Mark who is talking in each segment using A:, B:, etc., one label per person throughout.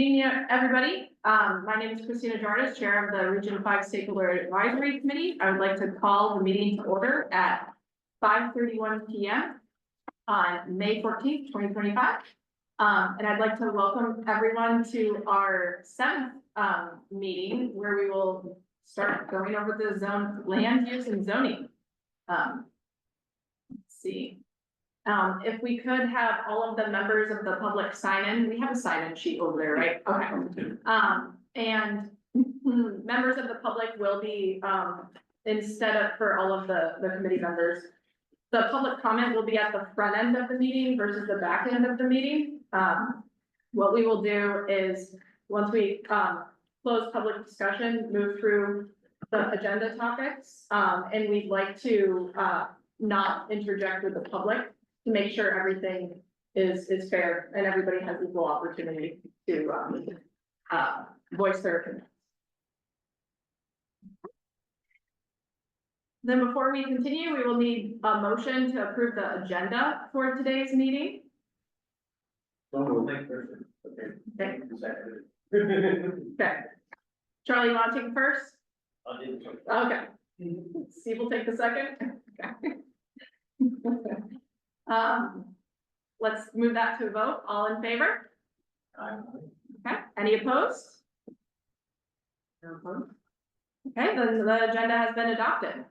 A: Everybody. My name is Christina Jarvis, Chair of the Region 5 Stakeholder Advisory Committee. I would like to call the meeting to order at 5:31 p.m. on May 14th, 2025. And I'd like to welcome everyone to our 7th meeting where we will start going over the zone land use and zoning. Let's see. If we could have all of the members of the public sign in, we have a sign in sheet over there, right? Okay. And members of the public will be, instead of for all of the committee members, the public comment will be at the front end of the meeting versus the back end of the meeting. What we will do is once we close public discussion, move through the agenda topics, and we'd like to not interject with the public to make sure everything is fair and everybody has equal opportunity to voice their opinion. Then before we continue, we will need a motion to approve the agenda for today's meeting.
B: Okay.
A: Okay. Okay. Charlie, you want to take first? Okay. Steve will take the second. Okay. Let's move that to a vote. All in favor? Okay. Any opposed? No opposed. Okay, then the agenda has been adopted.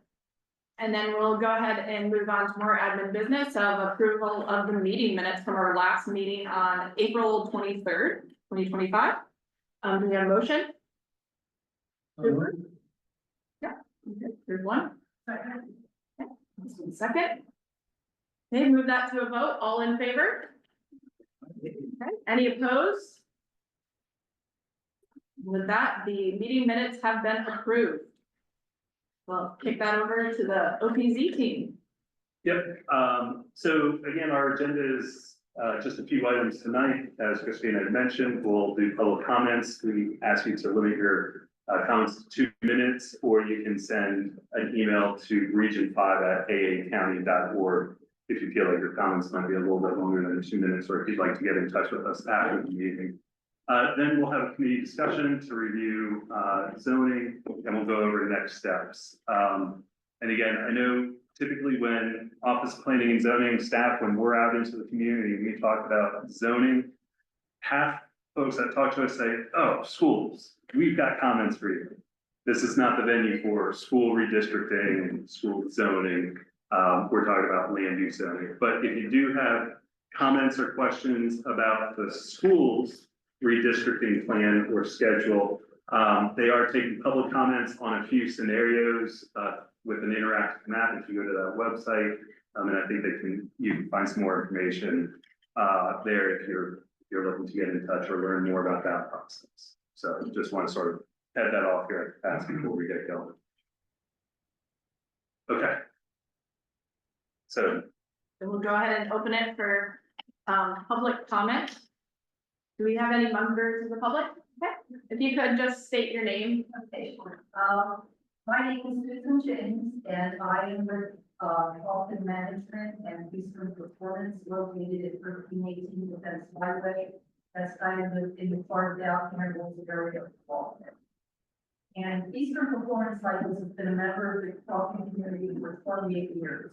A: And then we'll go ahead and move on to more admin business of approval of the meeting minutes from our last meeting on April 23rd, 2025. Do we have a motion? Yeah, okay. There's one. Second. Okay. Second. Okay, move that to a vote. All in favor? Okay. Any opposed? With that, the meeting minutes have been approved. Well, kick that over to the OPZ team.
B: Yep. So again, our agenda is just a few items tonight. As Christina had mentioned, we'll do public comments. We ask you to limit your comments to 2 minutes, or you can send an email to region5@aacounty.org if you feel like your comments might be a little bit longer than 2 minutes, or if you'd like to get in touch with us after the meeting. Then we'll have a committee discussion to review zoning, and we'll go over next steps. And again, I know typically when office planning and zoning staff, when we're out into the community, we talk about zoning, half folks that talk to us say, oh, schools, we've got comments for you. This is not the venue for school redistricting and school zoning. We're talking about land use zoning. But if you do have comments or questions about the schools redistricting plan or schedule, they are taking public comments on a few scenarios with an interactive map. If you go to that website, and I think you can find some more information there if you're looking to get in touch or learn more about that process. So just want to sort of head that off here fast before we get going. Okay. So
A: we'll go ahead and open it for public comment. Do we have any members of the public? Okay. If you could just state your name.
C: Okay, sure. My name is Susan James, and I am with Health and Management and Eastern Performance, located at 1318 Defense Highway. That's kind of in the far down here area of Baltimore. And Eastern Performance Cycles has been a member of the talking community for 28 years.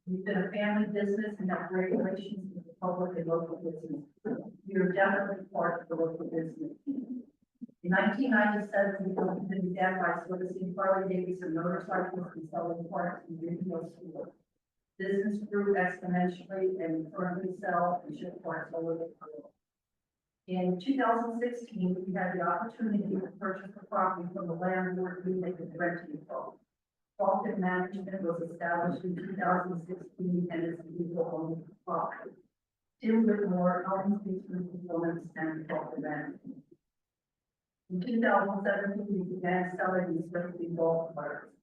C: We've been a family business and have great relations with the public and local business. We are definitely part of the local business team. In 1997, we began by soliciting Harley Davidson motorcycles and selling parts in retail stores. Business grew exponentially and we currently sell and ship parts all over the world. In 2016, we had the opportunity to purchase the property from the landlord we make a renting from. Health Management was established in 2016 and is a legal owner of the property. Tim Whitmore owns Eastern Performance and Health Management. In 2017, we began selling these racing golf carts.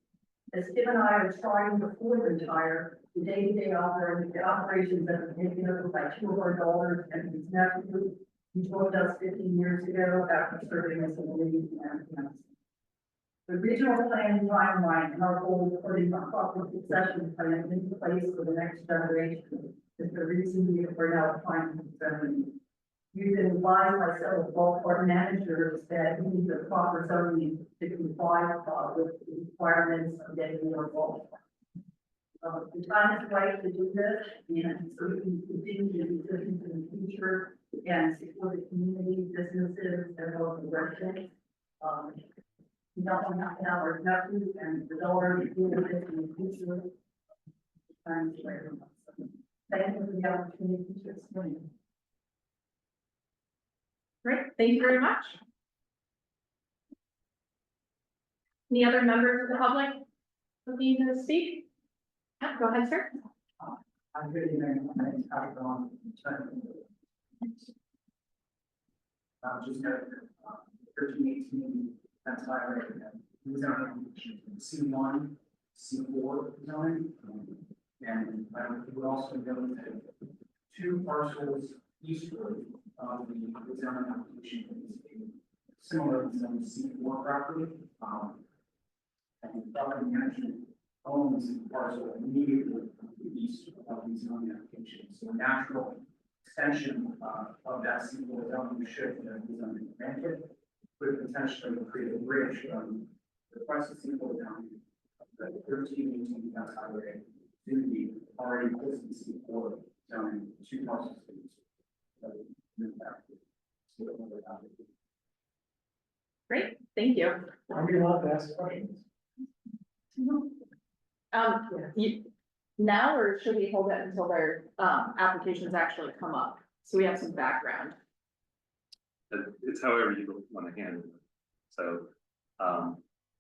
C: As Tim and I are trying to afford the tire, the day-to-day operations that were taken over by two of our daughters and his nephew, he joined us 15 years ago after serving as a lead and council. The regional plan timeline and our goal of putting a proper succession plan into place for the next generation is the reason we are now applying for 7 years. We've been advised by several golf cart managers that we need the proper zoning to comply with the requirements of getting more golf. The time is right to do this, and so we can continue to do this in the future and support the community, businesses, and local residents. We don't want to have our nephews and the daughter to do this in the future. Time is right. Thank you for the opportunity to explain.
A: Great, thank you very much. Any other members of the public looking to speak? Yeah, go ahead, sir.
D: I'm good evening, my name is Patrick Ron. Just note, 1318 Fence Highway, zoning C1, C4 zoning. And I would also note that two parcels eastward of the zoning application is similar to some C4 property. And the property management owns the parcel immediately to the east of the zoning application. So a natural extension of that C4 zoning should be zoning granted, could potentially create a bridge from the requested C4 zoning of the 1318 Fence Highway to the already existing C4 zoning, two parcels.
A: Great, thank you.
D: Are you allowed to ask questions?
A: Now, or should we hold it until their, applications actually come up? So we have some background.
B: It's however you want to handle it. So,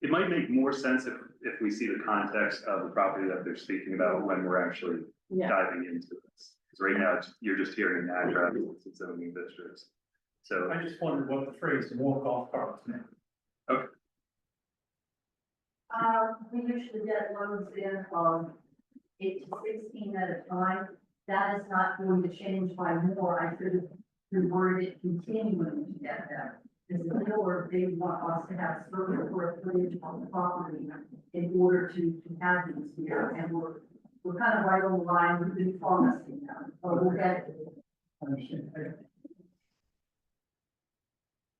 B: it might make more sense if we see the context of the property that they're speaking about when we're actually
A: Yeah,
B: diving into this. Because right now, you're just hearing an address, it's zoning districts. So,
E: I just wondered what the phrase "walk off carts" meant.
C: We usually get loads in 8 to 16 at a time. That is not going to change by more. I could have reworded it continuing to get that. Because the dealer, they want us to have certain square footage on the property in order to have these here. And we're kind of right on the line. We've been promising them, but we'll get it.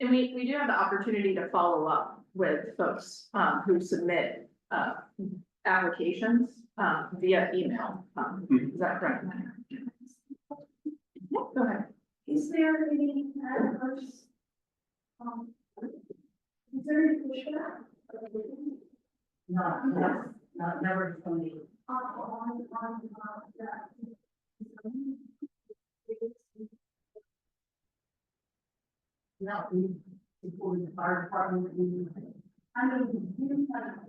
A: and we do have the opportunity to follow up with folks, who submit, applications, via email. Is that correct? Yeah, go ahead.
C: Is there any adverse? Is there any pushback? Not never from the. No, we supported the fire department. I mean, you have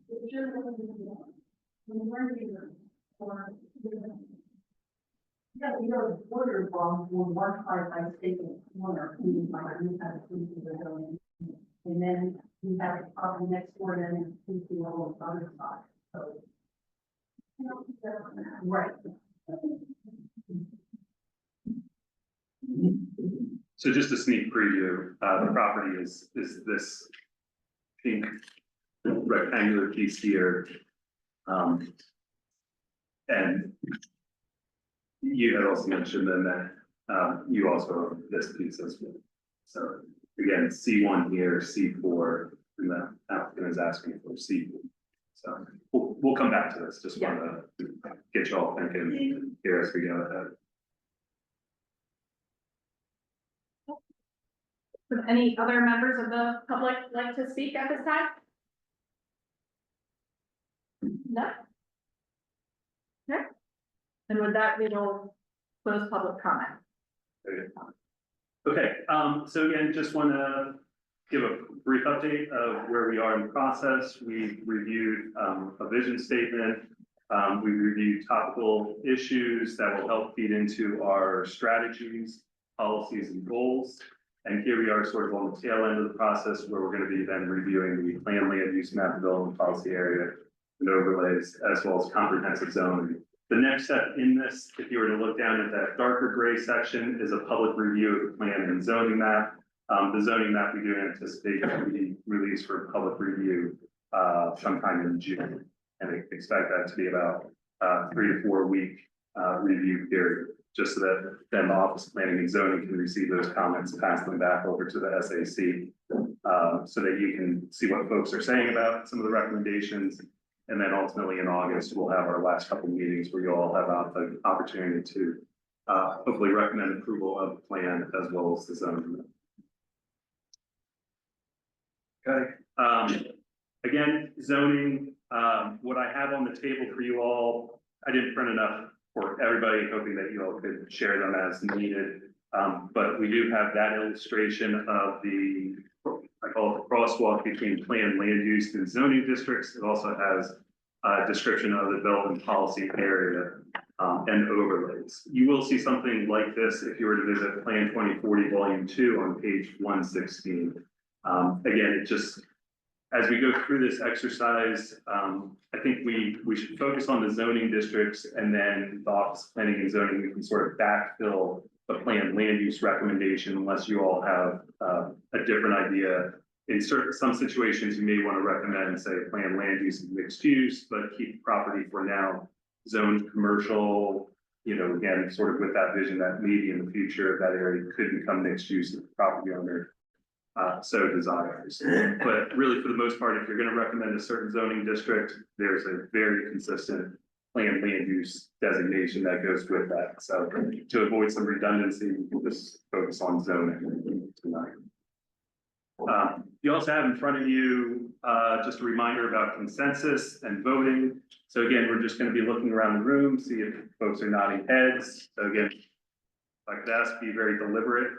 C: it's just when we're here for. Yeah, we are ordered from one part by state corner, we might have to do the building. And then we have a property next door, and then we see all the other side, so. Right.
B: so just a sneak preview, the property is this pink rectangular piece here. And you had also mentioned then that, you also own this piece as well. So again, C1 here, C4, and the applicant is asking for C4. So we'll come back to this, just want to get you all thinking here as we go ahead.
A: Would any other members of the public like to speak at this time? No? Okay. And with that, we'll close public comment.
B: Okay, so again, just want to give a brief update of where we are in the process. We reviewed a vision statement. We reviewed topical issues that will help feed into our strategies, policies, and goals. And here we are sort of on the tail end of the process where we're going to be then reviewing the plan land use map development policy area and overlays, as well as comprehensive zoning. The next step in this, if you were to look down at that darker gray section, is a public review of the plan and zoning map. The zoning map we do anticipate to be released for public review sometime in June, and expect that to be about 3 to 4 week review period. just so that then the Office of Planning and Zoning can receive those comments and pass them back over to the SAC. So that you can see what folks are saying about some of the recommendations. And then ultimately in August, we'll have our last couple of meetings where you all have the opportunity to hopefully recommend approval of the plan as well as the zoning. Okay, again, zoning, what I have on the table for you all, I didn't print enough for everybody, hoping that you all could share them as needed. But we do have that illustration of the, I call it the crosswalk between planned land use and zoning districts. It also has a description of the development policy area and overlays. You will see something like this if you were to visit Plan 2040 Volume 2 on page 116. Again, it just, as we go through this exercise, I think we should focus on the zoning districts, and then the Office of Planning and Zoning, we can sort of backfill the planned land use recommendation unless you all have a different idea. In some situations, you may want to recommend, say, planned land use and mixed use, but keep property for now zoned commercial, again, sort of with that vision that maybe in the future that area could become mixed use if the property owner so desires. But really, for the most part, if you're going to recommend a certain zoning district, there's a very consistent planned land use designation that goes with that. So to avoid some redundancy, we'll just focus on zoning tonight. You also have in front of you just a reminder about consensus and voting. So again, we're just going to be looking around the room, see if folks are nodding heads. So again, like this, be very deliberate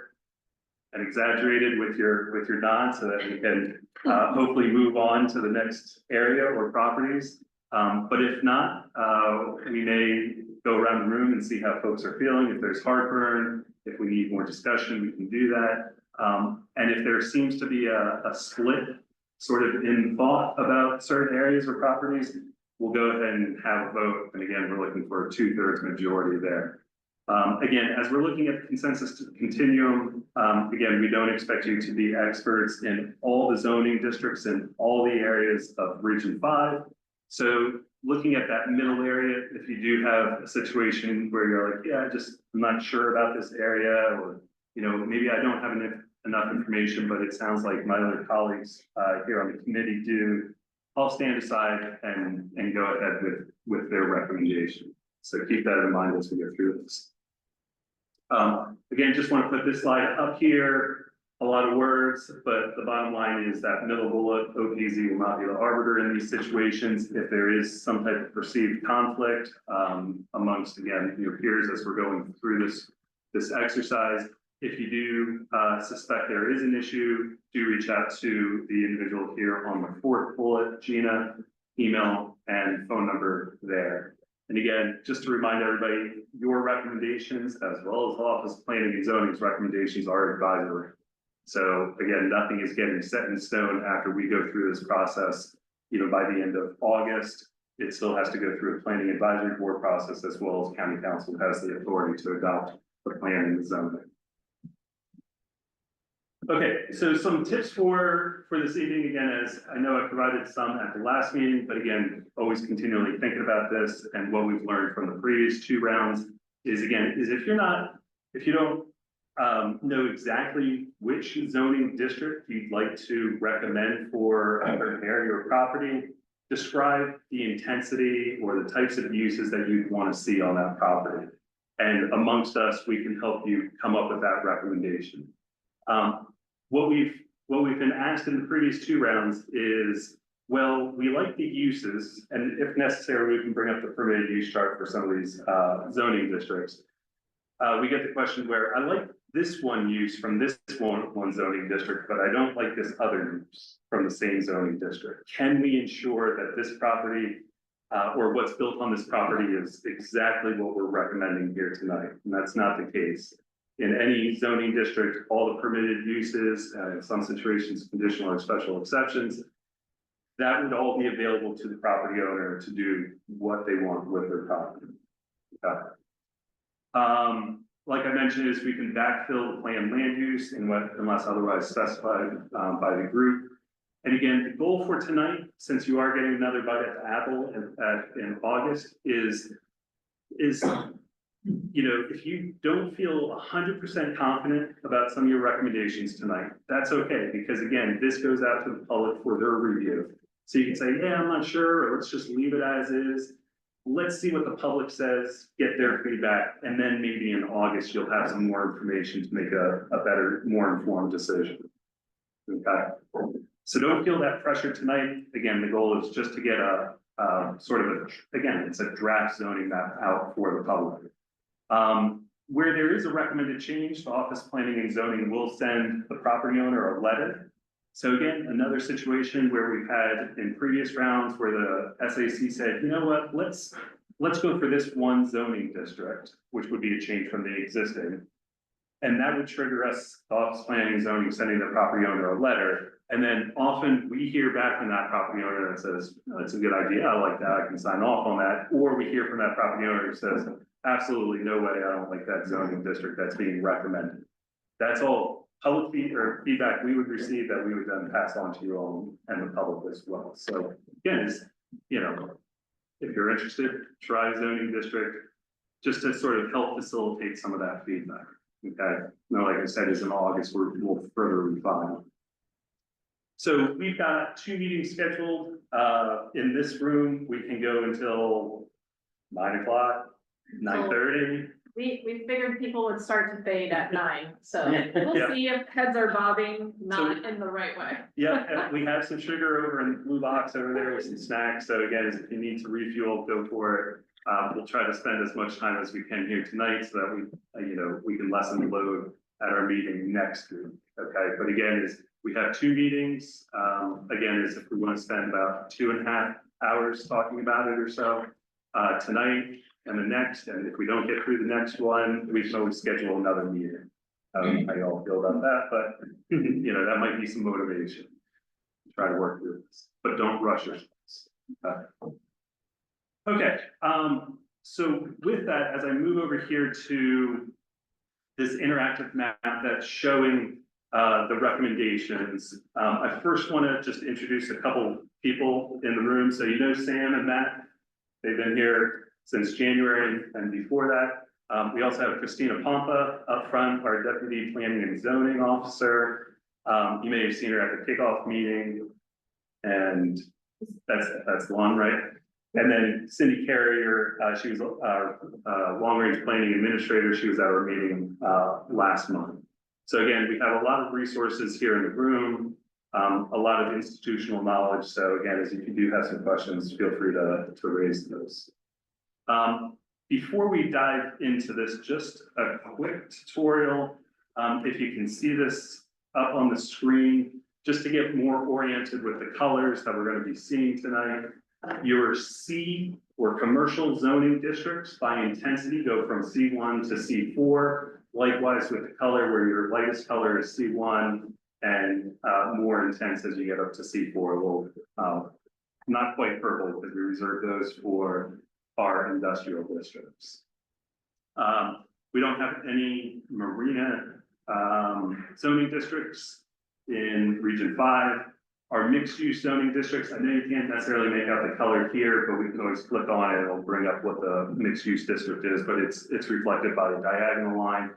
B: and exaggerated with your nod so that we can hopefully move on to the next area or properties. But if not, we may go around the room and see how folks are feeling. If there's heartburn, if we need more discussion, we can do that. And if there seems to be a split sort of in thought about certain areas or properties, we'll go ahead and have a vote. And again, we're looking for a 2/3 majority there. Again, as we're looking at the consensus continuum, again, we don't expect you to be experts in all the zoning districts in all the areas of Region 5. So looking at that middle area, if you do have a situation where you're like, yeah, I'm not sure about this area, or, maybe I don't have enough information, but it sounds like my other colleagues here on the committee do, I'll stand aside and go ahead with their recommendation. So keep that in mind as we go through this. Again, just want to put this slide up here. A lot of words, but the bottom line is that middle bullet, OPZ will not be the arbiter in these situations. If there is some type of perceived conflict amongst, again, your peers as we're going through this exercise, if you do suspect there is an issue, do reach out to the individual here on the 4th bullet, Gina, email and phone number there. And again, just to remind everybody, your recommendations, as well as the Office of Planning and Zoning's recommendations, are advisory. So again, nothing is getting set in stone after we go through this process. By the end of August, it still has to go through a planning advisory board process, as well as county council has the authority to adopt the plan and the zoning. Okay, so some tips for this evening, again, as I know I provided some at the last meeting, but again, always continually thinking about this, and what we've learned from the previous 2 rounds is if you don't know exactly which zoning district you'd like to recommend for a certain area or property, describe the intensity or the types of uses that you'd want to see on that property. And amongst us, we can help you come up with that recommendation. What we've been asked in the previous 2 rounds is, well, we like the uses, and if necessary, we can bring up the permitted use chart for some of these zoning districts. We get the question where I like this one use from this one zoning district, but I don't like this other use from the same zoning district. Can we ensure that this property or what's built on this property is exactly what we're recommending here tonight? And that's not the case. In any zoning district, all the permitted uses, in some situations, conditional or special exceptions, that would all be available to the property owner to do what they want with their property. Okay. Like I mentioned, is we can backfill the planned land use unless otherwise specified by the group. And again, the goal for tonight, since you are getting another bite at the apple in August, is you know, if you don't feel 100% confident about some of your recommendations tonight, that's okay, because again, this goes out to the public for their review. So you can say, yeah, I'm not sure, or let's just leave it as is. Let's see what the public says, get their feedback, and then maybe in August, you'll have some more information to make a better, more informed decision. Okay, so don't feel that pressure tonight. Again, the goal is just to get a sort of again, it's a draft zoning map out for the public. Where there is a recommended change, the Office Planning and Zoning will send the property owner a letter. So again, another situation where we've had in previous rounds where the SAC said, you know what, let's go for this one zoning district, which would be a change from the existing. And that would trigger us, the Office Planning and Zoning, sending the property owner a letter. And then often we hear back from that property owner that says, that's a good idea, I like that, I can sign off on that. Or we hear from that property owner who says, absolutely no way, I don't like that zoning district that's being recommended. That's all public feedback we would receive that we would then pass on to you all and the public as well. So again, it's, you know, if you're interested, try zoning district, just to sort of help facilitate some of that feedback. Okay, now, like I said, is in August, we'll further refine. So we've got 2 meetings scheduled, in this room, we can go until 9 o'clock, 9:30.
A: We figured people would start to fade at 9, so
B: Yeah.
A: we'll see if heads are bobbing, not in the right way.
B: Yeah, and we have some sugar over in the blue box over there with some snacks, so again, if you need to refuel, go for it. We'll try to spend as much time as we can here tonight so that we, you know, we can lessen the load at our meeting next week, okay? But again, we have 2 meetings, again, is if we want to spend about 2.5 hours talking about it or so, tonight and the next, and if we don't get through the next one, we can always schedule another meeting. How you all feel about that, but, you know, that might be some motivation. Try to work through this, but don't rush yourselves. Okay, so with that, as I move over here to this interactive map that's showing the recommendations, I first want to just introduce a couple people in the room. So you know Sam and Matt, they've been here since January and before that. We also have Christina Pompa up front, our Deputy Planning and Zoning Officer. You may have seen her at the kickoff meeting, and that's the one, right? And then Cindy Carrier, she was our long-range planning administrator. She was at our meeting last month. So again, we have a lot of resources here in the room, a lot of institutional knowledge. So again, as if you do have some questions, feel free to raise those. Before we dive into this, just a quick tutorial. If you can see this up on the screen, just to get more oriented with the colors that we're going to be seeing tonight. Your C or commercial zoning districts by intensity go from C1 to C4. Likewise with the color, where your lightest color is C1 and more intense as you get up to C4. Well, not quite purple because we reserve those for our industrial districts. We don't have any marina zoning districts in Region 5. Our mixed use zoning districts, I know you can't necessarily make out the color here, but we can always click on it. It'll bring up what the mixed use district is, but it's reflected by the diagonal line.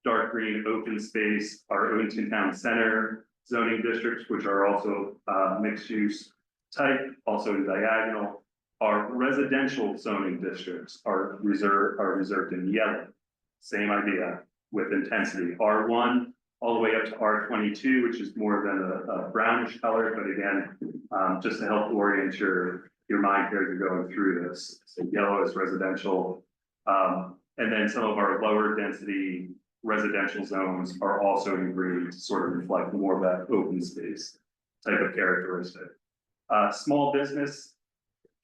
B: Dark green open space, our Owenton Town Center zoning districts, which are also mixed use type, also in diagonal. Our residential zoning districts are reserved in yellow. Same idea with intensity. R1 all the way up to R22, which is more than a brownish color, but again, just to help orient your mind here as you're going through this. So yellow is residential, and then some of our lower density residential zones are also in green to sort of reflect more of that open space type of characteristic. Small business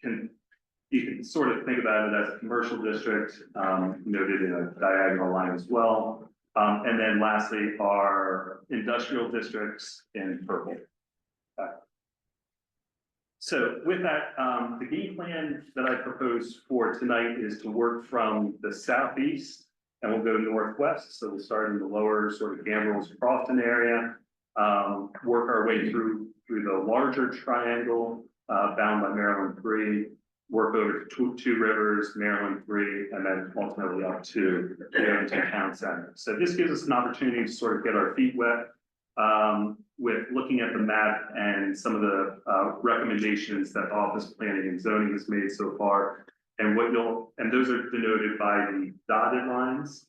B: you can sort of think about it as a commercial district, noted in a diagonal line as well. And then lastly, our industrial districts in purple. So with that, the game plan that I propose for tonight is to work from the southeast and we'll go northwest. So we'll start in the lower sort of Gambrels Crofton area, work our way through the larger triangle bound by Maryland 3, work over to Two Rivers, Maryland 3, and then ultimately up to the Arundel Town Center. So this gives us an opportunity to sort of get our feet wet with looking at the map and some of the recommendations that Office Planning and Zoning has made so far. And those are denoted by the dotted lines.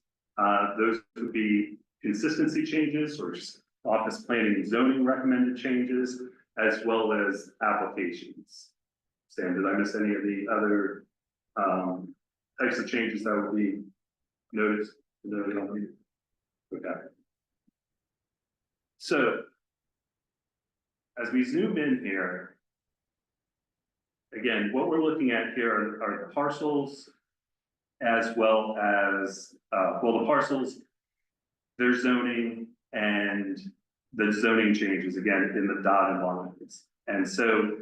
B: Those would be consistency changes or Office Planning and Zoning recommended changes, as well as applications. Sam, did I miss any of the other types of changes that would be noted on here? Okay. So as we zoom in here, again, what we're looking at here are the parcels as well as, the parcels, their zoning and the zoning changes, again, in the dotted lines. And so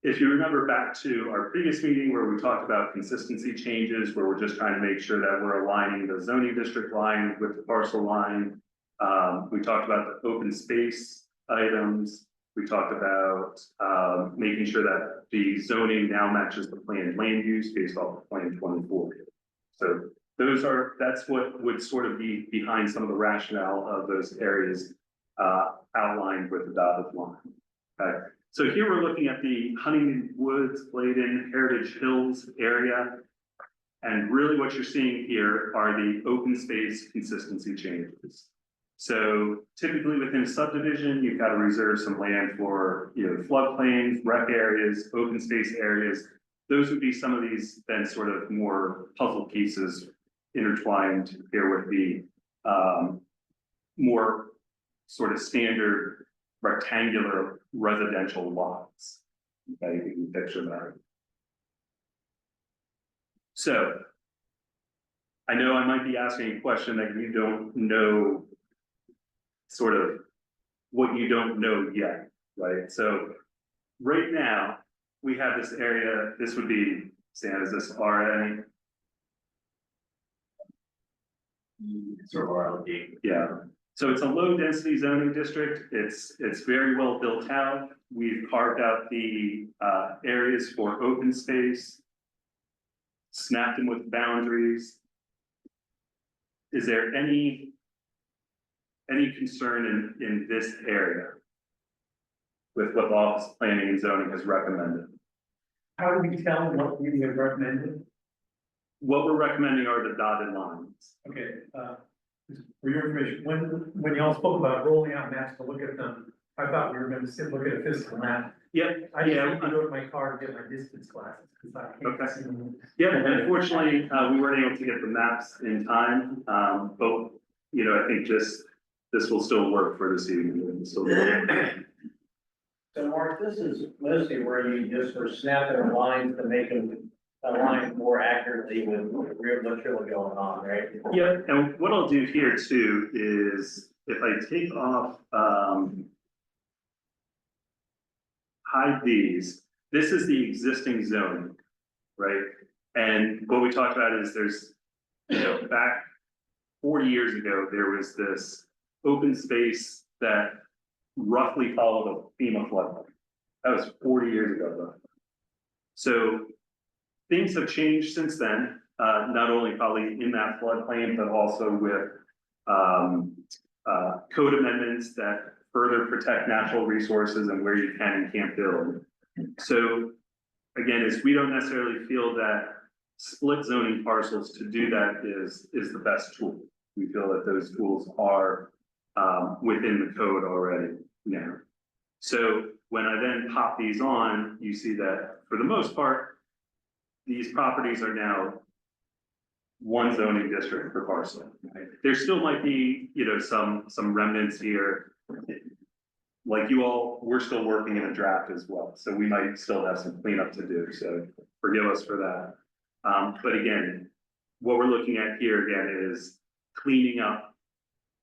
B: if you remember back to our previous meeting where we talked about consistency changes, where we're just trying to make sure that we're aligning the zoning district line with the parcel line. We talked about the open space items. We talked about making sure that the zoning now matches the planned land use based off of Plan 24. So that's what would sort of be behind some of the rationale of those areas outlined with the dotted line. Okay. So here we're looking at the Huntington Woods, Bladen, Heritage Hills area. And really what you're seeing here are the open space consistency changes. So typically within a subdivision, you've got to reserve some land for, floodplains, rec areas, open space areas. Those would be some of these then sort of more puzzle pieces intertwined here with the more sort of standard rectangular residential lots. Okay, you can picture that. So I know I might be asking a question that you don't know, sort of what you don't know yet, right? So right now we have this area, this would be, Sam, is this RA?
E: Sort of RLD.
B: Yeah. So it's a low density zoning district. It's very well built out. We've carved out the areas for open space, snapped them with boundaries. Is there any concern in this area with what the Office Planning and Zoning has recommended?
E: How do we tell what we have recommended?
B: What we're recommending are the dotted lines.
E: Okay, for your information, when y'all spoke about rolling out maps to look at them, I thought we were going to sit, look at a physical map.
B: Yep.
E: I just need to go to my car to get my distance glasses, because I can't
B: Okay.
E: see them.
B: Yeah, unfortunately, we weren't able to get the maps in time, but, I think this will still work for this evening. So
F: Mark, this is mostly where you just were snapping lines to make them align more accurately with what's really going on, right?
B: yeah, and what I'll do here too is if I take off, hide these, this is the existing zone, right? And what we talked about is there's, back 40 years ago, there was this open space that roughly followed a FEMA floodplain. That was 40 years ago, though. So things have changed since then, not only probably in that floodplain, but also with code amendments that further protect natural resources and where you can and can't build. So again, is we don't necessarily feel that split zoning parcels to do that is the best tool. We feel that those tools are within the code already now. So when I then pop these on, you see that for the most part, these properties are now one zoning district per parcel. Right? There still might be, some remnants here. Like you all, we're still working in a draft as well. So we might still have some cleanup to do. So forgive us for that. But again, what we're looking at here again is cleaning up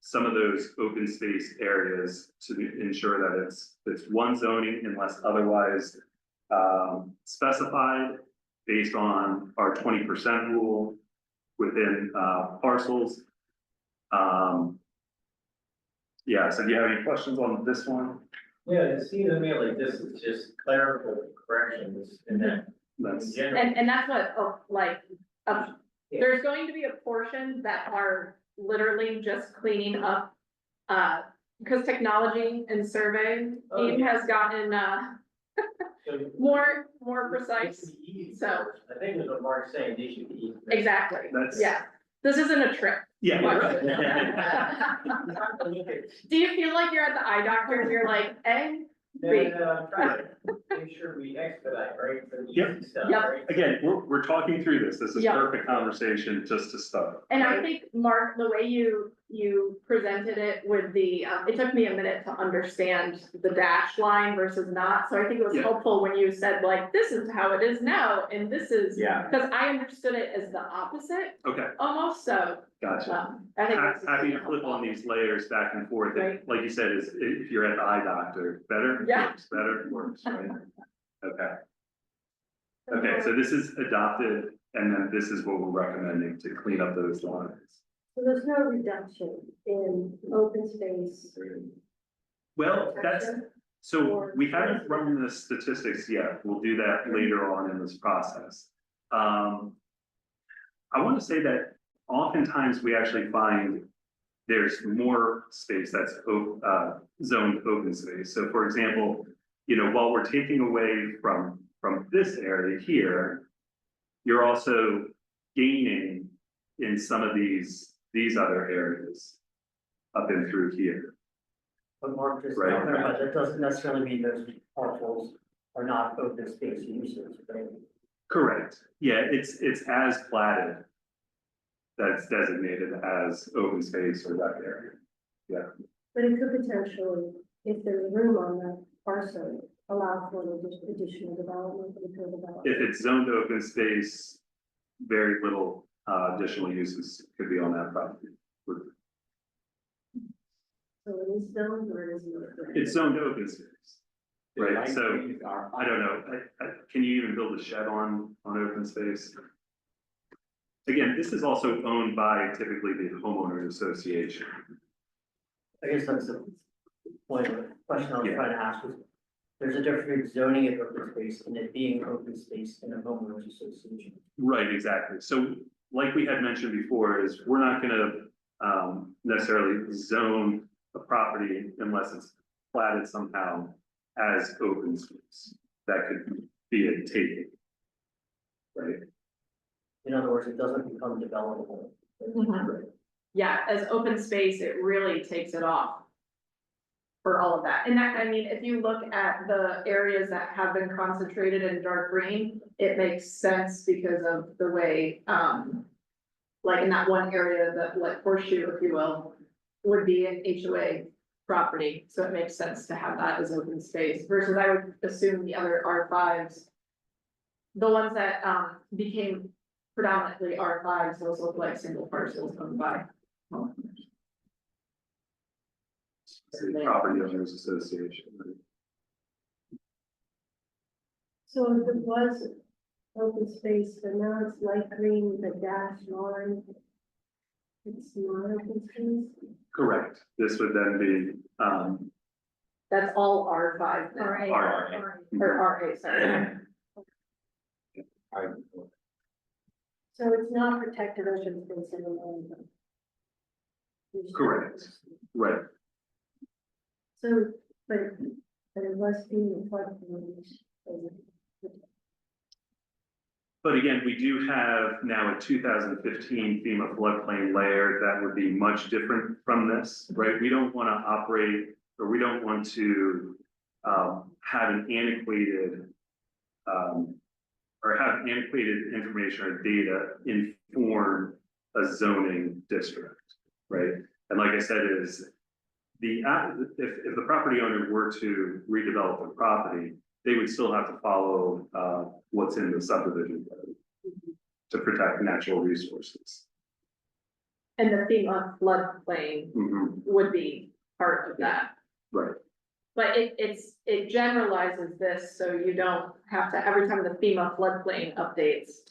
B: some of those open space areas to ensure that it's one zoning unless otherwise specified based on our 20% rule within parcels. Yeah, so do you have any questions on this one?
F: Yeah, it seems to me like this is just clerical corrections, and that
B: That's,
A: And that's what, there's going to be a portion that are literally just cleaning up. Because technology and surveying team has gotten, more precise, so.
F: I think that's what Mark's saying, these should be easy.
A: Exactly,
B: That's-
A: yeah, this isn't a trick.
B: yeah.
A: Do you feel like you're at the eye doctor and you're like, hey,
F: Then, try to make sure we expedite, right, for the
B: Yep.
F: easy stuff,
A: Yep.
F: right?
B: Again, we're talking through this. This is
A: Yeah.
B: perfect conversation just to start.
A: and I think, Mark, the way you presented it with the, it took me a minute to understand the dash line versus not, so I think it was
B: Yeah.
A: helpful when you said like, this is how it is now, and this is.
F: Yeah.
A: Because I understood it as the opposite,
B: Okay,
A: almost, so,
B: gotcha.
A: I think. this is
B: Happy to
A: helpful.
B: flip on these layers back and forth.
A: Right.
B: Like you said, is if you're at the eye doctor, better?
A: Yeah.
B: Works, better, works, right? Okay. Okay, so this is adopted, and then this is what we're recommending to clean up those lines.
G: So there's no reduction in open space.
B: Well, that's, so
G: Or-
B: we haven't run the statistics yet. We'll do that later on in this process. I want to say that oftentimes we actually find there's more space that's zoned open space. So for example, while we're taking away from this area here, you're also gaining in some of these other areas up and through here.
H: But Mark, just to
B: Right.
H: clarify, that doesn't necessarily mean those parcels are not open space uses, right?
B: Correct. Yeah, it's as platted. That's designated as open space or that area.
G: But it could potentially, if there's room on that parcel, allow for an additional development, for development.
B: If it's zoned open space, very little additional uses could be on that property.
G: So it is zoned or it isn't.
B: It's zoned open space. Right, so I don't know, can you even build a shed on open space? Again, this is also owned by typically the homeowners association.
H: I guess that's the point of the question I was
B: Yeah.
H: trying to ask was, there's a difference between zoning it open space and it being open space in a homeowners association.
B: Right, exactly. So like we had mentioned before, is we're not gonna necessarily zone a property unless it's platted somehow as open space. That could be a taking. Right?
H: In other words, it doesn't become developable.
A: Yeah, as open space, it really takes it off. For all of that, and that, I mean, if you look at the areas that have been concentrated in dark green, it makes sense because of the way, like in that one area that, like horseshoe, if you will, would be an HOA property, so it makes sense to have that as open space, versus I would assume the other R5s. The ones that, became predominantly R5s, those look like single parcels owned by homeowners.
B: The Property Owners Association. Right?
G: So if it was open space, but now it's light green, the dash line. It's not open space.
B: Correct. This would then be,
A: That's all R5 now.
G: Alright.
B: RA.
A: Or RA, sorry.
G: So it's not protected open space anymore.
B: Correct. Right.
G: So, but it was being floodplain.
B: But again, we do have now a 2015 FEMA floodplain layer that would be much different from this, right? We don't want to operate, or we don't want to have an antiquated or have antiquated information or data inform a zoning district, right? And like I said, is if the property owner were to redevelop the property, they would still have to follow what's in the subdivision code to protect natural resources.
A: And the FEMA floodplain
B: Mhm,
A: would be part of that.
B: right,
A: But it generalizes this, so you don't have to, every time the FEMA floodplain updates,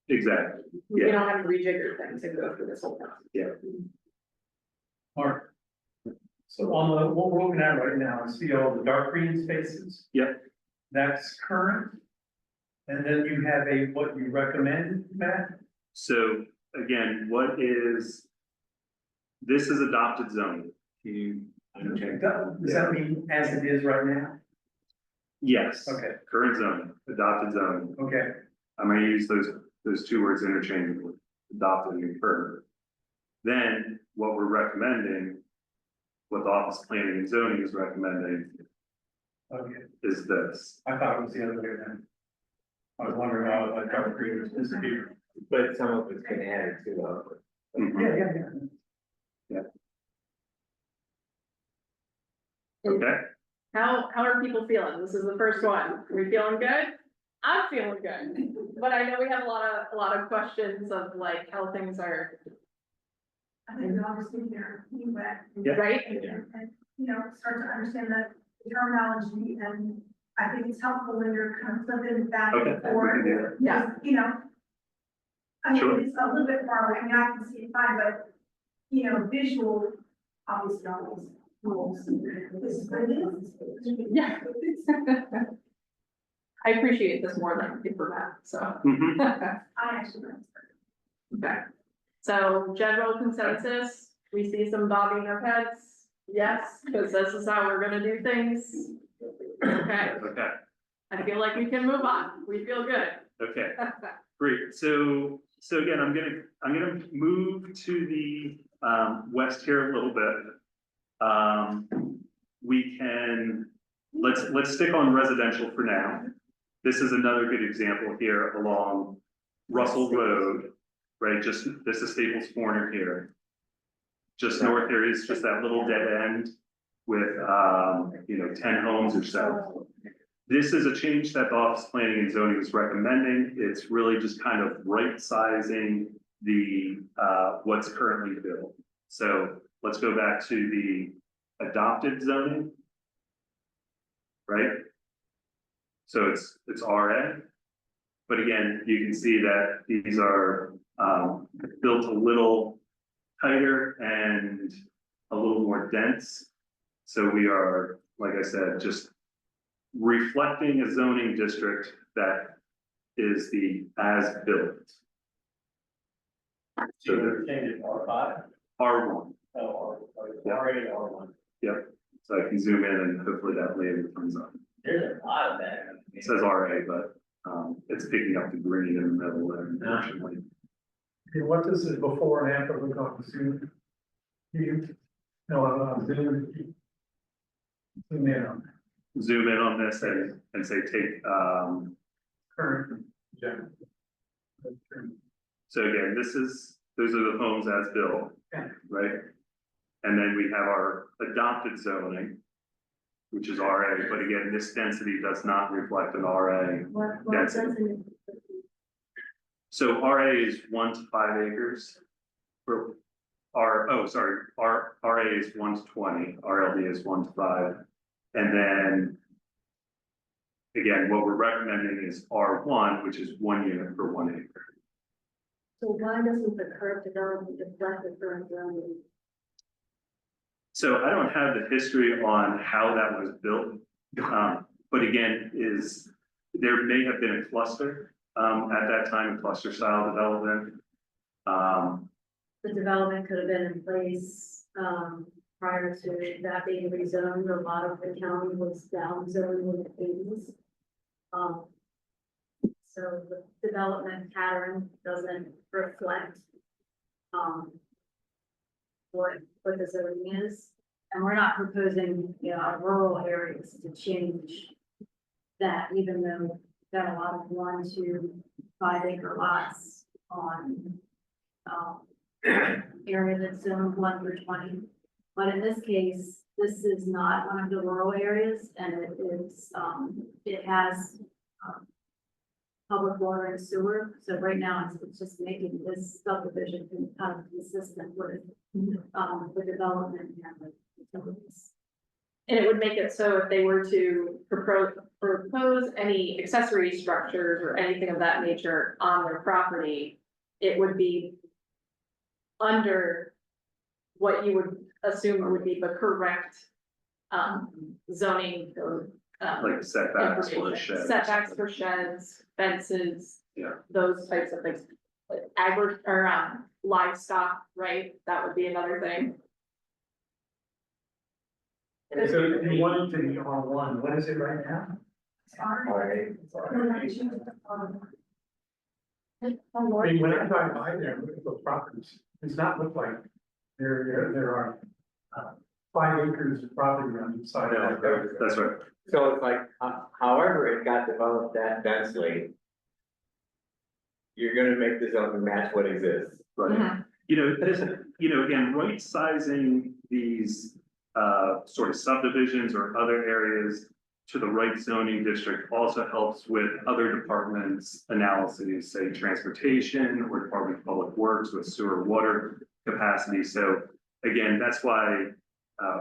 B: exactly,
A: you
B: Yeah.
A: don't have to rejigger things and go through this whole process.
B: yeah.
E: Mark. So on the, what we're looking at right now, I see all the dark green spaces.
B: Yep.
E: That's current. And then you have what you recommend, Matt?
B: So again, this is adopted zoning. Can you?
E: Does that mean as it is right now?
B: Yes.
E: Okay.
B: Current zoning, adopted zoning.
E: Okay,
B: I'm gonna use those two words interchangeably, adopted and current. Then what we're recommending, what the Office of Planning and Zoning is recommending
E: okay.
B: is this.
E: I thought it was the other way then. I was wondering how I thought it was disappeared.
I: But some of it's been added to,
B: Mhm.
E: Yeah.
B: Okay,
A: How are people feeling? This is the first one. Are we feeling good? I'm feeling good, but I know we have a lot of questions of like how things are,
C: I think we obviously there,
B: Yeah.
A: right?
C: and, you know, start to understand the terminology, and I think it's helpful when you're kind of flipping back
B: okay,
C: and
B: we
C: forth.
B: can do that.
A: Yeah.
C: You know, I
B: Sure.
C: mean, it's a little bit far away, I mean, I can see it fine, but, you know, visual, obviously always rules. This is what it is.
A: Yeah. I appreciate this more than paper map, so.
B: Mhm.
C: I actually.
A: Okay, so general consensus, we see some bobbing of heads, yes, because this is how we're gonna do things. Okay,
B: Okay,
A: I feel like we can move on, we feel good.
B: okay. Great, so again, I'm gonna move to the west here a little bit. We can, let's stick on residential for now. This is another good example here along Russell Road, right? Just, this is Staples Corner here. Just north there is just that little dead end with, 10 homes or so. This is a change that the Office of Planning and Zoning is recommending. It's really just kind of right sizing the, what's currently built. So let's go back to the adopted zoning. Right? So it's RA. But again, you can see that these are, built a little tighter and a little more dense. So we are, like I said, just reflecting a zoning district that is the as-built.
F: So they're changing R5,
B: R1,
F: R8, R1.
B: yep. So I can zoom in and hopefully that later comes up.
F: There's a lot of that.
B: It says RA, but, it's picking up the green in the middle there, unfortunately.
E: Okay, what this is before and after we got to Zoom? Zoom. Zoom in on
B: Zoom in on this and say, take,
E: current. Yeah.
B: so again, those are the homes as built,
E: Yeah.
B: right? And then we have our adopted zoning, which is RA, but again, this density does not reflect an RA.
G: What
B: That's it.
G: doesn't
B: So RA is 1 to 5 acres. For RA is 1 to 20, RLD is 1 to 5. And then again, what we're recommending is R1, which is 1 unit per 1 acre.
G: So why doesn't the current development reflect the current zoning?
B: So I don't have the history on how that was built. But again, there may have been a cluster, at that time, a cluster style development.
G: The development could have been in place, prior to that being rezoned. A lot of the county was down zoned in the eighties. So the development pattern doesn't reflect, what the zoning is. And we're not proposing, rural areas to change that, even though we've got a lot of 1 to 5 acre lots on, area that's zoned 1 through 20. But in this case, this is not one of the rural areas, and it is, it has, public water and sewer. So right now, it's just making this subdivision kind of consistent with, the development and the utilities.
A: And it would make it so if they were to propose any accessory structures or anything of that nature on their property, it would be under what you would assume would be the correct zoning code
B: Like setbacks for
A: information.
B: sheds.
A: Setbacks for sheds, fences.
B: Yeah.
A: Those types of things. Livestock, right? That would be another thing.
E: So you want it to be R1, what is it right now?
I: Alright.
E: I mean, when I drive by there, and look at those properties, does not look like there are 5 acres of property on each side of that road.
B: That's right.
I: So it's like, however it got developed that densely, you're gonna make the zone match what exists.
B: Right.
A: Mhm.
B: You know, again, right sizing these sort of subdivisions or other areas to the right zoning district also helps with other departments' analyses, say transportation or Department of Public Works with sewer water capacity. So again, that's why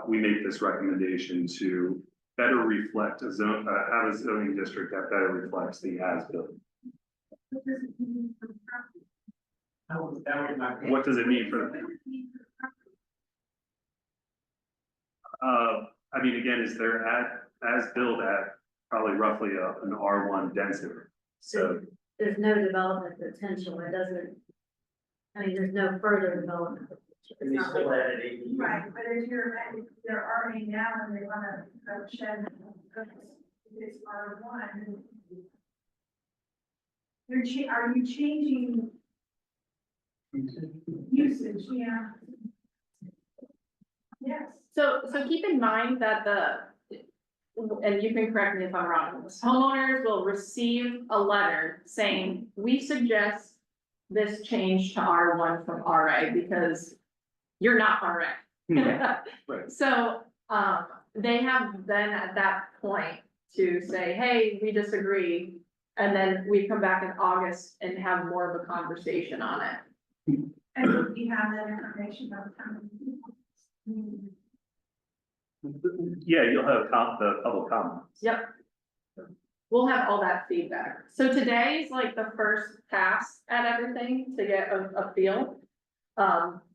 B: we make this recommendation to better reflect a zone, have a zoning district that better reflects the as-built.
D: That was my.
B: What does it mean for? I mean, again, is there as built at probably roughly an R1 density? So,
G: There's no development potential, it doesn't, I mean, there's no further development. potential.
F: And you still add an ADU.
C: Right, but if they're already now and they wanna shed, it's R1. Are you changing usage, yeah? Yes.
A: So keep in mind that and you can correct me if I'm wrong, on this, homeowners will receive a letter saying, we suggest this change to R1 from RA because you're not RA.
B: right,
A: So, they have then at that point to say, hey, we disagree. And then we come back in August and have more of a conversation on it.
C: And we have that information by the time.
B: yeah, you'll have the public comments.
A: Yep. We'll have all that feedback. So today is like the first pass at everything to get a feel.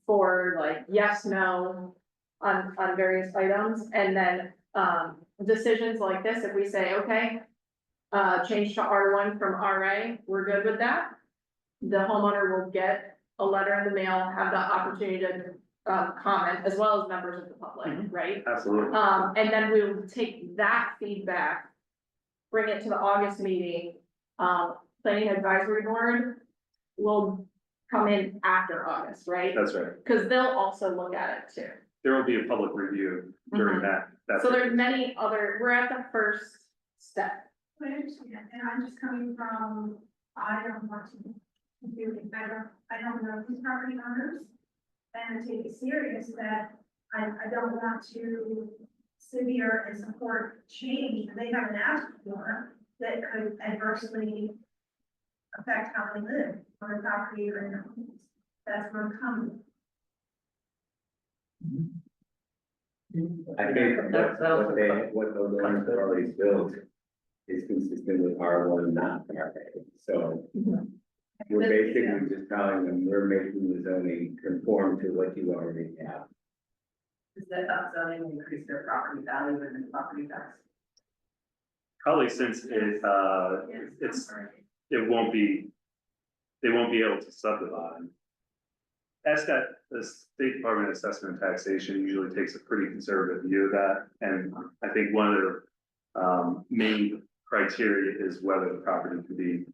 A: For like yes, no, on various items, and then, decisions like this, if we say, okay. Change to R1 from RA, we're good with that. The homeowner will get a letter in the mail, have the opportunity to, comment, as well as members of the public, right?
B: Absolutely.
A: And then we'll take that feedback, bring it to the August meeting. Planning advisory board will come in after August, right?
B: That's right.
A: Because they'll also look at it too.
B: There will be a public review during that.
A: So there's many other, we're at the first step.
C: I understand, and I'm just coming from, I don't want to do it better, I don't know these property owners. And I take it serious that I don't want to sit here and support change they haven't asked for that could adversely affect how they live on their property or in their homes. That's where I'm coming.
I: I think what the ones that already built is consistent with R1, not RA. So we're basically just telling them, we're making the zoning conform to what you already have.
C: Is that upzoning increase their property value and the property tax?
B: Probably since it won't be, they won't be able to subdivide. SAC, the State Department of Assessment and Taxation usually takes a pretty conservative view of that. And I think one of the main criteria is whether the property can be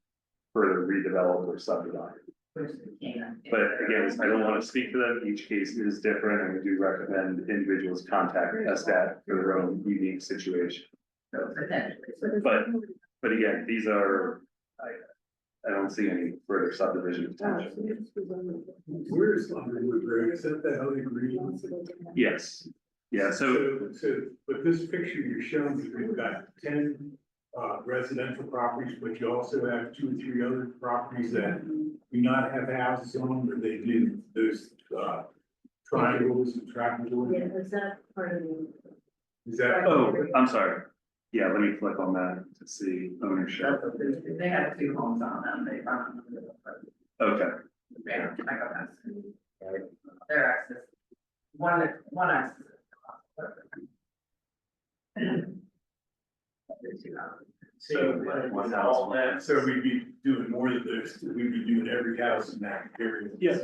B: further redeveloped or subdivided. But again, I don't want to speak to them. Each case is different, and we do recommend individuals contact SDAT for their own unique situation. But again, these are, I don't see any further subdivision potential.
E: Where's Underwood Road, is that the Holy Green?
B: Yes, yeah, so
E: But this picture you're showing, we've got 10 residential properties, but you also have 2 or 3 other properties that do not have houses on, but they do those triangles and triangles.
G: Yeah, is that part of the?
E: Is that?
B: oh, I'm sorry. Yeah, let me click on that to see ownership.
C: They have 2 homes on them, they found.
B: Okay,
C: Yeah, I got that. Their access, one access.
F: So, one house, that,
E: So we'd be doing more than this, we'd be doing every house in that area.
B: Yes.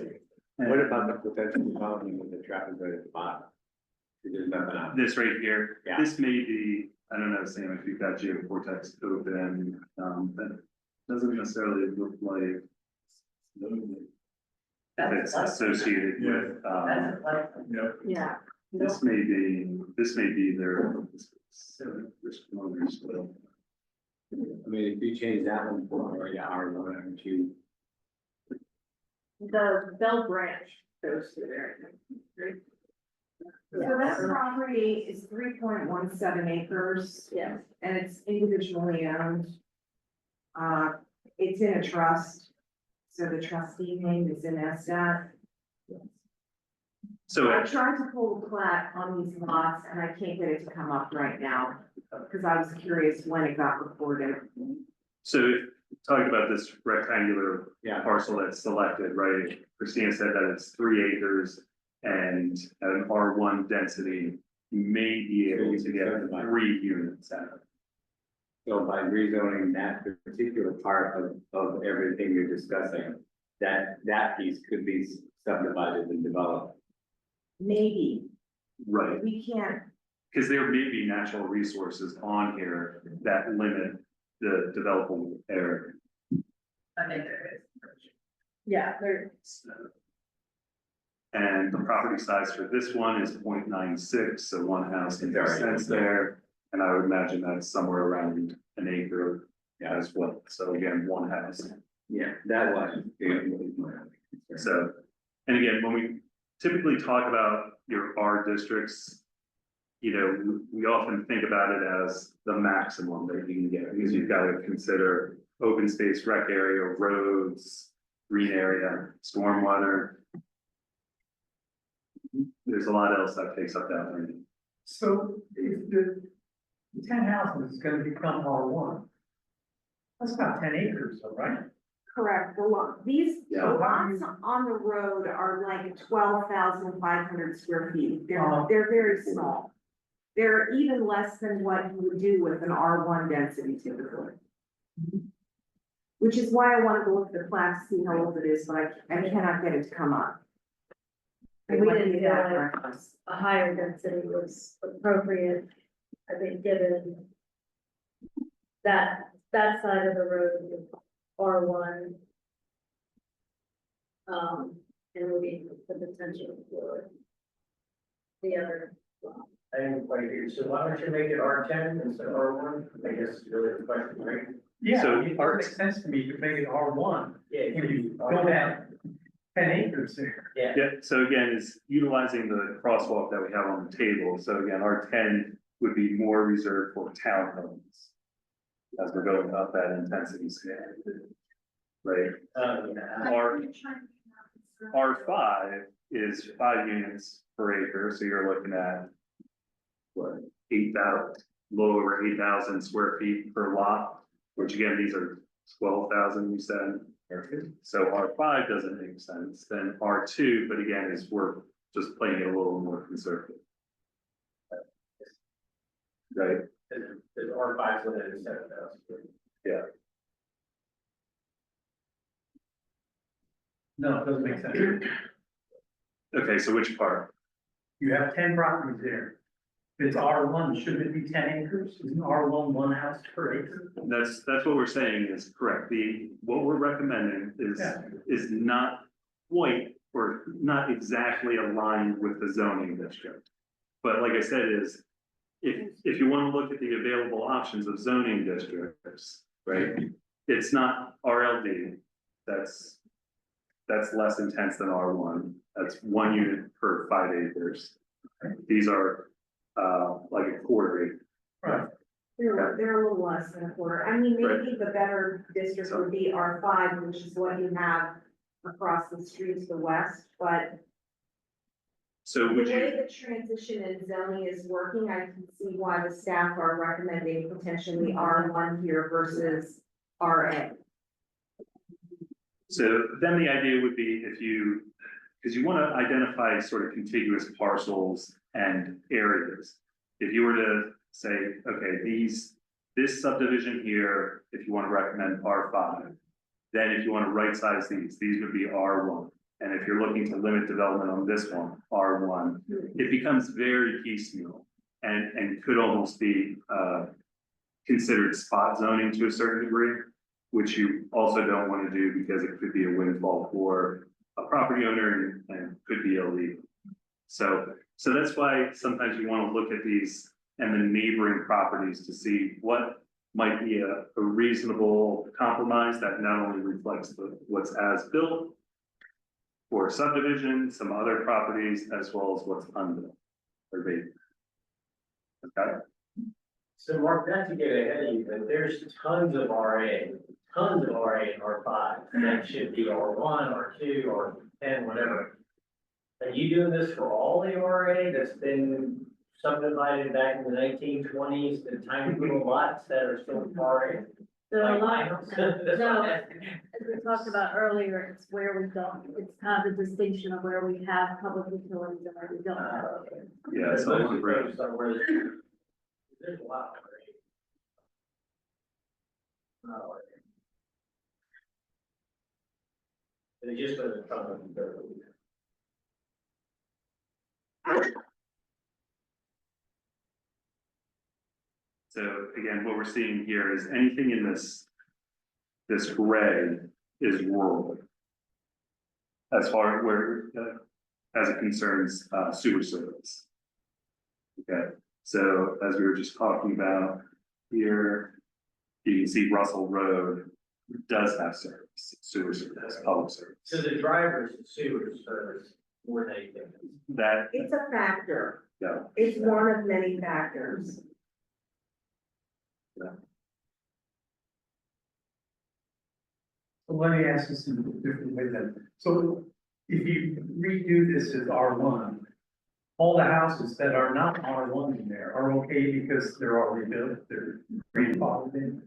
I: What about the potential development with the traffic light at the bottom? There's nothing on.
B: This right here,
I: Yeah.
B: this may be, I don't know, Sam, if you've got geocortex open, that doesn't necessarily look like. It's associated with,
C: That's like,
E: Yeah.
A: Yeah.
B: this may be their.
I: I mean, if you change that one for R1, aren't you?
A: The Bell Branch goes through there. Right?
J: So that property is 3.17 acres
A: Yes.
J: and it's individually owned. It's in a trust, so the trustee name is in SAC.
B: So
J: I tried to pull the plat on these lots and I can't get it to come up right now, because I was curious when it got recorded.
B: So if talking about this rectangular
I: Yeah.
B: parcel that's selected, right? Christina said that it's 3 acres and at an R1 density, you may be able to get 3 units out of it.
I: So by rezoning that particular part of everything you're discussing, that piece could be subdivided and developed.
J: Maybe,
B: Right,
J: we can't,
B: because there may be natural resources on here that limit the developable area.
C: I think there is.
A: Yeah, there,
B: And the property size for this one is 0.96, so one house in
I: Very
B: sense
I: good.
B: there. And I would imagine that's somewhere around an acre as well. So again, one house.
I: Yeah, that was.
B: So, and again, when we typically talk about your R districts, you know, we often think about it as the maximum that you can get, because you've got to consider open space, rec area, roads, green area, stormwater. There's a lot else that takes up that money.
D: So if the 10 houses is gonna become R1, that's about 10 acres, though, right?
J: correct, the lot, these the
B: Yeah.
J: lots on the road are like 12,500 square feet.
D: Uh-huh.
J: They're very small. They're even less than what you would do with an R1 density typically. Which is why I wanted to look at the plat to see how old it is, but I cannot get it to come up. It
G: We
J: might
G: didn't
J: be
G: feel
J: that
G: like
J: reference.
G: a higher density was appropriate, I think, given that side of the road is R1. And maybe the potential for the other.
F: I didn't quite hear, so why don't you make it R10 instead of R1? I guess is really the question, right?
D: Yeah,
B: So
D: it
B: R-
D: makes sense to me to make it R1,
F: Yeah.
D: when you don't have 10 acres there.
F: Yeah,
B: Yeah, so again, is utilizing the crosswalk that we have on the table. So again, R10 would be more reserved for townhomes. As we're going up that intensity scale. Right, R5 is 5 units per acre, so you're looking at. What, 8,000, little over 8,000 square feet per lot, which again, these are 12,000, you said. So R5 doesn't make sense, then R2, but again, is we're just playing it a little more conservative. Right,
F: the R5 is limited to 7,000.
B: yeah,
D: No, it doesn't make sense.
B: okay, so which part?
D: You have 10 properties there. If it's R1, shouldn't it be 10 acres? Isn't R1 one house per acre?
B: That's what we're saying is correct. What we're recommending
D: Yeah.
B: is not quite or not exactly aligned with the zoning district. But like I said, is if you want to look at the available options of zoning districts, right? It's not RLD, that's less intense than R1. That's 1 unit per 5 acres. These are like a quarter acre.
D: Right.
J: They're a little less than a quarter. I mean, maybe the better district would be R5, which is what you have across the street to the west, but
B: So
J: the
B: would
J: way
B: you,
J: the transition in zoning is working, I can see why the staff are recommending potentially R1 here versus RA.
B: so then the idea would be because you want to identify sort of contiguous parcels and areas. If you were to say, okay, these this subdivision here, if you want to recommend R5, then if you want to right size these would be R1. And if you're looking to limit development on this one, R1, it becomes very piecemeal and could almost be considered spot zoning to a certain degree, which you also don't want to do because it could be a windfall for a property owner and could be illegal. So that's why sometimes you want to look at these and the neighboring properties to see what might be a reasonable compromise that not only reflects what's as built for subdivision, some other properties, as well as what's unbuilt or vacant. Okay,
F: So Mark, not to get ahead of you, but there's tons of RA and R5 that should be R1, R2, or 10, whatever. Are you doing this for all the RA that's been subdivided back in the 1920s, the tiny little lots that are still RA?
G: So a
F: Like
G: lot,
F: my house?
G: no, as we talked about earlier, it's where we don't, it's kind of the distinction of where we have public utilities and where we don't have.
B: yeah, so
F: Those
B: I'm
F: are
B: great.
F: focused on where there's a lot, right? No. They just put it in front of them.
B: So again, what we're seeing here is anything in this gray is rural. As far where, as it concerns sewer service. Okay, so as we were just talking about here, you can see Russell Road does have service, sewer service, public service.
F: So the drivers and sewer service more than anything.
B: That,
J: It's a factor.
B: yeah,
J: It's one of many factors.
D: So let me ask this in a different way then. So if you redo this as R1, all the houses that are not R1 in there are okay because they're already built, they're grandfathered in?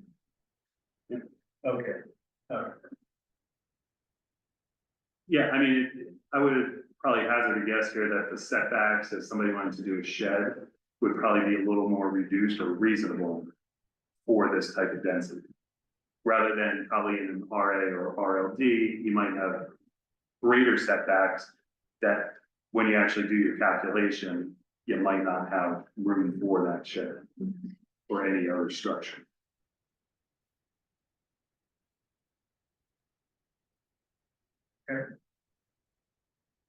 D: Okay, all right.
B: yeah, I mean, I would probably hazard a guess here that the setbacks, if somebody wanted to do a shed, would probably be a little more reduced or reasonable for this type of density. Rather than probably in an RA or RLD, you might have greater setbacks that when you actually do your calculation, you might not have room for that shed or any other structure.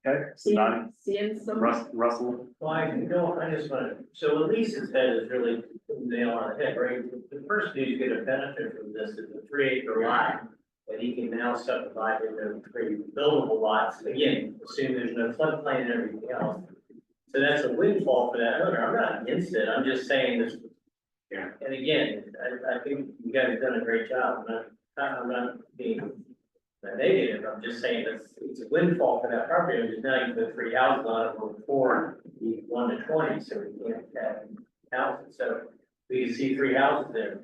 B: Okay, so not
A: Seeing some.
B: Russell,
F: Well, I just want to, so Elise's head is really nail on the head, right? The person who's gonna benefit from this is the 3-acre lot that he can now subdivide into 3 buildable lots. Again, assume there's no floodplain and everything else. So that's a windfall for that owner. I'm not against it. I'm just saying this.
B: Yeah.
F: And again, I think you guys have done a great job. I'm not being negative. I'm just saying it's a windfall for that property owner. Because now you put 3 houses on it from 4, 1 to 20, so we can't have houses. So we can see 3 houses there.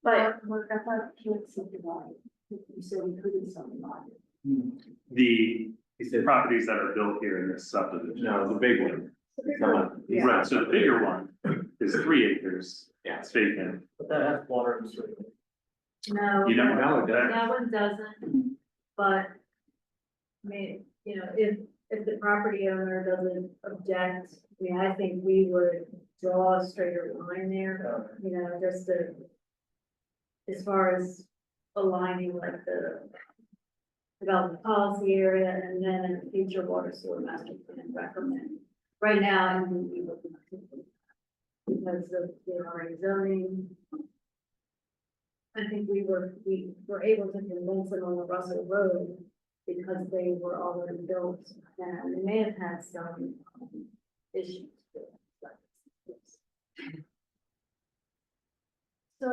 A: But
G: I thought can't subdivide. You said we couldn't subdivide.
B: the properties that are built here in this subdivision.
I: No, the big one.
J: Yeah.
B: Right, so the bigger one is 3 acres.
I: Yeah.
B: It's vacant.
F: But that has water and sewer.
G: No.
B: You don't
I: know that.
G: That one doesn't, but, I mean, you know, if the property owner doesn't object, I mean, I think we would draw a straighter line there, you know, just to, as far as aligning like the development policy area and then in the future water sewer master plan recommend. Right now, I mean, we would not because of the already zoning. I think we were able to convince them on the Russell Road because they were already built and they may have had some issues. with it. So,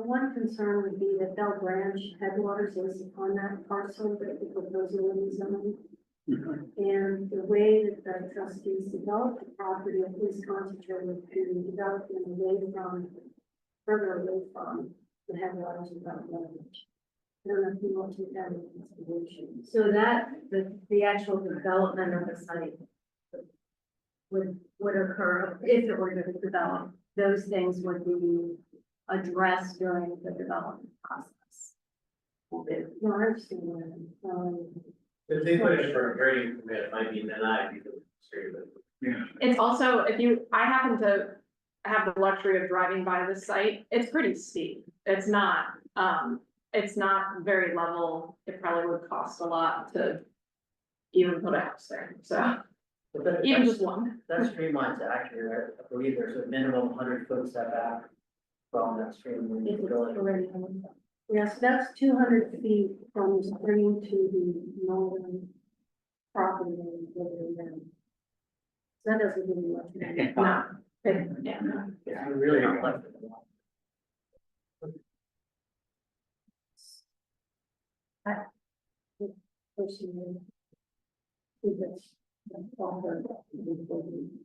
G: one concern would be that Bell Branch Headwaters is on that parcel that the proposal is on. And the way that the trustees developed the property is concentrated to developing away from, further away from the headwaters of Bell Branch. I don't know if you want to take that into consideration. So that, the actual development of the site would occur if it were to develop those things would be addressed during the development process.
F: If they put it for a grading permit, it might be denied because of the street, but
A: It's also, I happen to have the luxury of driving by this site, it's pretty steep. It's not very level. It probably would cost a lot to even put a house there, so
H: But that-
A: even
H: that's-
A: just one.
H: That stream line's accurate, I believe there's a minimum 100-foot setback from that stream. line to the building.
G: Yes, that's 200 feet from the stream to the northern property line. That doesn't give you much.
A: No, yeah, no.
H: Yeah, really don't like it.
G: Personally.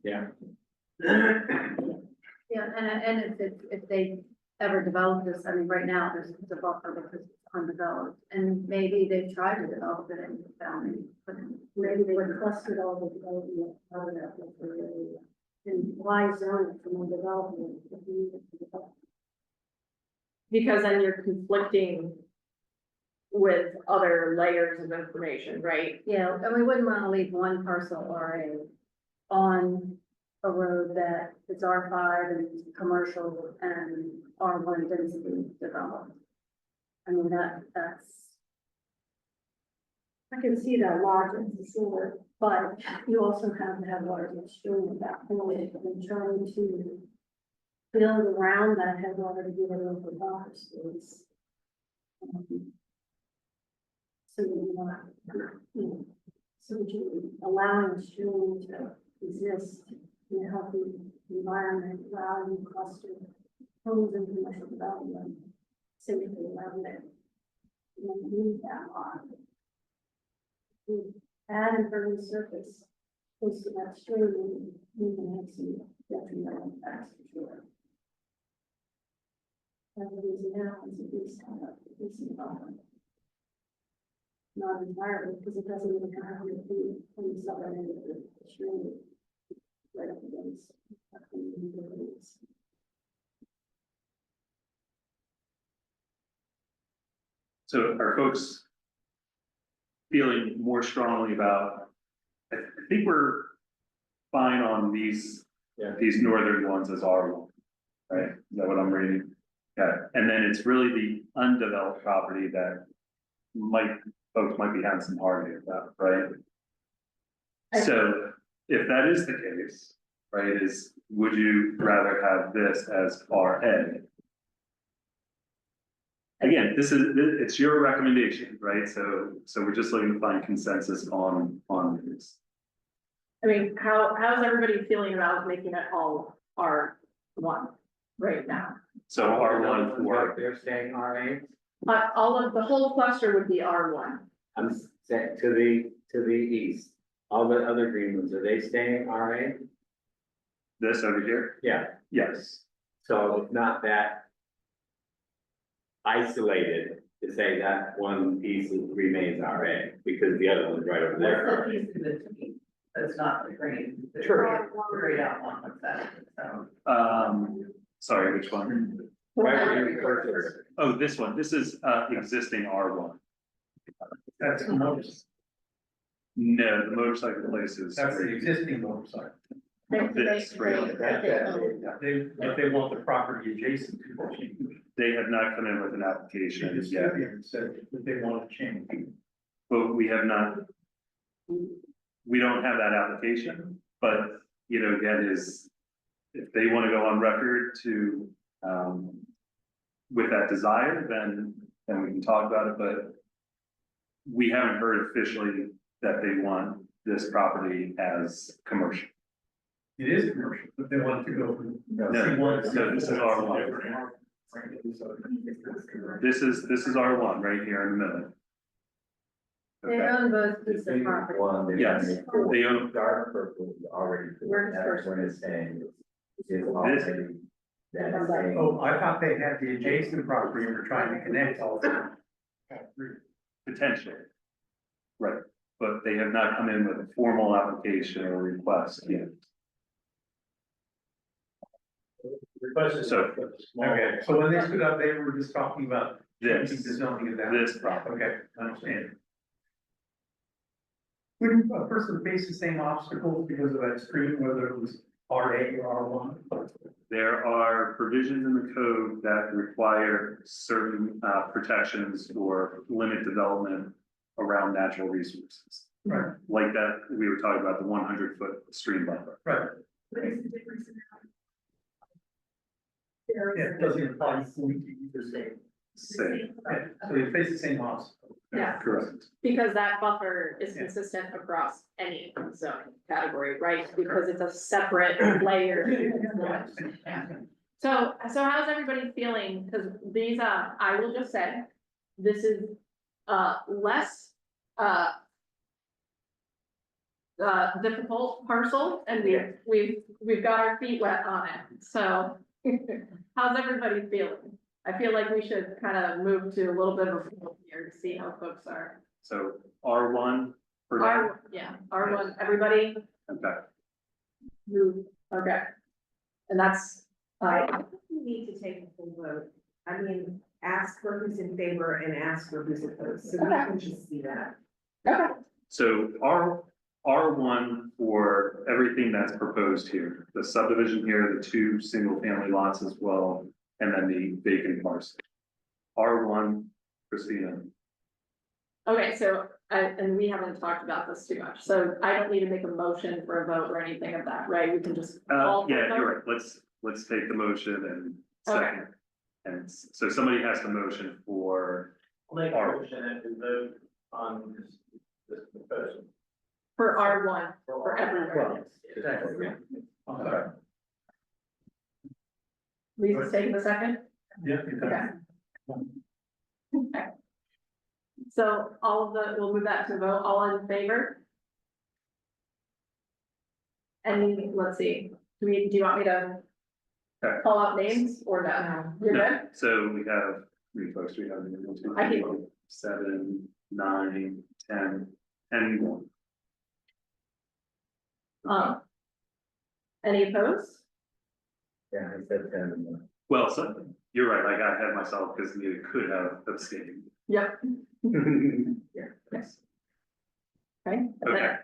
I: Yeah.
G: Yeah, and if they ever develop this, I mean, right now, there's a buffer because it's undeveloped, and maybe they've tried to develop it and found it, but maybe they would cluster all the development out of that buffer area. And why zone it from development?
A: Because then you're conflicting with other layers of information, right?
G: Yeah, and we wouldn't want to leave one parcel RA on a road that is R5 and commercial and R1 density developed. I mean, that's. I can see that logic for sure, but you also have to have large stream at that point and trying to build around that headwater to get it over water space. So you want, you know, so that you're allowing the stream to exist in a healthy environment, allowing cluster homes and commercial development safely around it. You don't need that lot. You add impervious surface close to that stream, you can have some detrimental impacts for sure. And the reason now is a decent environment. Not entirely, because it doesn't even have to be from the southern end of the stream. Right up against.
B: So are folks feeling more strongly about, I think we're fine on these, these northern ones as R1, right? Is that what I'm reading? Yeah, and then it's really the undeveloped property that folks might be having some heartache about, right? So if that is the case, right, would you rather have this as RA? Again, it's your recommendation, right? So we're just looking to find consensus on this.
A: I mean, how's everybody feeling about making it all R1 right now?
B: So R1 for,
I: They're saying RA,
A: But the whole cluster would be R1.
I: I'm saying to the east, all the other green ones, are they staying RA?
B: this over here?
I: Yeah,
B: Yes.
I: so it's not that isolated to say that one piece remains RA, because the other one's right over there.
C: Piece of the tree, that's not the green. The
I: True.
C: grayed out one with that, so.
B: Sorry, which one?
I: Right where your cursor is.
B: Oh, this one. This is existing R1.
D: That's the most,
B: No, the motorcycle place is.
D: that's the existing motorcycle.
B: This, right?
D: They want the property adjacent to the change.
B: They have not come in with an application
D: Just
B: yet,
D: said that they want to change.
B: but we have not. We don't have that application, but, again, if they want to go on record to, with that desire, then we can talk about it, but we haven't heard officially that they want this property as commercial.
D: It is commercial, but they want to go from.
B: No, so this is R1. This is R1 right here in the middle.
G: They
B: Okay,
G: own both pieces of property.
I: One,
B: Yes, they own,
I: dark purple is already,
G: Where's
I: that's what it's saying, is already. That's saying.
D: Oh, I thought they had the adjacent property and were trying to connect all of them.
B: potentially. Right, but they have not come in with a formal application or request yet.
F: Request is
B: So-
F: for the small.
E: Okay, so when they stood up, they were just talking about
B: This,
E: changing the zoning of that.
B: this property.
E: Okay, I understand. Wouldn't a person face the same obstacles because of that stream, whether it was RA or R1?
B: There are provisions in the code that require certain protections or limit development around natural resources.
E: Right.
B: Like that, we were talking about the 100-foot stream buffer.
E: Right.
C: What is the difference in that?
E: Yeah, it doesn't apply fully to either state.
B: Same,
E: Yeah, so they face the same obstacle.
A: Yeah.
B: correct.
A: Because that buffer is
E: Yeah.
A: consistent across any zoning category, right? Because it's a separate layer. Yeah. So how's everybody feeling? Cause these, I will just say, this is, less, difficult parcel and we've got our feet wet on it. So how's everybody feeling? I feel like we should kind of move to a little bit of a flow here to see how folks are.
B: So R1 for now,
A: R1, everybody
B: okay,
A: move, okay. And that's,
J: I think we need to take a full vote. I mean, ask for who's in favor and ask for who's opposed, so we
A: Okay.
J: can just see that.
A: okay,
B: so R1 for everything that's proposed here, the subdivision here, the 2 single-family lots as well, and then the vacant parcel. R1, Christina,
A: okay, so, and we haven't talked about this too much, so I don't need to make a motion for a vote or anything of that, right? We can just call for a
B: yeah,
A: vote?
B: you're right, let's take the motion and
A: Okay.
B: second. And so somebody has the motion for,
F: I'll make a motion and we vote on this proposal.
A: For R1, for everywhere.
F: Exactly.
B: okay,
A: Lisa's taking the second?
E: Yeah.
A: Okay. Okay. So all of the, we'll move that to a vote, all in favor? And let's see, do you want me to
B: Okay.
A: call out names or no? You're
B: No,
A: good?
B: so we have, how many folks do we have? 1, 2,
A: I
B: 3,
A: can-
B: 4, 7, 9, 10, and 1.
A: Any opposed?
I: Yeah, I said 10.
B: Well, so, you're right, I got ahead of myself because you could have abstained.
A: Yep.
B: Yeah.
A: Yes. Okay.
B: Okay,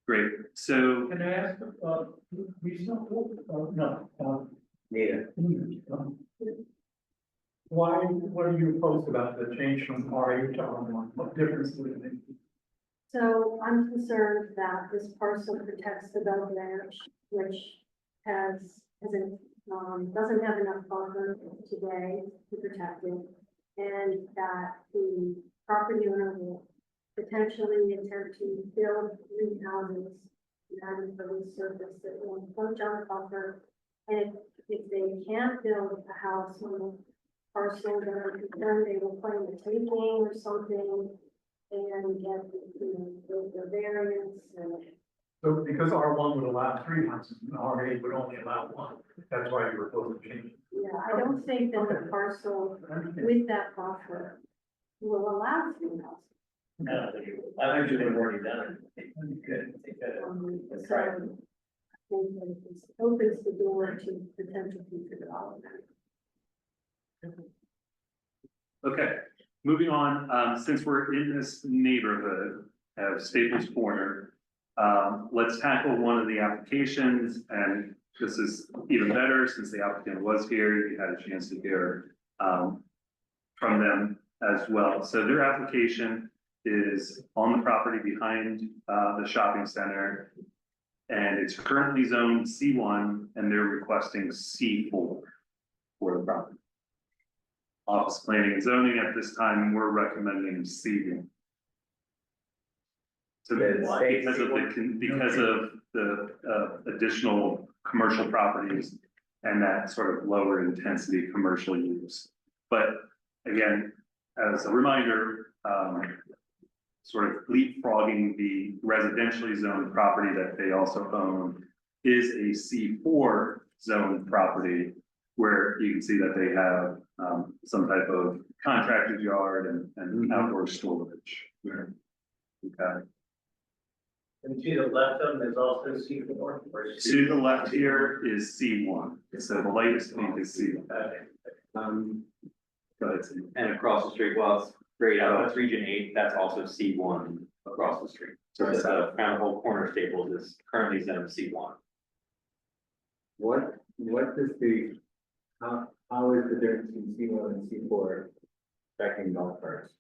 B: great, so,
E: Can I ask, we still, no,
I: Yeah.
E: why, what are you opposed about the change from RA to R1? What difference would it make?
G: So I'm concerned that this parcel protects the Bell Ranch, which doesn't have enough buffer today to protect it. And that the property owner will potentially attempt to build 3 houses on the surface that will encroach on the buffer. And if they can't build a house on the parcel, then they will claim a taking or something and get, the variance and.
E: So because R1 would allow 3 houses and RA would only allow 1, that's why you were opposed to change.
G: Yeah, I don't think that the parcel with that buffer will allow 3 houses.
F: No, I think we've already done it.
E: Good.
F: That's
G: So,
F: right.
G: I think that this opens the door to potential future development.
B: okay, moving on, since we're in this neighborhood of Staples Corner, let's tackle one of the applications, and this is even better since the applicant was here, you had a chance to hear from them as well. So their application is on the property behind the shopping center, and it's currently zoned C1, and they're requesting C4 for the property. Office Planning and Zoning at this time, we're recommending C1. So because of the additional commercial properties and that sort of lower intensity commercial use. But again, as a reminder, sort of leapfrogging the residentially zoned property that they also own is a C4 zoned property where you can see that they have some type of contractor's yard and outdoor storage. Okay.
F: And to the left of them is also C4.
B: To the left here is C1, so the lightest pink is C1. Go ahead, Steve.
K: And across the street, well, it's grayed out, that's region 8, that's also C1 across the street. So the Crown Hole Corner Staples is currently zoned C1.
I: What does how is the difference between C1 and C4 affecting golf carts?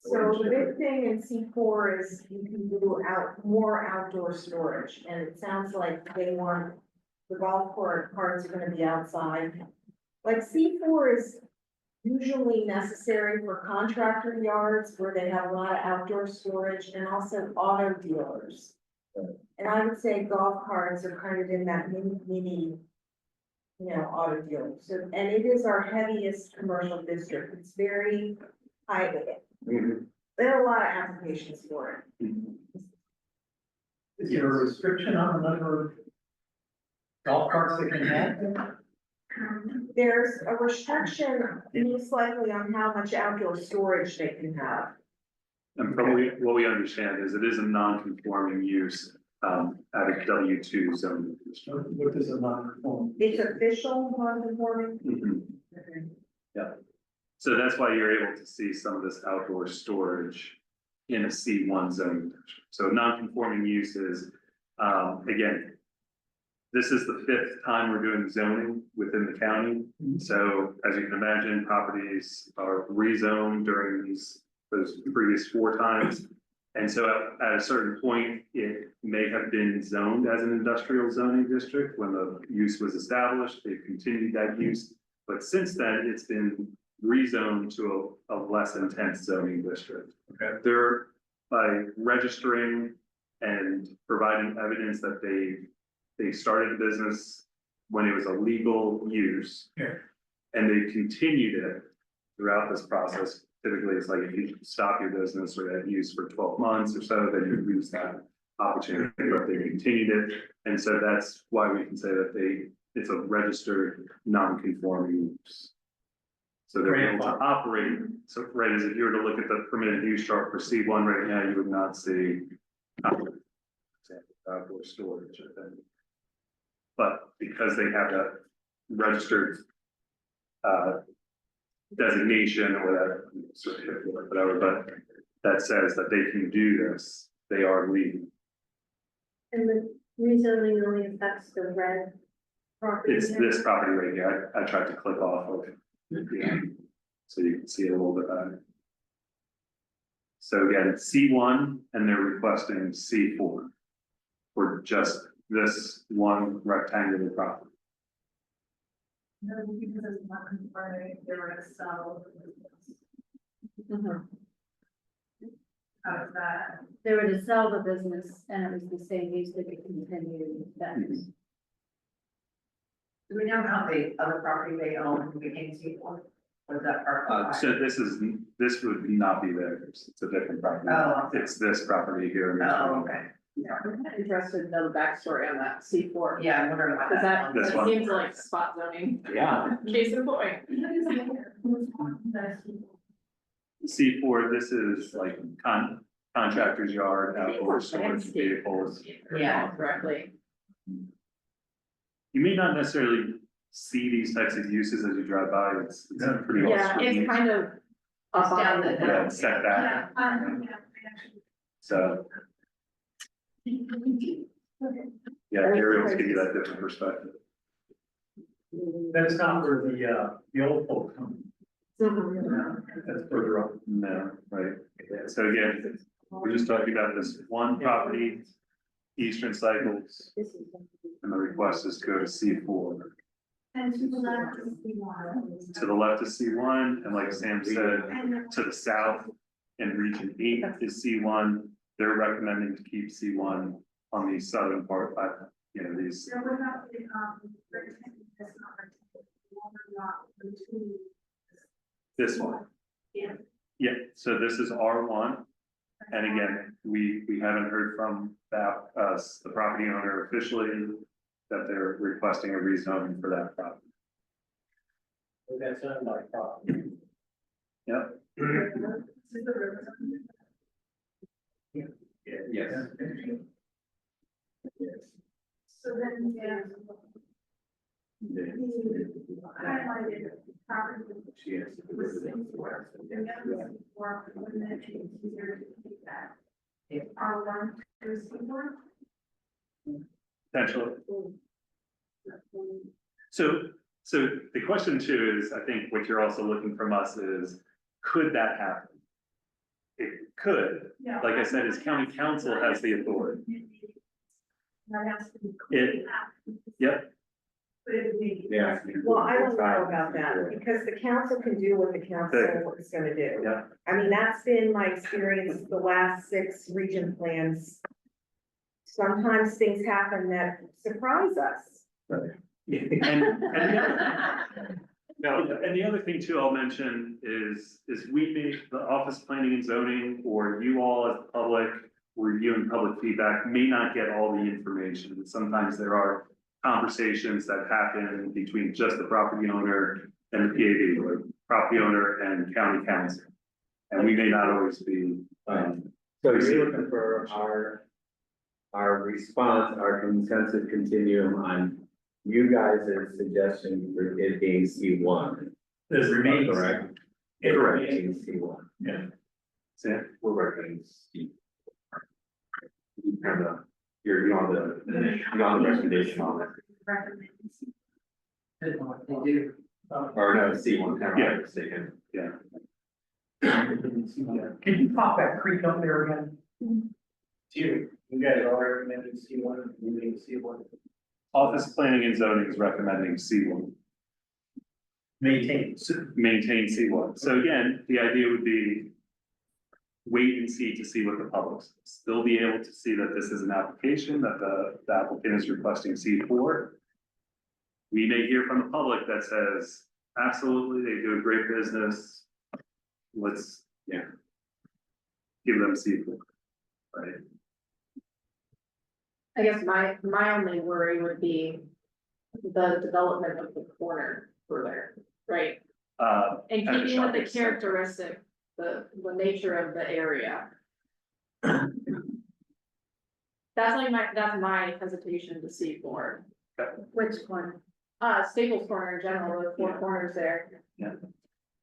J: So the big thing in C4 is you can do more outdoor storage, and it sounds like they want, the golf carts are gonna be outside. Like C4 is usually necessary for contractor yards where they have a lot of outdoor storage and also auto dealers. And I would say golf carts are kind of in that mini, auto dealer. So, and it is our heaviest commercial district. It's very high. There are a lot of applications for it.
D: Is there a restriction on the number of golf carts they can have?
J: There's a restriction, most likely on how much outdoor storage they can have.
B: And probably what we understand is it is a non-conforming use at a W2 zone.
D: What does a non-conforming?
J: It's official non-conforming.
B: Yeah. So that's why you're able to see some of this outdoor storage in a C1 zone. So non-conforming uses, again, this is the 5th time we're doing zoning within the county. So as you can imagine, properties are rezoned during those previous 4 times. And so at a certain point, it may have been zoned as an industrial zoning district when the use was established. They've continued that use. But since then, it's been rezoned to a less intense zoning district.
E: Okay.
B: They're by registering and providing evidence that they started a business when it was a legal use.
E: Yeah.
B: And they continued it throughout this process. Typically, it's like if you stop your business or that use for 12 months or so, then you lose that opportunity, but they continued it. And so that's why we can say that it's a registered non-conforming use. So they're able to operate. So right, as if you were to look at the permitted use chart for C1 right now, you would not see outdoor storage or thing. But because they have that registered designation or that certificate or whatever, but that says that they can do this, they are legal.
G: And the rezoning only affects the red property.
B: It's this property right here. I tried to click off of it. Yeah. So you can see it a little bit better. So again, it's C1 and they're requesting C4 for just this one rectangular property.
C: No, because it's not conforming, they were to sell. How is that?
G: They were to sell the business and it was the same use that could continue that.
C: Do we know how the other property they own became C4? Was that part?
B: So this would not be theirs. It's a different property.
C: Oh, okay.
B: It's this property here.
C: Oh, okay.
A: I'm kind of interested to know the backstory on that C4.
C: Yeah, I'm wondering why
A: Cause that
B: This one.
A: seems like spot zoning,
K: Yeah.
A: case in point.
B: C4, this is like contractor's yard, outdoor storage vehicles.
A: Yeah, correctly.
B: You may not necessarily see these types of uses as you drive by. It's pretty well.
A: Yeah, it's
B: screened.
A: kind of up
C: down
A: on
C: the
A: the
B: Yeah,
A: hill.
B: it's set back. So, yeah, aerials give you that different perspective.
D: That's not where the old folks come.
A: Mhm.
D: That's further up.
B: No, right. So again, we're just talking about this one property, Eastern Cycles, and the request is to go to C4.
C: And to the left is C1.
B: To the left is C1, and like Sam said, to the south in region 8 is C1. They're recommending to keep C1 on the southern part, these.
C: So without the, that's not between.
B: This one.
C: Yeah.
B: Yeah, so this is R1, and again, we haven't heard from the property owner officially that they're requesting a rezoning for that property.
F: That's not my problem.
B: Yep.
K: Yes.
C: So then, yeah. Highlighted property.
I: She has to do it.
C: Or when that change easier to keep that. If our one to C1.
B: Potentially. So the question too is, I think what you're also looking from us is, could that happen? It could,
C: Yeah.
B: like I said, is county council has the authority.
C: That has to be.
B: It- Yep,
C: But it would be.
I: Yeah.
J: Well, I don't know about that, because the council can do what the council is gonna do.
B: yeah.
J: I mean, that's been my experience the last 6 region plans. Sometimes things happen that surprise us.
B: And the other thing too, I'll mention is we make the office planning and zoning, or you all as the public, reviewing public feedback, may not get all the information. Sometimes there are conversations that happen between just the property owner and the PAB, or property owner and county council. And we may not always be,
I: So you're looking for our response, our consensus continuum on you guys' suggestion for it being C1.
F: This remains.
I: Correct?
F: It
B: Correct.
F: remains.
I: Being C1.
F: Yeah.
B: Sam?
K: We're recommending C. Kind of, you're on the recommendation on it,
H: They do.
K: or no, C1, kind
B: Yeah.
K: of mistaken.
B: Yeah.
D: Can you pop that creek up there again?
F: You guys all recommended C1, you need C1.
B: Office planning and zoning is recommending C1.
F: Maintain.
B: Maintain C1. So again, the idea would be wait and see to see what the public says. They'll be able to see that this is an application, that the applicant is requesting C4. We may hear from the public that says, absolutely, they do a great business. Let's, give them C4, right?
A: I guess my only worry would be the development of the corner further, right? And
B: And a
A: keeping with the
B: shopping center.
A: characteristic, the nature of the area. That's my hesitation to see for.
G: Which one?
A: Staples Corner in general, the 4 corners there.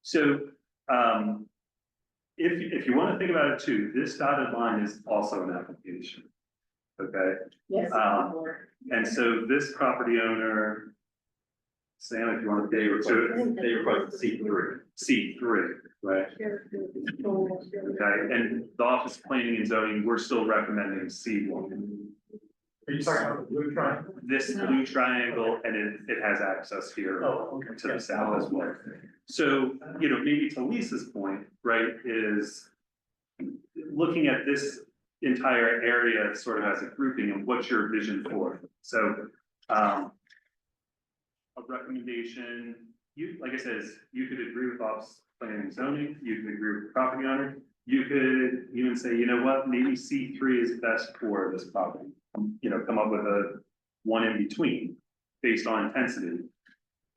B: So, if you want to think about it too, this dotted line is also an application. Okay,
A: Yes.
B: and so this property owner, Sam, if you want to,
K: They request C3.
B: right? Okay, and the office planning and zoning, we're still recommending C1.
D: Are you talking about the blue triangle?
B: This blue triangle, and it has access here
D: Oh, okay.
B: to the south as well. So, maybe to Lisa's point, right, is looking at this entire area sort of as a grouping and what's your vision for it? So, a recommendation, like I said, you could agree with office planning and zoning, you could agree with the property owner. You could even say, you know what, maybe C3 is best for this property. Come up with a one in between based on intensity.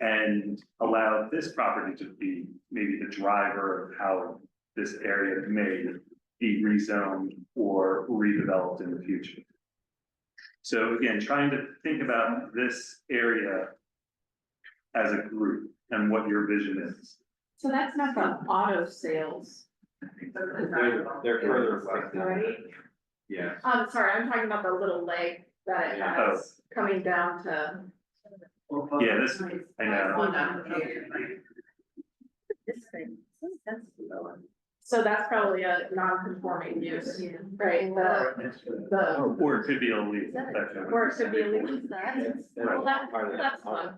B: And allow this property to be maybe the driver of how this area may be rezoned or redeveloped in the future. So again, trying to think about this area as a group and what your vision is.
A: So that's not the auto sales,
K: They're further requested.
A: right?
K: Yeah.
A: Sorry, I'm talking about the little leg that it has coming down to.
B: Yeah, this, I know.
A: So that's probably a non-conforming use, right?
B: Or it could be illegal.
A: Or it could be illegal. Well, that's fun.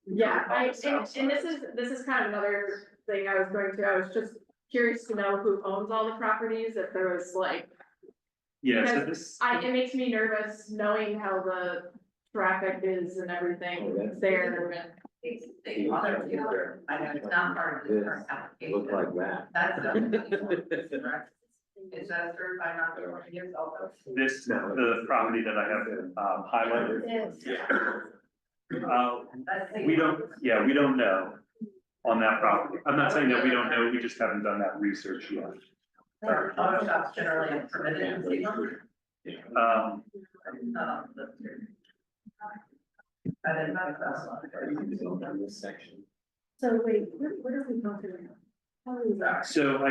A: Yeah, and this is kind of another thing I was going to, I was just curious to know who owns all the properties, if there was like.
B: Yeah, so
A: Because
B: this,
A: it makes me nervous knowing how the traffic is and everything there.
C: It's not part of the current application.
I: Look like that.
C: That's. Is that certified not to work against all those?
B: the property that I have highlighted. We don't, yeah, we don't know on that property. I'm not saying that we don't know, we just haven't done that research yet.
C: Or auto shops generally permitted in C1. I didn't know that.
K: On this section.
G: So wait, what are we talking about? How is that?
B: So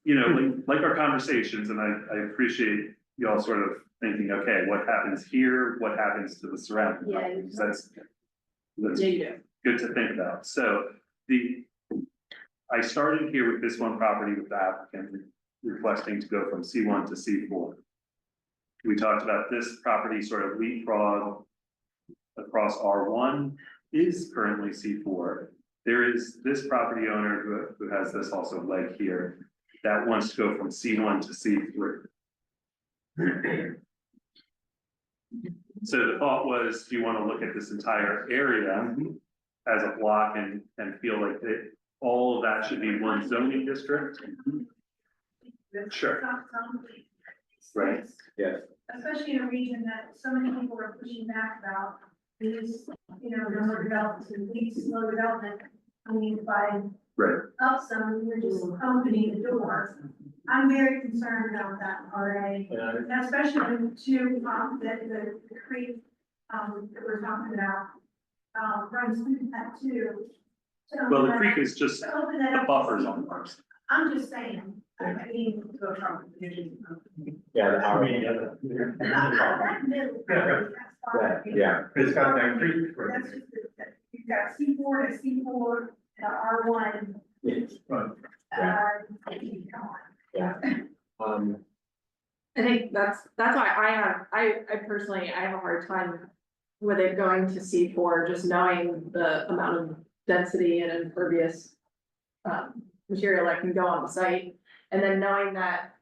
B: you know, like our conversations, and I appreciate y'all sort of thinking, okay, what happens here? What happens to the surrounding
G: Yeah.
B: properties? That's
A: Yeah, you do.
B: good to think about. So I started here with this one property with the applicant requesting to go from C1 to C4. We talked about this property sort of leapfrog across R1 is currently C4. There is this property owner who has this also leg here that wants to go from C1 to C3. So the thought was, do you want to look at this entire area as a block and feel like all of that should be one zoning district? Sure. Right.
I: Yes.
C: Especially in a region that so many people are pushing back about, is, no more development, please slow development. I mean, by
B: Right.
C: up some, you're just opening the door. I'm very concerned about that already,
F: Yeah,
C: and especially to, the creek, that we're talking about, runs through that too. To
B: Well, the
C: open
B: creek
C: that-
B: is just
C: to open that
B: the
C: up.
B: buffer zone parts.
C: I'm just saying, I mean, go from.
F: yeah, the R.
C: That middle, that's fine.
I: Yeah.
E: It's got that creek.
C: That's just, you've got C4 to C4, R1.
A: I think that's why I personally, I have a hard time with it going to C4, just knowing the amount of density and impervious material that can go on the site. And then knowing that,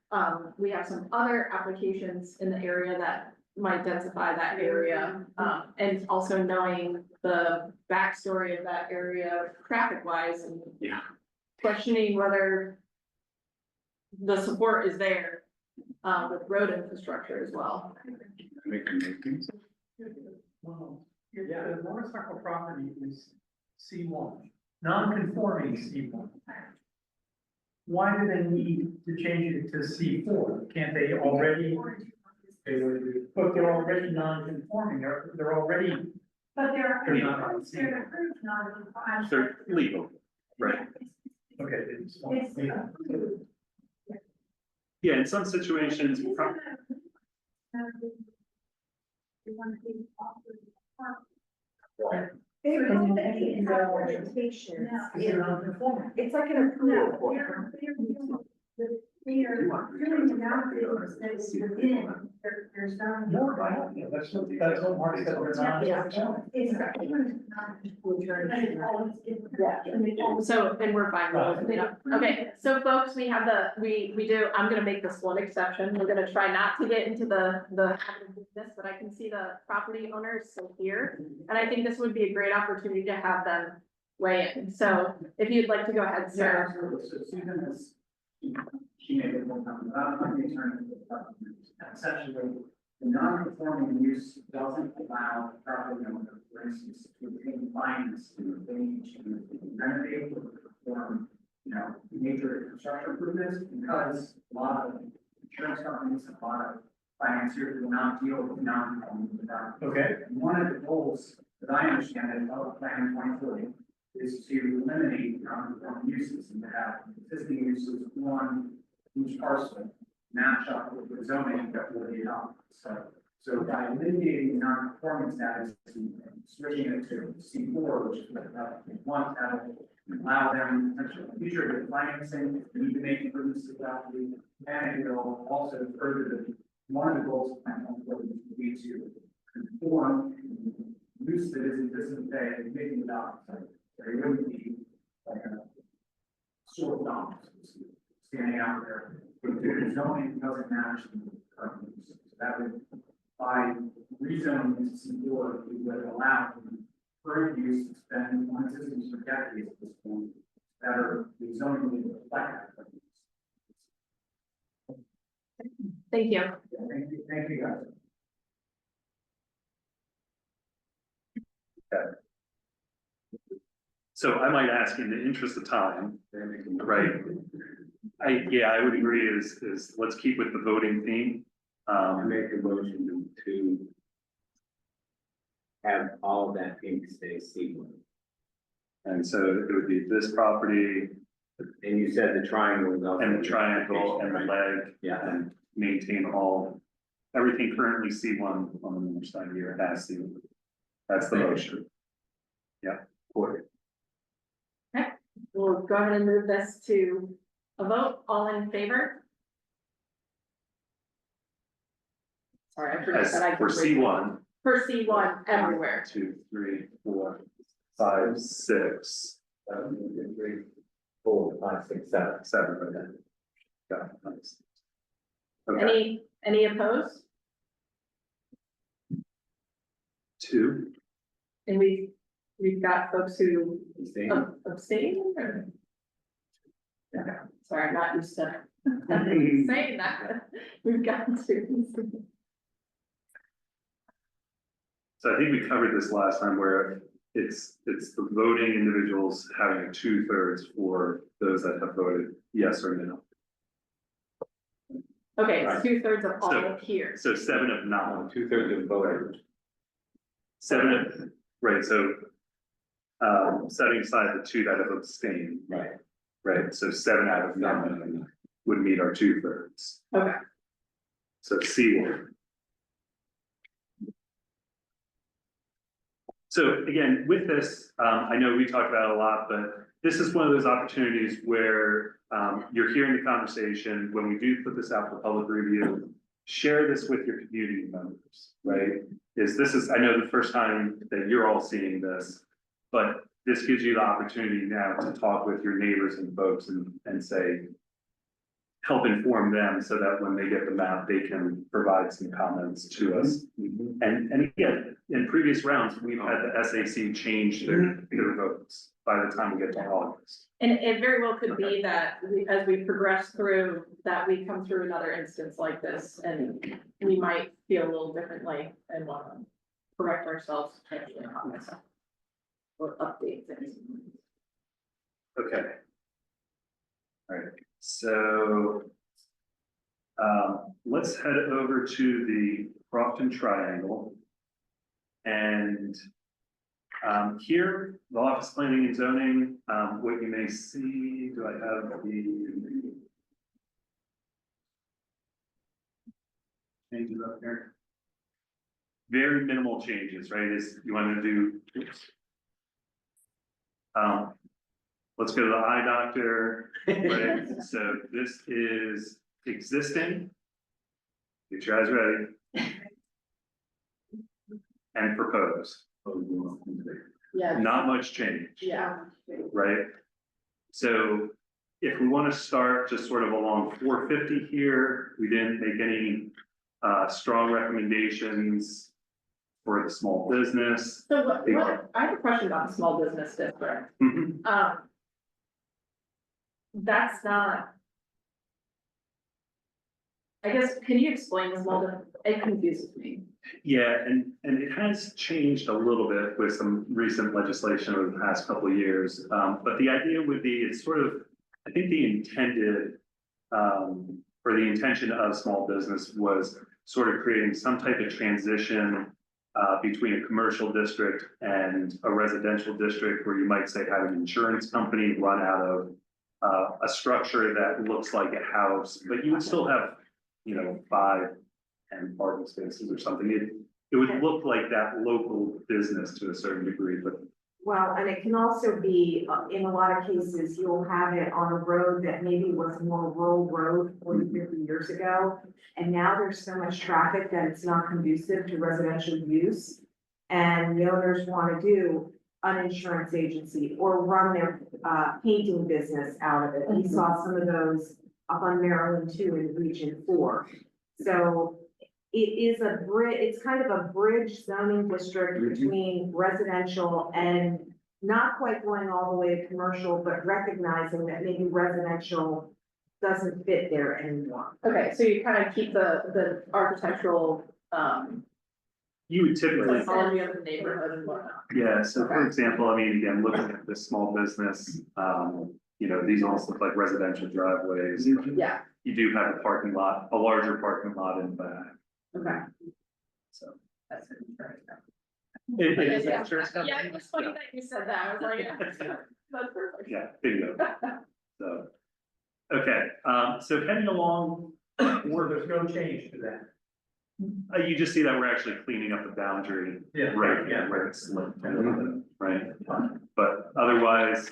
A: we have some other applications in the area that might densify that area. And also knowing the backstory of that area traffic wise and
B: Yeah.
A: questioning whether the support is there, with road infrastructure as well.
D: Yeah, the motorcycle property is C1, non-conforming C1. Why do they need to change it to C4? Can't they already? But they're already non-conforming, they're already.
C: But they're,
D: They're not.
C: they're approved, not.
B: They're legal, right?
D: Okay. It's.
C: It's.
B: Yeah, in some situations,
J: It's like an approval.
D: That's what Mark said, they're not.
A: So, and we're fine with it. Okay, so folks, we have I'm gonna make this one exception. We're gonna try not to get into the business, but I can see the property owners still here. And I think this would be a great opportunity to have them weigh in. So if you'd like to go ahead,
D: Yeah,
A: sir.
D: absolutely. So Susan has, she made it one time, I'm the attorney. Essentially, the non-conforming use doesn't allow property owner, for instance, to obtain finance to renovate or perform, major construction improvements, because a lot of insurance companies, a lot of financiers will not deal with non-conforming development. Okay. And one of the goals, that I understand it, of Plan 2040, is to eliminate non-conforming uses and to have existing uses on each parcel match up with the zoning that will be adopted. So by eliminating the non-conforming status and switching it to C4, which is what we want to allow them potentially in the future to get financing, if they need to make improvements to that, and it will also further one of the goals of Plan 2040 would be to conform use that is existing today and making it up. There wouldn't be like a sort of dominance standing out there. But the zoning doesn't match the current use. So that would, by rezoning into C4, we would allow current use that's been on existing use for decades at this point. Better, the zoning would reflect that.
A: Thank you.
D: Thank you guys.
B: So I might ask in the interest of time, right? I would agree is let's keep with the voting theme.
I: I make a motion to have all of that pink stay C1.
B: And so it would be this property
I: And you said the triangle is also.
B: and the triangle and the leg.
I: Yeah.
B: And maintain everything currently C1 on the north side here as C1. That's the motion.
I: Order.
A: We'll go ahead and move this to a vote. All in favor? Sorry, I forgot
B: As
A: that I.
B: for C1,
A: For C1 everywhere.
B: 2, 3, 4, 5, 6,
I: 7, 3, 4, 5, 6, 7.
B: 7 right there. Got it. Nice. Okay,
A: Any opposed?
B: 2,
A: And we've got folks who
I: Abstain?
A: abstain or? Okay, sorry, I'm not used to saying that. We've got to.
B: so I think we covered this last time where it's the voting individuals having a 2/3 for those that have voted yes or no.
A: Okay,
B: Right.
A: it's 2/3 of all
B: So-
A: here.
B: So 7 of
I: No,
B: not,
I: 2/3 of voters.
B: 7 of, right, so setting aside the 2 that have abstained,
I: Right.
B: right, so 7 out of 9 would meet our 2/3.
A: Okay,
B: So C1. So again, with this, I know we talked about it a lot, but this is one of those opportunities where you're hearing the conversation. When we do put this out for public review, share this with your community members, right? This is, I know the first time that you're all seeing this, but this gives you the opportunity now to talk with your neighbors and folks and say, help inform them so that when they get the map, they can provide some comments to us. And again, in previous rounds, we've had the SAC change their votes by the time we get to August.
A: and it very well could be that as we progress through, that we come through another instance like this, and we might feel a little differently and want to correct ourselves potentially on this. Or update things.
B: Okay. All right, so let's head over to the Crofton Triangle. And here, the Office Planning and Zoning, what you may see, do I have the changes up here? Very minimal changes, right? Is you want to do, oops. Let's go to the eye doctor, right? So this is existing. Get your eyes ready. And proposed.
A: Yeah,
B: Not much change,
A: yeah,
B: right? So if we want to start just sort of along 450 here, we didn't make any strong recommendations for the small business.
A: so what, I have a question about the small business district.
B: Mhm.
A: That's not. I guess, can you explain the small, it confuses me.
B: Yeah, and it has changed a little bit with some recent legislation over the past couple of years. But the idea would be, it's sort of, I think the intended, or the intention of small business was sort of creating some type of transition between a commercial district and a residential district, where you might say have an insurance company run out of a structure that looks like a house, but you would still have, 5 and parking spaces or something. It would look like that local business to a certain degree, but
J: Well, and it can also be, in a lot of cases, you'll have it on a road that maybe was a more rural road 40, 50 years ago. And now there's so much traffic that it's not conducive to residential use. And the owners want to do an insurance agency or run their painting business out of it. We saw some of those up on Maryland too in Region 4. So it is it's kind of a bridge zoning district between residential and not quite going all the way to commercial, but recognizing that maybe residential doesn't fit there anymore.
A: Okay, so you kind of keep the architectural,
B: you would typically,
A: Quality of the neighborhood and whatnot.
B: yeah, so for example, I mean, again, looking at this small business, you know, these almost look like residential driveways.
A: Yeah,
B: You do have a parking lot, a larger parking lot in the back,
A: okay.
B: so.
C: That's it.
B: It is
A: Yeah,
B: insurance company.
A: yeah, it was funny that you said that, I was like, yeah, that's perfect.
B: Yeah, bingo. So, okay, so heading along,
E: Or there's no change to that.
B: you just see that we're actually cleaning up the boundary.
E: Yeah,
B: Right,
E: yeah.
B: where it's slipped, right? But otherwise,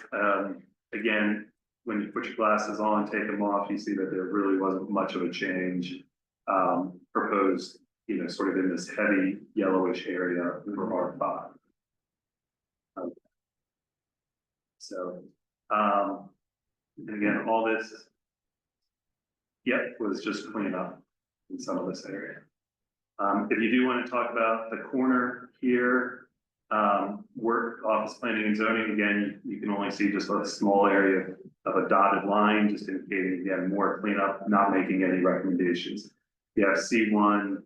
B: again, when you put your glasses on, take them off, you see that there really wasn't much of a change. Proposed, you know, sort of in this heavy yellowish area for R5. So, and again, all this. Yep, was just cleaned up in some of this area. If you do want to talk about the corner here, work office planning and zoning, again, you can only see just a small area of a dotted line, just indicating, again, more cleanup, not making any recommendations. You have C1,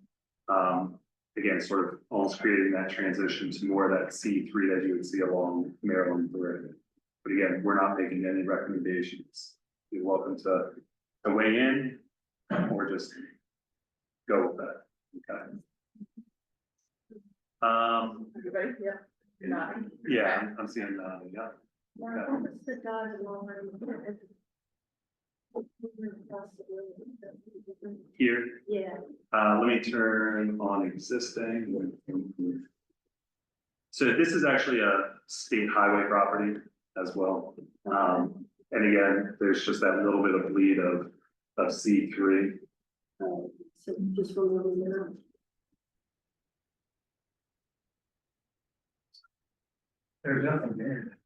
B: again, sort of almost creating that transition to more of that C3 that you would see along Maryland Road. But again, we're not making any recommendations. You're welcome to weigh in or just go with that. Okay.
A: Everybody, yeah, you're not.
B: Yeah, I'm seeing that, yeah.
G: What's the dog along?
B: Here,
G: Yeah.
B: let me turn on existing. So this is actually a state highway property as well. And again, there's just that little bit of bleed of C3.
G: So just for a little bit.
E: There's nothing there.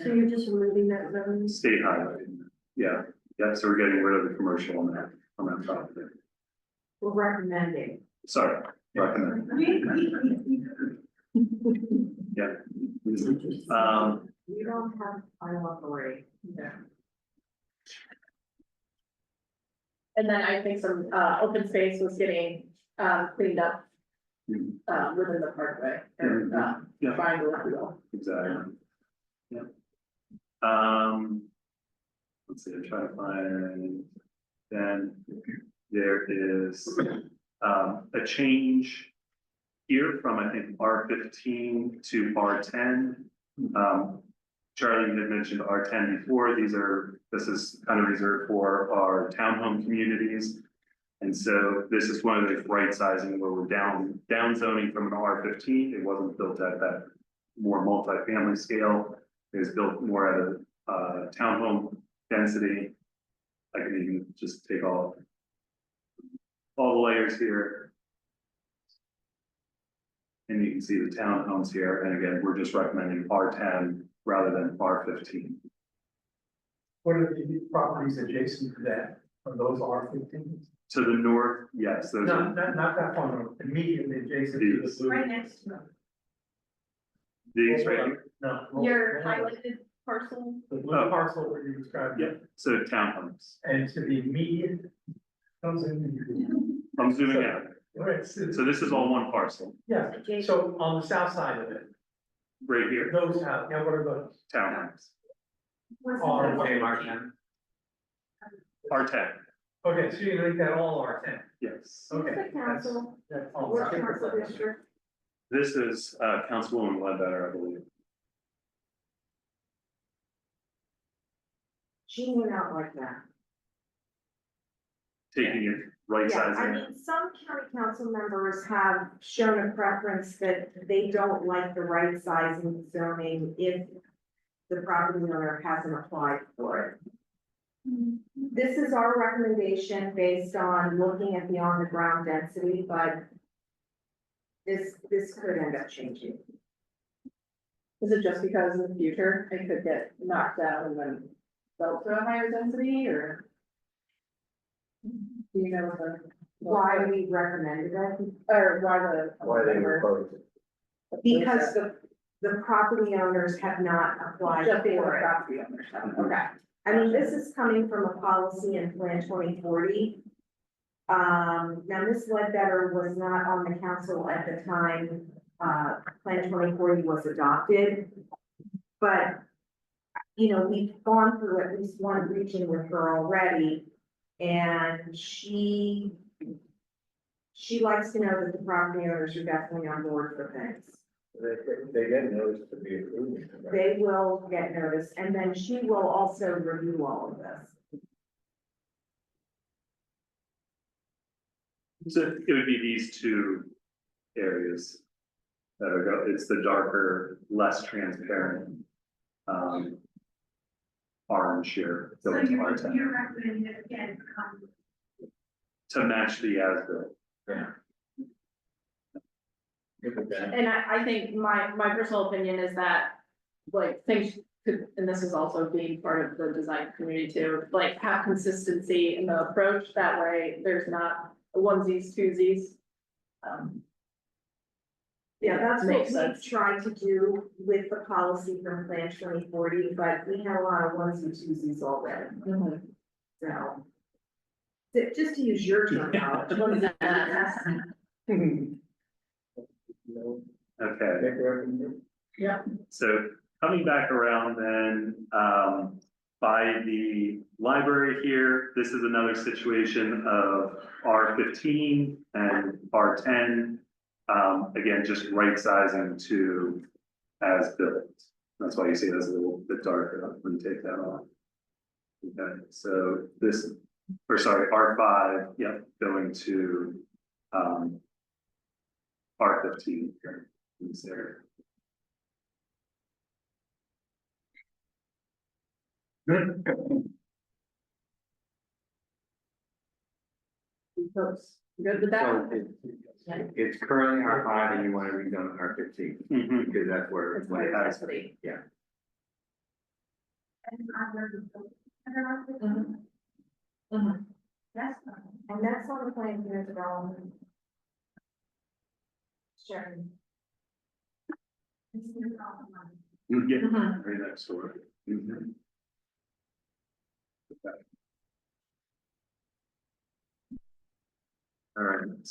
G: So you're just removing that zone?
B: State highway, yeah, so we're getting rid of the commercial on that property.
J: We're recommending.
B: Sorry, recommend. Yeah.
J: We don't have final authority.
A: And then I think some, open space was getting, cleaned up, within the parkway, or,
B: Yeah.
A: triangle, if you will.
B: Exactly. Yeah. Let's see, I'm trying to find, then there is, a change here from, I think, R15 to R10. Charlie, you had mentioned R10 before. This is kind of reserved for our townhome communities. And so this is one of those right sizing where we're down zoning from an R15. It wasn't built at that more multifamily scale. It was built more at a townhome density. I can even just take all the layers here. And you can see the townhomes here. And again, we're just recommending R10 rather than R15.
E: What are the properties adjacent to that? Are those R15?
B: To the north, yes, those
E: No,
B: are,
E: not that one, immediately adjacent to the blue.
C: Right next to them.
B: these right here.
E: No.
A: Your highlighted parcel,
E: The blue parcel that you described.
B: Yeah, so townhomes.
E: And to the immediate. Comes in.
B: I'm zooming out.
E: Right,
B: So this is all one parcel,
E: yeah, so on the south side of it,
B: right here,
E: those have, yeah, what are those?
B: townhomes.
E: All
F: Same R10.
B: R10,
E: Okay, so you make that all R10.
B: yes.
E: Okay.
J: Who's the council?
E: That's all.
J: What council district?
B: This is Councilwoman Ledbetter, I believe.
J: She may not like that.
B: Taking it, right
J: Yeah, I
B: sizing it.
J: mean, some county council members have shown a preference that they don't like the right sizing zoning if the property owner hasn't applied for it. This is our recommendation based on looking at the on-the-ground density, but this could end up changing.
A: is it just because in the future it could get knocked down and then built to a higher density, or? Do you know the?
J: Why we recommended it?
A: Or why the.
F: proposed it?
J: Because the property owners have not applied
A: Just the
J: for it.
A: property owners,
J: Okay, I mean, this is coming from a policy in Plan 2040. Now Ms. Ledbetter was not on the council at the time, Plan 2040 was adopted. But, you know, we've gone through at least one region with her already, and she likes to know that the property owners are definitely on board for things.
I: They get noticed to be approved.
J: They will get notice, and then she will also review all of this.
B: So it would be these two areas that are, it's the darker, less transparent, orange here.
C: So
B: going to
C: you're,
B: R10,
C: you're recommending it again,
B: to match the as-built.
K: Yeah.
A: And I think my personal opinion is that, like, things could, and this is also being part of the design community too, like, have consistency in the approach, that way there's not onesies, twosies.
J: Yeah, that's what
A: Makes
J: we
A: sense.
J: tried to do with the policy from Plan 2040, but we had a lot of onesie twosies already, so. Just to use your terminology.
B: Okay,
A: Yeah.
B: so coming back around then, by the library here, this is another situation of R15 and R10. Again, just right sizing to as built. That's why you see it as a little bit darker when you take that off. Okay, so this, or sorry, R5, yep, going to R15 here in this area. Good.
A: Folks, good with that?
I: So it's currently R5 and you want to rezone R15,
B: Mhm.
I: because that's where
A: It's
I: what it
A: my
I: has.
A: necessity.
I: Yeah.
C: and I'm that's fine.
J: And that's on the plan for development. Sure.
C: It's no problem.
B: Yeah,
A: Mhm.
B: right next door. Mhm. Okay. All right,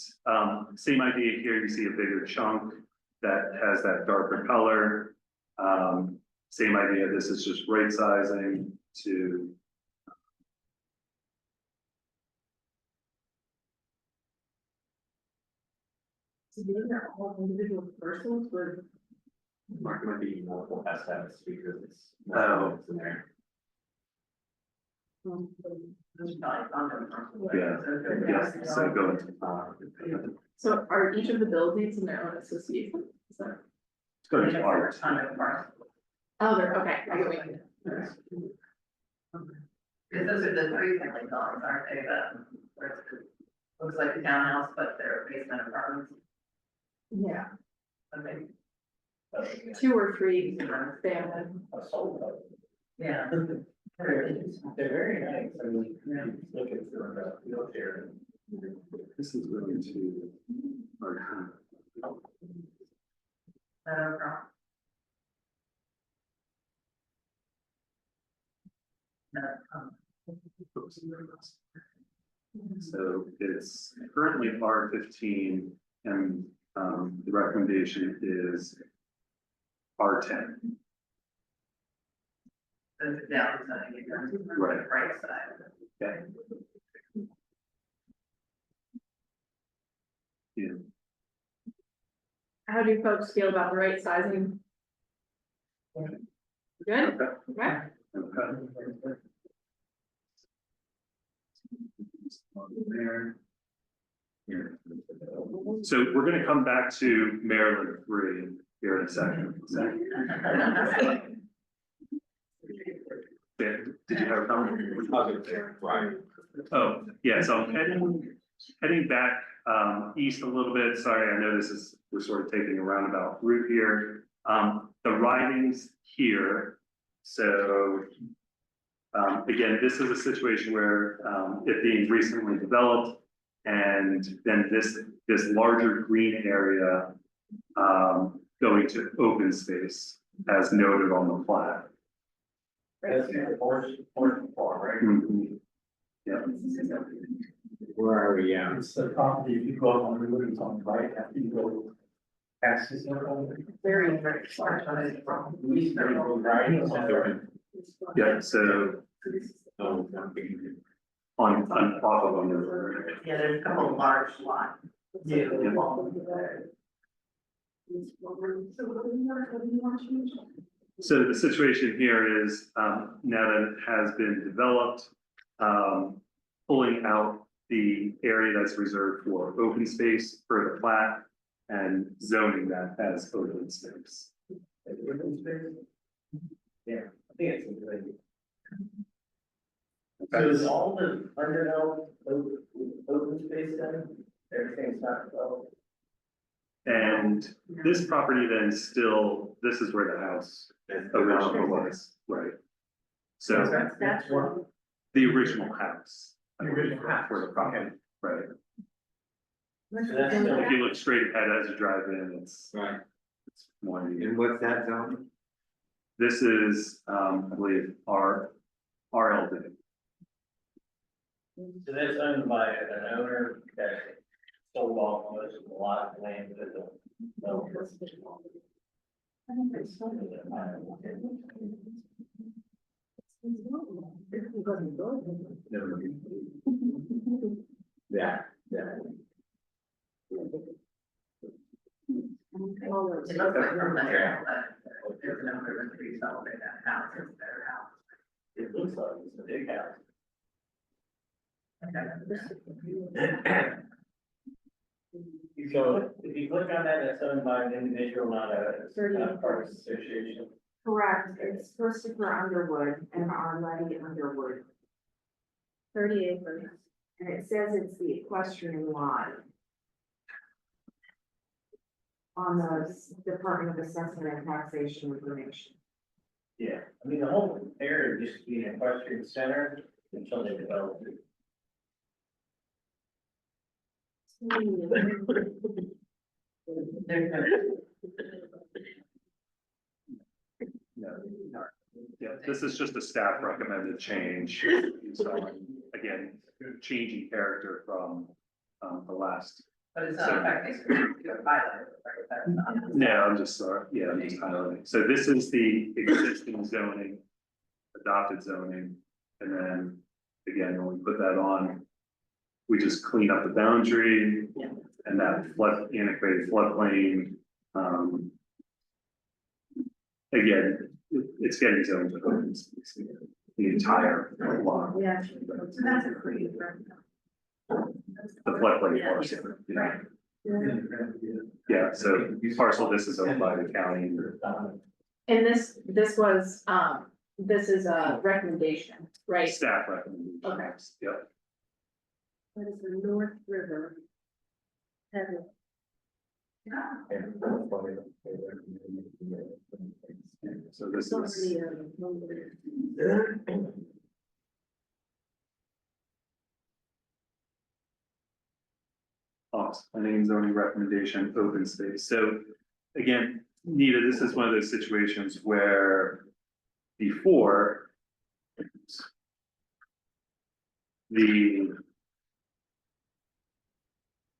B: same idea here, you see a bigger chunk that has that darker color. Same idea, this is just right sizing to.
A: So these are all individual parcels with.
K: Mark might be multiple estimates because it's.
B: Oh.
K: In there.
B: Yeah, yes, so go into.
A: So are each of the buildings in their own association? Is that?
B: Let's go to art.
A: Oh, they're, okay, I get what you mean.
L: Because those are the three family dwellings, aren't they, that, where it's, looks like a townhouse, but they're basement apartments,
A: Yeah,
L: okay,
A: 2 or 3 family.
L: yeah.
F: They're very nice, I mean, look at the wheelchair.
B: This is going to art. So it's currently R15 and the recommendation is R10.
L: There's a downside, you know,
B: Right.
L: the right side.
B: Okay. Yeah.
A: How do folks feel about the right sizing? Good,
B: Okay.
A: okay.
B: Okay. There. Here. So we're gonna come back to Maryland 3 here in a second. Did you have a comment?
K: Right.
B: Oh, yeah, so I'm heading back east a little bit. Sorry, I know we're sort of taking a roundabout route here. The ridings here, so again, this is a situation where it being recently developed and then this larger green area going to open space as noted on the plat.
F: That's the horse farm, right?
B: Mhm. Yeah.
I: Where are we at?
D: It's the property, if you go up on the road, it's on the right, after you go past this.
L: Very, very far.
B: Yeah, so on off of under.
L: Yeah, there's a couple of large lots.
D: Yeah.
B: So the situation here is, now that it has been developed, pulling out the area that's reserved for open space for the plat and zoning that as open space.
F: Yeah, I think it's a good idea. So
B: Okay.
F: is all the Arundel open space then? Everything's not developed?
B: And this property then still, this is where the house originally was, right? So
J: That's what.
B: the original house.
D: The original house,
B: For the property, right?
F: So that's still-
B: If you look straight ahead as you drive in, it's
I: Right,
B: more.
I: and what's that zone?
B: This is, I believe, RLD.
F: So that's owned by an owner that sold off most of the lot of land to the.
I: Never mind. Yeah, yeah.
L: It looks like from the air, but there's a number of trees all over that house, it's their house.
F: It looks like it's a big house. So if you click on that, that's owned by an individual, not a part of the association.
J: Correct, it's Christopher Underwood and Arlette Underwood,
G: 30 acres.
J: and it says it's the equestrian lot. On the Department of Assessment and Taxation information.
F: Yeah, I mean, the whole area used to be an equestrian center until they developed it.
L: There's
B: Yeah, this is just a staff recommended change. So again, changing character from, the last.
L: But it's not affecting your pilot, right?
B: No, I'm just sorry, yeah, I'm just highlighting. So this is the existing zoning, adopted zoning, and then again, when we put that on, we just clean up the boundary and that flood, integrated floodplain. Again, it's getting zoned to open space, the entire lot.
J: Yeah.
L: So that's a pretty.
B: The floodplain parcel, you know. Yeah, so parcel, this is owned by the county.
A: And this was, this is a recommendation, right?
B: Staff recommendation.
A: Okay.
B: Yep.
G: That is the North River. Heaven.
B: So this
G: Not
B: is,
G: the,
B: planning and zoning recommendation, open space. So again, Nita, this is one of those situations where before the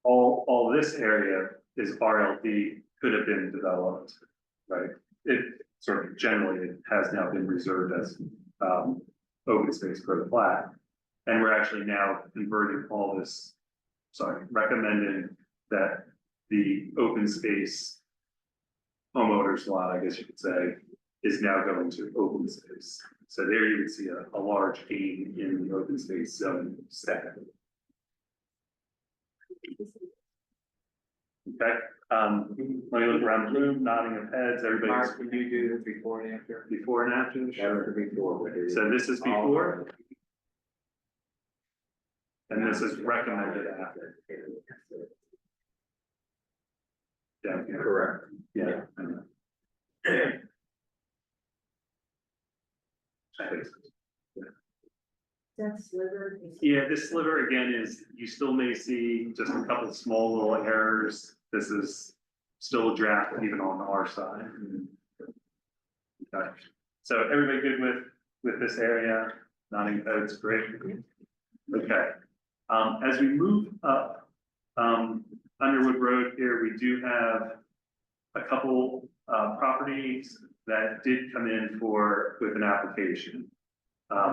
B: all this area is RLD could have been developed, right? It sort of generally it has now been reserved as open space for the plat. And we're actually now converting all this, recommending that the open space homeowners lot, I guess you could say, is now going to open space. So there you would see a large gain in the open space zone stack. Okay, let me look around the room, nodding of heads, everybody's
I: Mark, would you do this before and after?
B: before and after.
I: That was before. but it is
B: So this is before,
I: all-
B: and this is recommended after. Down here.
I: Correct.
B: Yeah. I know.
J: That sliver.
B: Yeah, this sliver again is, you still may see just a couple of small little errors. This is still a draft even on our side. Okay. So everybody good with this area? Nodding heads, great. Okay. As we move up, Underwood Road here, we do have a couple, properties that did come in with an application.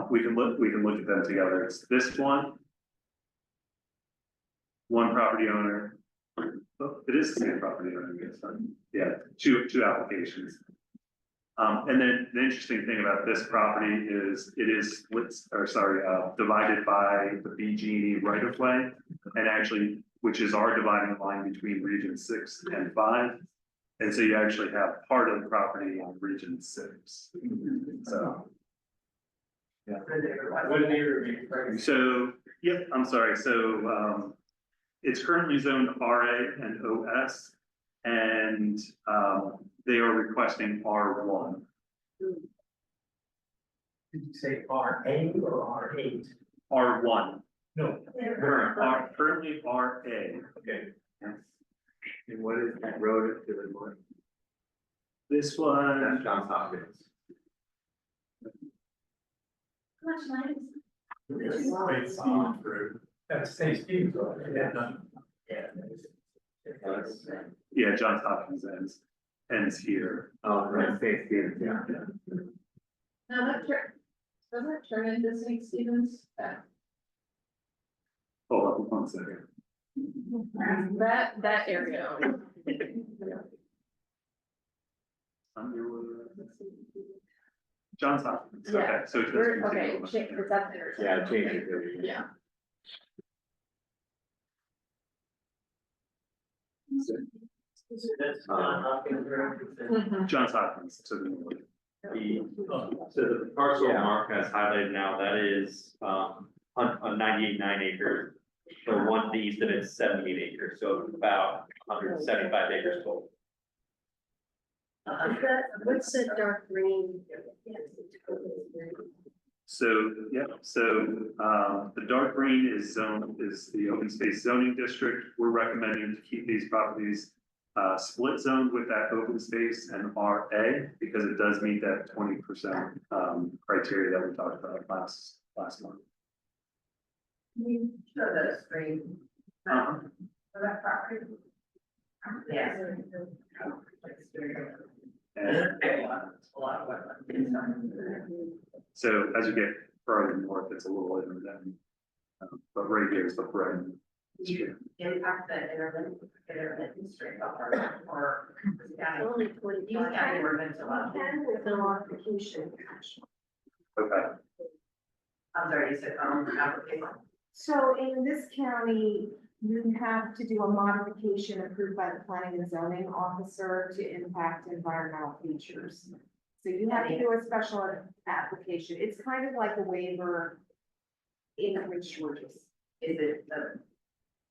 B: We can look at them together. It's this one. One property owner. Oh, it is the same property owner, I guess, huh? Yeah, two applications. And then the interesting thing about this property is it is split, divided by the BG&E right of way. And actually, which is our dividing line between region 6 and 5. And so you actually have part of the property on region 6. So. Yeah.
F: What neighborhood?
B: So, yep, I'm sorry, so, it's currently zoned RA and OS, and, they are requesting R1.
H: Did you say RA or R8?
B: R1,
H: No.
B: currently RA.
H: Okay.
I: And what is that road to the north?
B: This one,
I: That's Johns Hopkins.
G: How much land is?
E: St. Stephen's Road.
H: That's St. Steve's, yeah.
B: yeah, Johns Hopkins ends here.
I: Oh, right, St. Stephen's, yeah.
A: Now doesn't it turn into St. Stephen's?
B: Hold up one second.
A: That area.
B: Underwood. Johns Hopkins,
A: Yeah.
B: okay, so it does
A: We're,
B: continue
A: okay,
B: on
A: check,
B: here.
A: it's up there.
I: Yeah, change it.
A: Yeah.
F: That's John Hopkins Road.
A: Mhm.
B: Johns Hopkins to the north.
K: So the parcel Mark has highlighted now, that is, on 98.9 acres. The one to the east of it is 78 acres, so about 175 acres total.
G: What's the dark green?
B: So, yeah, so, the dark green is the open space zoning district. We're recommending to keep these properties split zoned with that open space and RA, because it does meet that 20% criteria that we talked about last month.
L: You show the screen. For that property. Yes.
B: And
L: A lot of wetlands.
B: so as you get further north, it's a little later than, but right here is the red.
L: You impact the intermittent straight up or county,
G: Only 25.
L: you county ordinance allowed.
J: And with the modification.
B: Okay,
L: I'm sorry, you said, application.
J: So in this county, you have to do a modification approved by the planning and zoning officer to impact environmental features. So you have to do a special application. It's kind of like a waiver in which Georgia's.
L: Is it the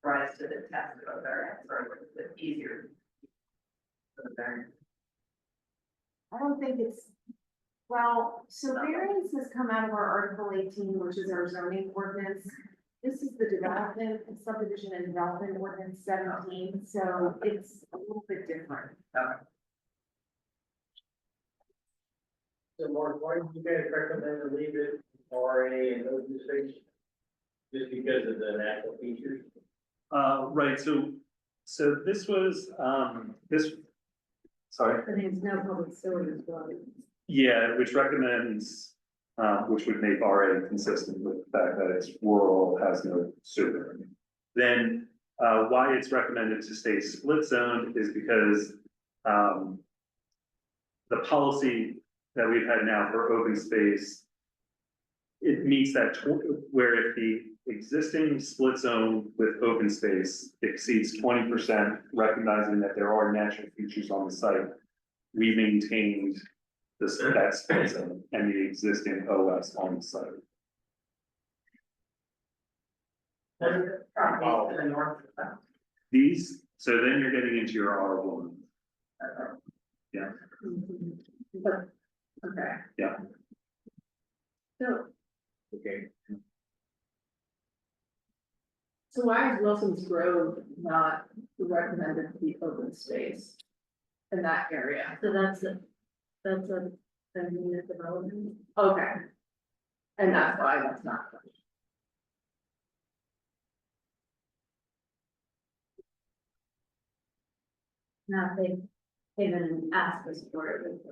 L: rise to the test of a variance or is it easier? For the variance?
J: I don't think it's, well, so variances come out of our Article 18, which is our zoning ordinance. This is the development, subdivision and development ordinance 17, so it's a little bit different.
F: So Mark, why do you guys recommend to leave it RA and open space? Just because of the natural features?
B: right, so this was, sorry.
G: But there's no public sewer as well.
B: Yeah, which recommends, which would make RA consistent with the fact that it's rural, has no sewer. Then, why it's recommended to stay split zoned is because, the policy that we've had now for open space, it meets that where if the existing split zone with open space exceeds 20%, recognizing that there are natural features on the site, we maintained that split zone and the existing OS on the site.
L: What is the property to the north of that?
B: These, so then you're getting into your R1. Yeah.
A: Okay.
B: Yeah.
A: So,
I: Okay.
A: so why is Wilson's Grove not recommended to be open space in that area?
G: So that's a unit development.
A: Okay. And that's why that's not.
G: Now, if they came in and asked us for it.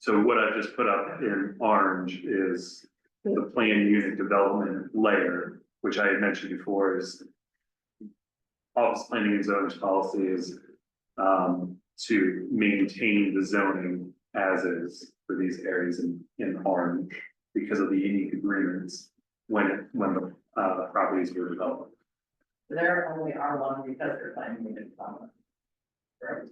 B: So what I've just put up in orange is the plan unit development layer, which I had mentioned before is office planning and zoning policy is to maintain the zoning as is for these areas in orange because of the unique agreements when the properties were developed.
L: They're only R1 because they're planning unit development. Correct.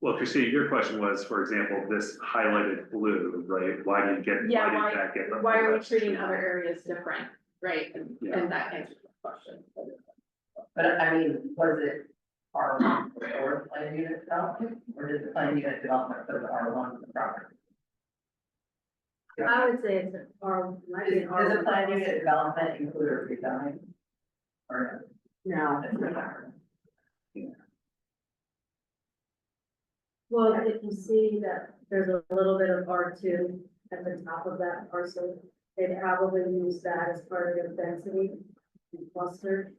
B: Well, Christina, your question was, for example, this highlighted blue, right? Why did
A: Yeah,
B: why did that get?
A: why are we treating other areas different, right?
B: Yeah.
A: And that answers the question.
L: But I mean, was it R1 for planning unit development, or did the planning unit development put the R1 for the property?
G: I would say it's might be an
L: Does the planning unit development include a redesign? Or
J: No.
L: no? It's not.
G: Well, if you see that there's a little bit of R2 at the top of that parcel, they'd probably use that as part of their density and cluster.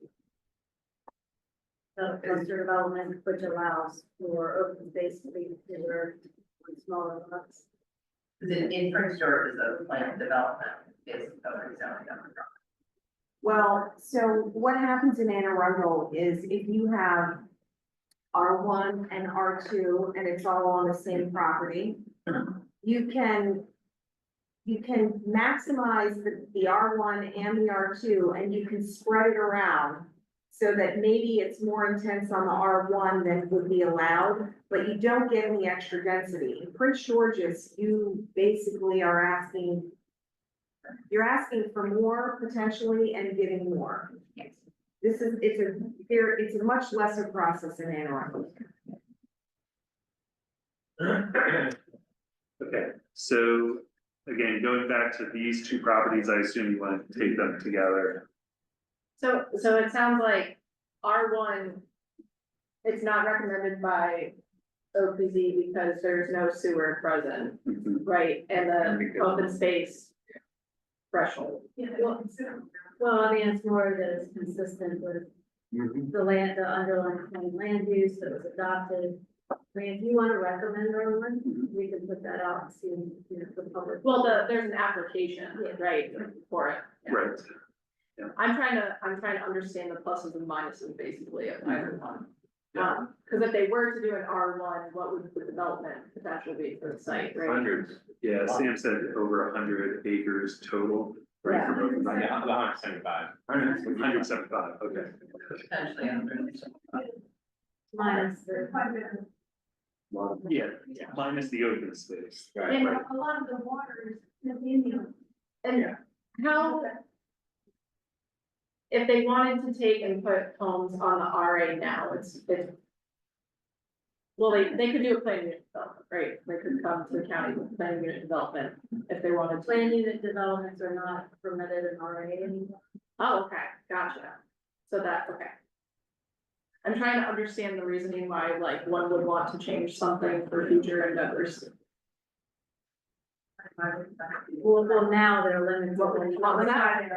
G: The cluster development, which allows for open space to be preserved on smaller lots.
L: Is it infrastructure is a plan development, is a rezoning of the property?
J: Well, so what happens in Anne Arundel is if you have R1 and R2 and it's all on the same property, you can maximize the R1 and the R2 and you can spread it around so that maybe it's more intense on the R1 than would be allowed, but you don't get any extra density. In Prince George's, you basically are asking, you're asking for more potentially and getting more. It's a much lesser process in Anne Arundel.
B: Okay, so again, going back to these two properties, I assume you want to take them together.
A: So it sounds like R1, it's not recommended by OPZ because there's no sewer present, right? And the open space threshold.
G: Well, I mean, it's more that it's consistent with the underlying land use that was adopted. I mean, if you want to recommend one, we can put that out and see, you know, the public.
A: Well, there's an application, right, for it.
B: Right.
A: I'm trying to understand the pluses and minuses basically of either one. Cause if they were to do an R1, what would the development potential be for the site, right?
K: Hundreds.
B: Yeah, Sam said over 100 acres total, right? For both of them.
K: Yeah, 175.
B: 175, okay.
L: Potentially under.
G: Minus the.
B: Yeah, minus the open space.
A: And
B: Right.
G: a lot of the water is in
A: And how? If they wanted to take and put homes on the RA now, it's. Well, they could do a plan unit development, right? They could come to the county with plan unit development if they wanted to.
G: Plan unit developments are not permitted in RA anymore.
A: Oh, okay, gotcha. So that, okay. I'm trying to understand the reasoning why, like, one would want to change something for future endeavors.
G: Well, now they're limited.
A: What was that?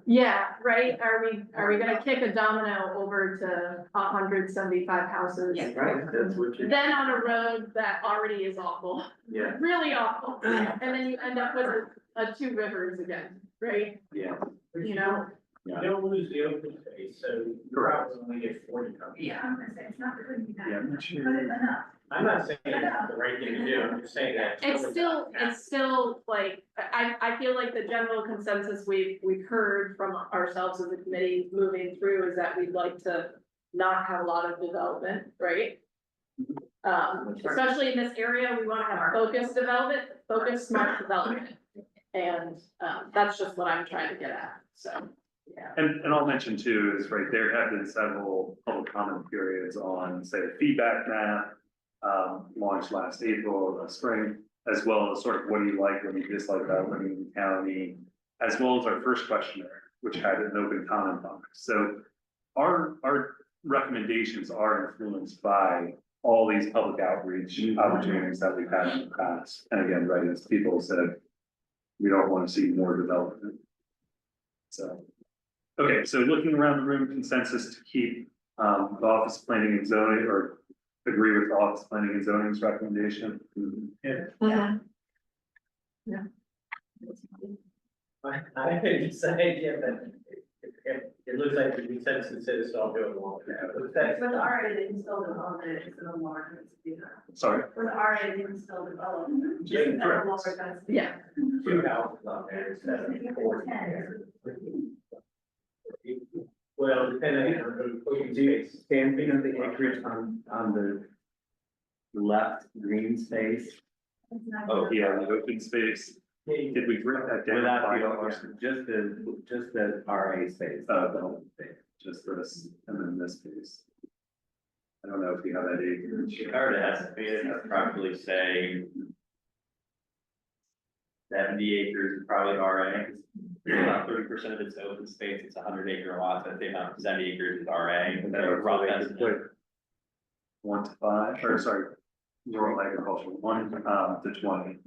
A: Yeah, right, are we gonna kick a domino over to 175 houses?
K: Right, that's what you.
A: Then on a road that already is awful,
K: Yeah.
A: really awful, and then you end up with a two rivers again, right?
K: Yeah.
A: You know,
F: You don't lose the open space, so you probably only get 40 cars.
L: Yeah.
B: Yeah, I'm not sure.
F: I'm not saying it's the right thing to do, I'm just saying that.
A: it's still like, I feel like the general consensus we've heard from ourselves as a committee moving through is that we'd like to not have a lot of development, right? Especially in this area, we wanna have focused development, focused smart development. And, that's just what I'm trying to get at, so, yeah.
B: And I'll mention too, is right, there have been several public comment periods on, say, the feedback map. Launched last April, last spring, as well as sort of what do you like, what do you dislike about living in the county, as well as our first questionnaire, which had an open comment box. So our recommendations are influenced by all these public outreach opportunities that we've had in the past. And again, right, as people said, we don't want to see more development. So. Okay, so looking around the room, consensus to keep, the office planning and zoning, or agree with the office planning and zoning's recommendation?
A: Mhm.
F: I couldn't say, yeah, but it looks like the consensus is, so I'll go along with that.
L: With the RA, they can still develop it, it's no longer, it's bigger.
B: Sorry,
L: With the RA, they can still develop.
F: Yeah,
L: Just no
B: correct.
L: longer gonna stay.
A: Yeah.
F: 2 houses on there instead of 4. Well, depending on what you do,
I: Stan, you know, the acreage on the left green space,
B: oh, yeah, the open space, did we break that down?
I: without
B: by
I: the,
B: parcel?
I: just the RA space.
B: The open space, just this, and then this space. I don't know if you have that acreage.
K: If I were to estimate it, I'd probably say 70 acres is probably RA. About 30% of it's open space, it's 100-acre lots, I'd say about 70 acres is RA.
B: Okay,
K: That's a rough
B: so they could
K: estimate.
B: put 1 to 5, or sorry, rural agriculture, 1 to 20.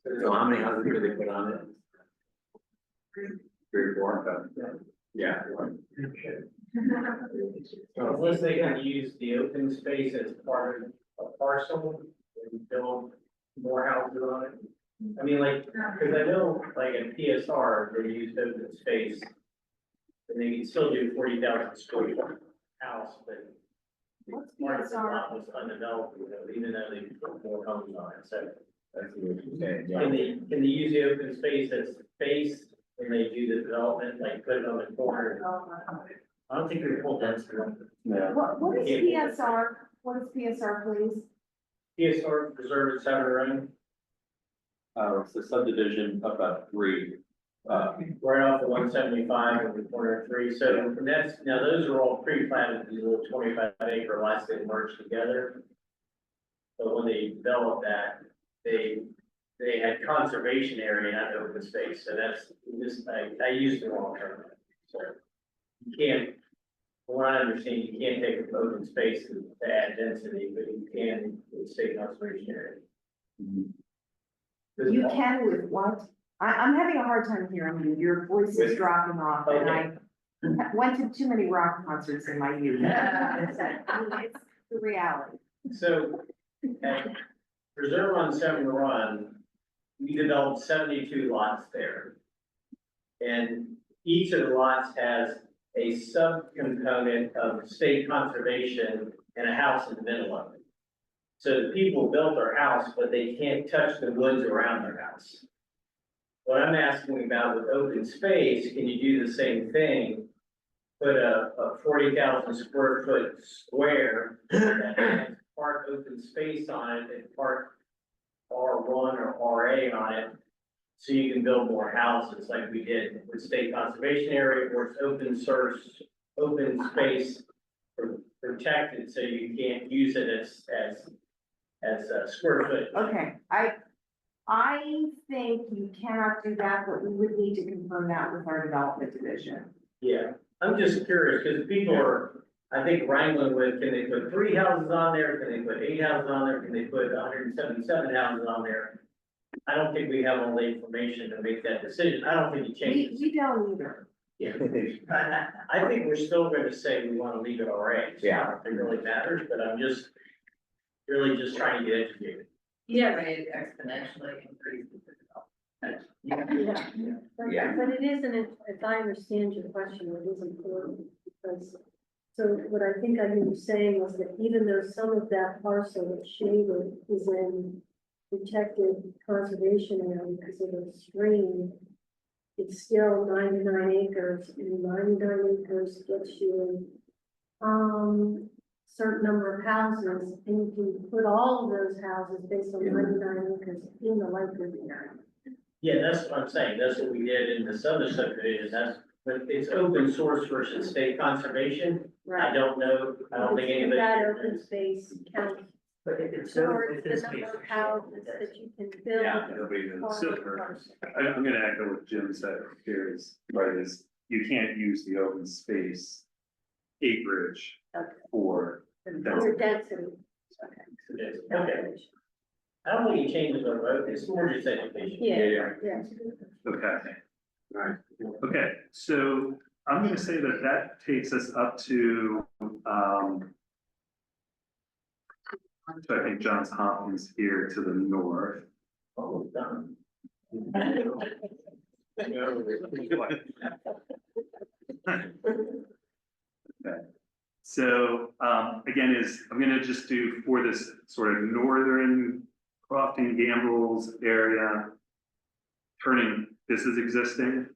I: So how many houses could they put on it? 3 or 4, yeah.
F: unless they can use the open space as part of a parcel and build more houses on it. I mean, like, because I know, like in PSR, they used open space. And they can still do 40,000 square foot house, but.
J: What's
F: part of the
J: PSR?
F: lot was undeveloped, even though they put more homes on it, so.
I: That's what you're saying, yeah.
F: Can they use the open space as space when they do the development, like put it on the corner? I don't think they're full density.
B: Yeah.
J: What is PSR? What is PSR, please?
F: PSR preserve its own,
K: It's a subdivision of about 3.
F: right off the 175 and the corner of 3, so and that's, now those are all pre-planted, these little 25-acre lots that merge together. But when they developed that, they had conservation area, not open space, so that's, this, I used the wrong term. So you can't, from what I understand, you can't take an open space to add density, but you can with state conservation area.
J: You can with what? I'm having a hard time hearing you. Your voice is dropping off and I went to too many rock concerts in my youth. It's the reality.
F: So, at Preserve on 7 Run, we developed 72 lots there. And each of the lots has a subcomponent of state conservation and a house in the middle of it. So the people built their house, but they can't touch the woods around their house. What I'm asking about with open space, can you do the same thing? Put a 40,000 square foot square that has part open space on it and part R1 or RA on it. So you can build more houses like we did with state conservation area where it's open source, open space protected, so you can't use it as a square foot.
J: Okay, I think you cannot do that, but we would need to confirm that with our development division.
F: Yeah, I'm just curious, because people are, I think, wrangling with, can they put 3 houses on there, can they put 8 houses on there, can they put 177 houses on there? I don't think we have all the information to make that decision, I don't think it changes.
J: We don't either.
F: Yeah. I think we're still gonna say we wanna leave it RA.
I: Yeah.
F: It really matters, but I'm just, really just trying to get educated.
L: Yeah, rate exponentially increases.
I: Yeah.
G: But it isn't, if I understand your question, it is important, because, so what I think I hear you saying is that even though some of that parcel that's shaded is in protected conservation area because of the stream, it's still 99 acres, and 99 acres gets you, certain number of houses, and you can put all of those houses based on 99 acres in the Lake River area.
F: Yeah, that's what I'm saying, that's what we did in this other subdivision, but it's open source versus state conservation. I don't know, I don't think anybody.
G: That open space counts
H: But it's
G: towards the number of houses that you can build.
K: Yeah,
G: on the parcel.
B: I'm gonna echo what Jim said here is, right, is you can't use the open space acreage
G: Okay.
B: for
G: For density.
F: Okay. I don't think it changes our vote, it's more just education.
G: Yeah, yeah.
B: okay.
I: Right.
B: Okay, so I'm gonna say that that takes us up to, so I think Johns Hopkins here to the north.
F: Almost done.
B: Okay, so, again, I'm gonna just do for this sort of northern Crofton Gambles area. Turning, this is existing.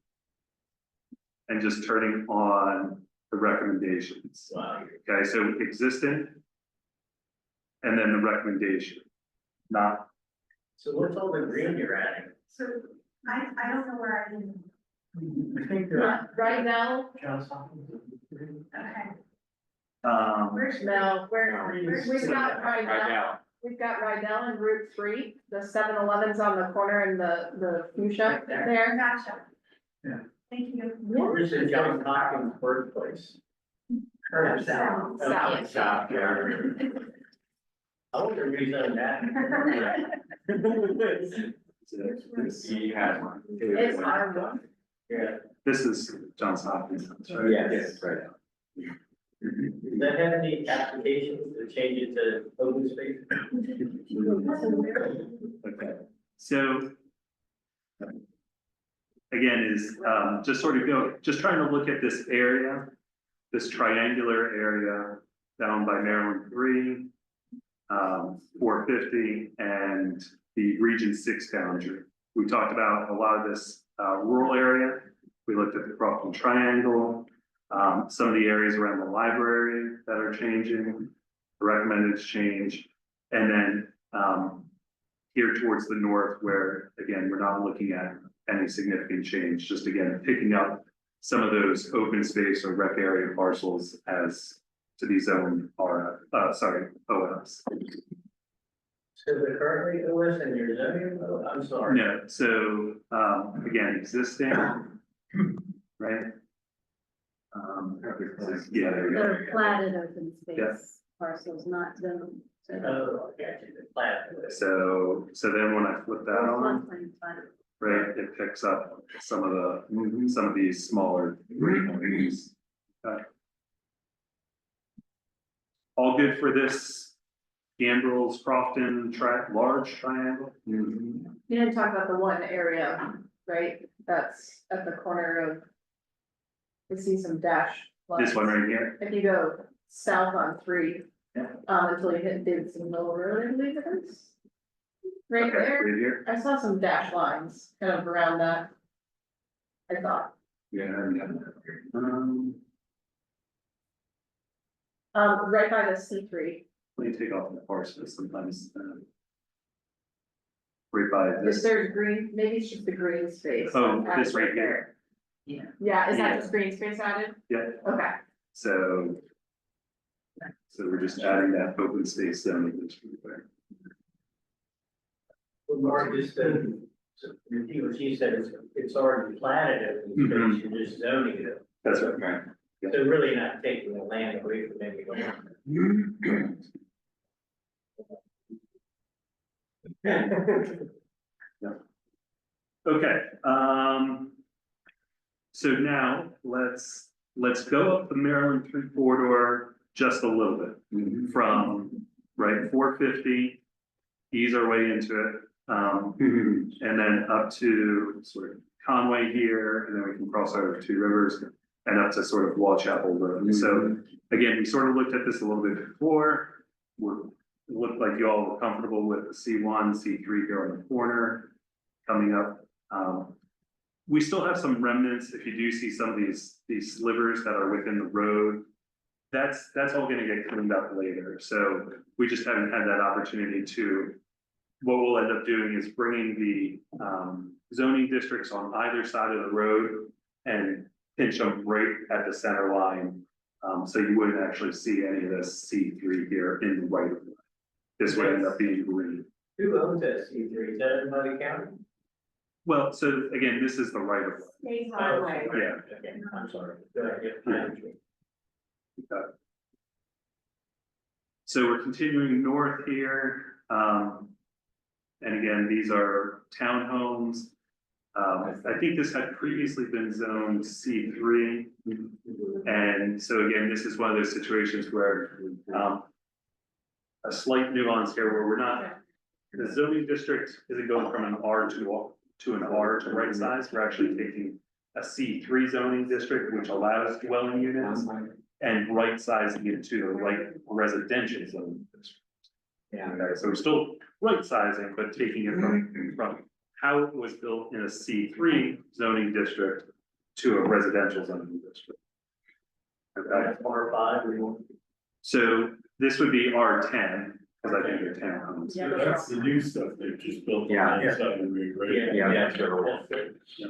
B: And just turning on the recommendations.
F: Wow.
B: Okay, so existing. And then the recommendation, not,
F: So what's all the green you're adding?
C: So I don't know where I am.
D: I think
A: Right now,
C: Okay.
A: we've got
K: Right now.
A: we've got Rydell and Route 3, the 7-Eleven's on the corner and the fuchsia there.
C: Gotcha.
D: Yeah.
C: Thank you.
F: This is John Hopkins' birthplace.
C: South.
A: South.
F: South, yeah. I want to rezone that.
K: He had one.
A: It's our
F: Yeah.
B: this is Johns Hopkins, right?
I: Yes, right.
F: Does that have any applications to change it to open space?
B: Okay, so. Again, is, just sort of just trying to look at this area, this triangular area down by Maryland 3, 450, and the Region 6 boundary. We talked about a lot of this rural area. We looked at the Crofton Triangle, some of the areas around the library that are changing, the recommended change, and then here towards the north where, again, we're not looking at any significant change, just again, picking up some of those open space or rec area parcels as to be zoned OS.
F: So the currently OS and your zoning, I'm sorry.
B: No, so, again, existing, right? Yeah, there we
G: They're
B: go.
G: platted open
B: Yeah.
G: space parcels, not zoned.
F: Oh, I got you, the plat.
B: So then when I flip that on,
G: Floodplain platted.
B: right, it picks up some of these smaller green areas. Okay. All good for this Gambrels Crofton large triangle?
A: You didn't talk about the one area, right, that's at the corner of. I see some dash lines.
B: This one right here?
A: If you go south on 3.
B: Yeah.
A: Until you hit Davidson Mill Road, I believe it is. Right
B: Okay,
A: there,
B: right here?
A: I saw some dash lines kind of around that. I thought,
B: Yeah.
A: right by the C3,
B: Let me take off the parcels sometimes. Right by
A: if
B: this,
A: there's green, maybe it's just the green space.
B: Oh,
A: added
B: this right here.
A: there. Yeah, is
B: Yeah.
A: that just green space added?
B: yeah,
A: Okay,
B: so. So we're just adding that open space zone.
F: Well, Mark, just to repeat what you said, it's already platted open
B: Mhm.
F: space, you're just zoning it.
B: That's right.
F: So really not taking the land away from anyone.
B: Okay, so now let's go up the Maryland 3 corridor just a little bit from, right, 450. Ease our way into it, and then up to sort of Conway here, and then we can cross over 2 rivers and up to sort of Wall Chapel Road. So again, we sort of looked at this a little bit before. It looked like you all were comfortable with the C1, C3 here on the corner coming up. We still have some remnants. If you do see some of these slivers that are within the road, that's all gonna get cleaned up later. So we just haven't had that opportunity to. What we'll end up doing is bringing the zoning districts on either side of the road and pinch them right at the center line. So you wouldn't actually see any of this C3 here in the right of way. This would end up being green.
F: Who owns that C3? Is that another county?
B: Well, so again, this is the right of way.
A: Stays
F: Oh,
A: highway.
F: okay.
B: Yeah.
F: Okay, I'm sorry. Go ahead. Yeah.
B: So we're continuing north here. And again, these are townhomes. I think this had previously been zoned C3. And so again, this is one of those situations where, a slight nuance here where we're not, the zoning district isn't going from an R to an R to right size. We're actually taking a C3 zoning district, which allows dwelling units, and right sizing it to the right residential zoning district.
I: Yeah.
B: Okay, so we're still right sizing, but taking it from how it was built in a C3 zoning district to a residential zoning district. Okay,
F: R5,
B: so this would be R10, because I think they're townhomes.
E: So that's the new stuff they've just built.
I: Yeah.
E: on that side of the road, right?
F: Yeah.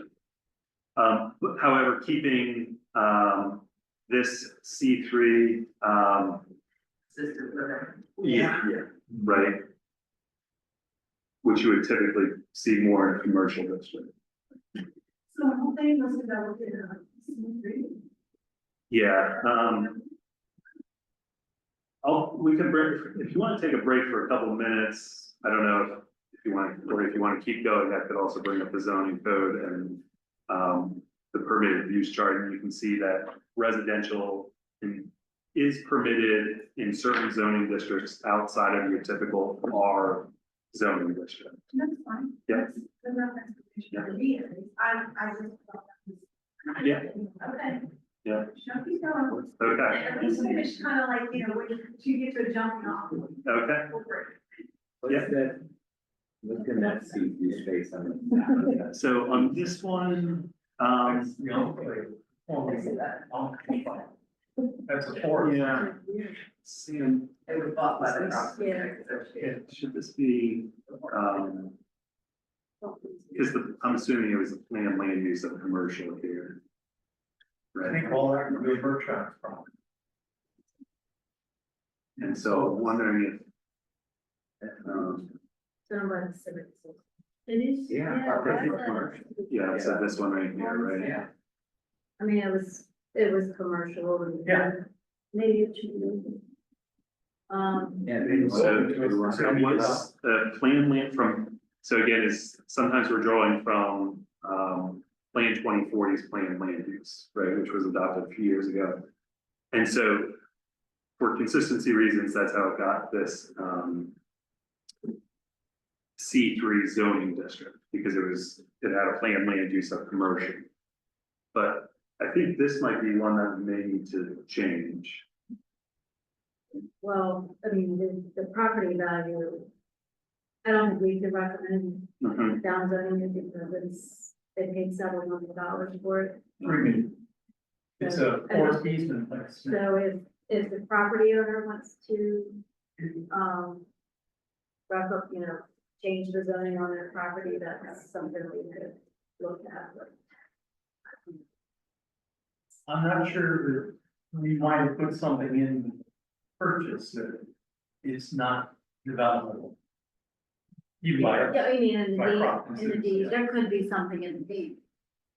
B: But however, keeping, this C3,
L: Assisted living.
B: yeah, right? Which you would typically see more in a commercial district.
C: So whole thing was developed in a.
B: Yeah, we can break, if you want to take a break for a couple of minutes, I don't know if you want, or if you want to keep going, that could also bring up the zoning code and, the permitted use chart, and you can see that residential is permitted in certain zoning districts outside of your typical R zoning district.
C: That's fine.
B: Yeah.
C: That's enough explanation for me, at least. I just thought that was.
B: Yeah.
C: Okay.
B: Yeah.
C: Show me going.
B: Okay,
C: At least finish kind of like, you know, when you get to a jumping off.
B: okay,
I: What's that? What's in that C3 space on the?
B: so on this one,
D: That's a forest.
B: yeah. Sam,
L: It was bought by the
B: Is this-
L: property
G: Yeah.
L: tax association.
B: should this be, because I'm assuming it was a planned land use of commercial here.
D: I
B: Right,
D: think all that would be Berkshire from.
B: and so wondering if,
G: Done by the civic. It is.
I: Yeah,
G: that's
I: it's
G: a-
I: commercial.
B: yeah, so this one right here, right?
I: Yeah.
G: I mean, it was commercial and.
D: Yeah.
G: Maybe it should be.
I: And
B: So what's the plan land from, so again, is sometimes we're drawing from, Plan 2040's planned land use, right, which was adopted a few years ago. And so for consistency reasons, that's how it got this, C3 zoning district, because it had a planned land use of commercial. But I think this might be one that we may need to change.
G: Well, I mean, the property value. I don't think we could recommend
B: Mhm.
G: downzoning it because they paid several $100 for it.
D: It's a forest easement place.
G: So if the property owner wants to, wrap up, change the zoning on their property, that's something we could look at. But
D: I'm not sure that we might have put something in purchase that is not developable. You might.
G: yeah, I mean, in
D: By crop
G: the deed,
D: consistency.
G: there could be something in the deed.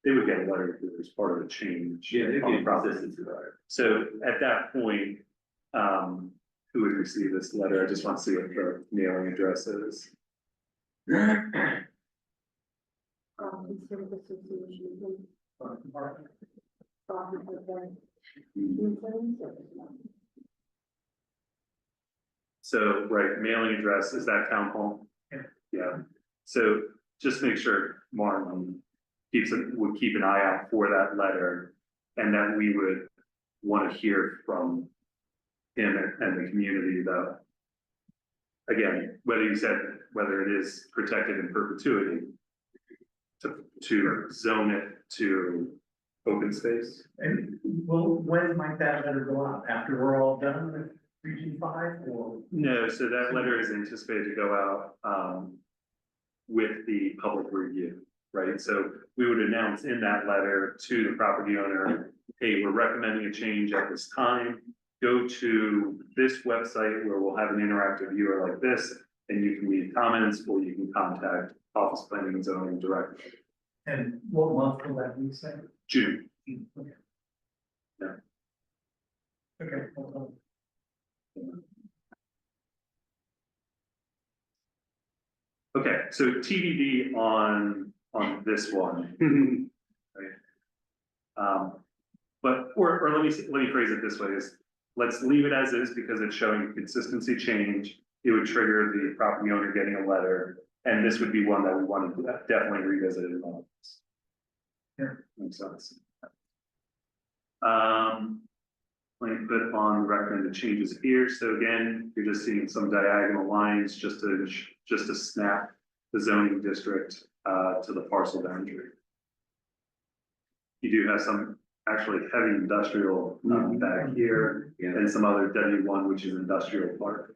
B: They would get a letter if it was part of the change.
K: Yeah, they
B: on the
K: get
B: property.
K: consistency letter.
B: So at that point, who would receive this letter? I just want to see what the mailing address is.
G: Consider the association.
B: So, right, mailing address, is that town hall? Yeah, so just make sure Marlon would keep an eye out for that letter. And that we would want to hear from him and the community though. Again, whether it is protected in perpetuity. To zone it to open space.
D: And well, when might that letter go out? After we're all done with Region 5 or?
B: No, so that letter is anticipated to go out, with the public review, right? So we would announce in that letter to the property owner, hey, we're recommending a change at this time. Go to this website where we'll have an interactive viewer like this, and you can leave comments or you can contact Office Planning and Zoning directly.
D: And what month will that be, say?
B: June.
D: Okay.
B: Yeah.
D: Okay. Hold on.
B: Okay, so TBD on on this one. Right? Or let me phrase it this way is, let's leave it as is because it's showing consistency change. It would trigger the property owner getting a letter, and this would be one that we wanted to definitely revisit in office.
D: Yeah.
B: Makes sense. Let me put on the record the changes here. So again, you're just seeing some diagonal lines just to snap the zoning district to the parcel boundary. You do have some actually heavy industrial back here, and some other W1, which is industrial park.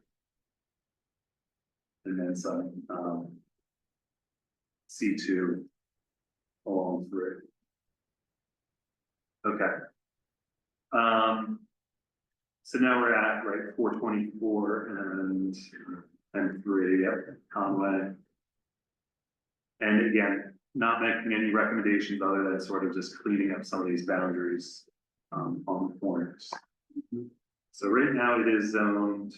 B: And then some C2 along through. Okay. So now we're at, right, 424 and 3, yep, Conway. And again, not making any recommendations other than sort of just cleaning up some of these boundaries on the corners. So right now it is zoned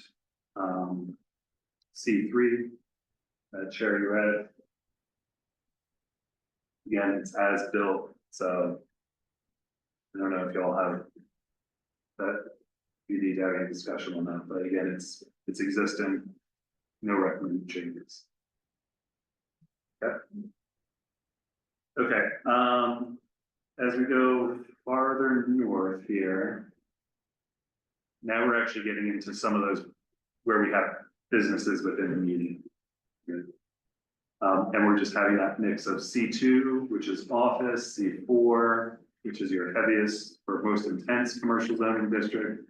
B: C3, cherry red. Again, it's as built, so I don't know if y'all have that. You need to have any discussion on that, but again, it's existing, no recommended changes. Okay. Okay, as we go farther north here. Now we're actually getting into some of those where we have businesses within the median. And we're just having that mix of C2, which is office, C4, which is your heaviest or most intense commercial zoning district,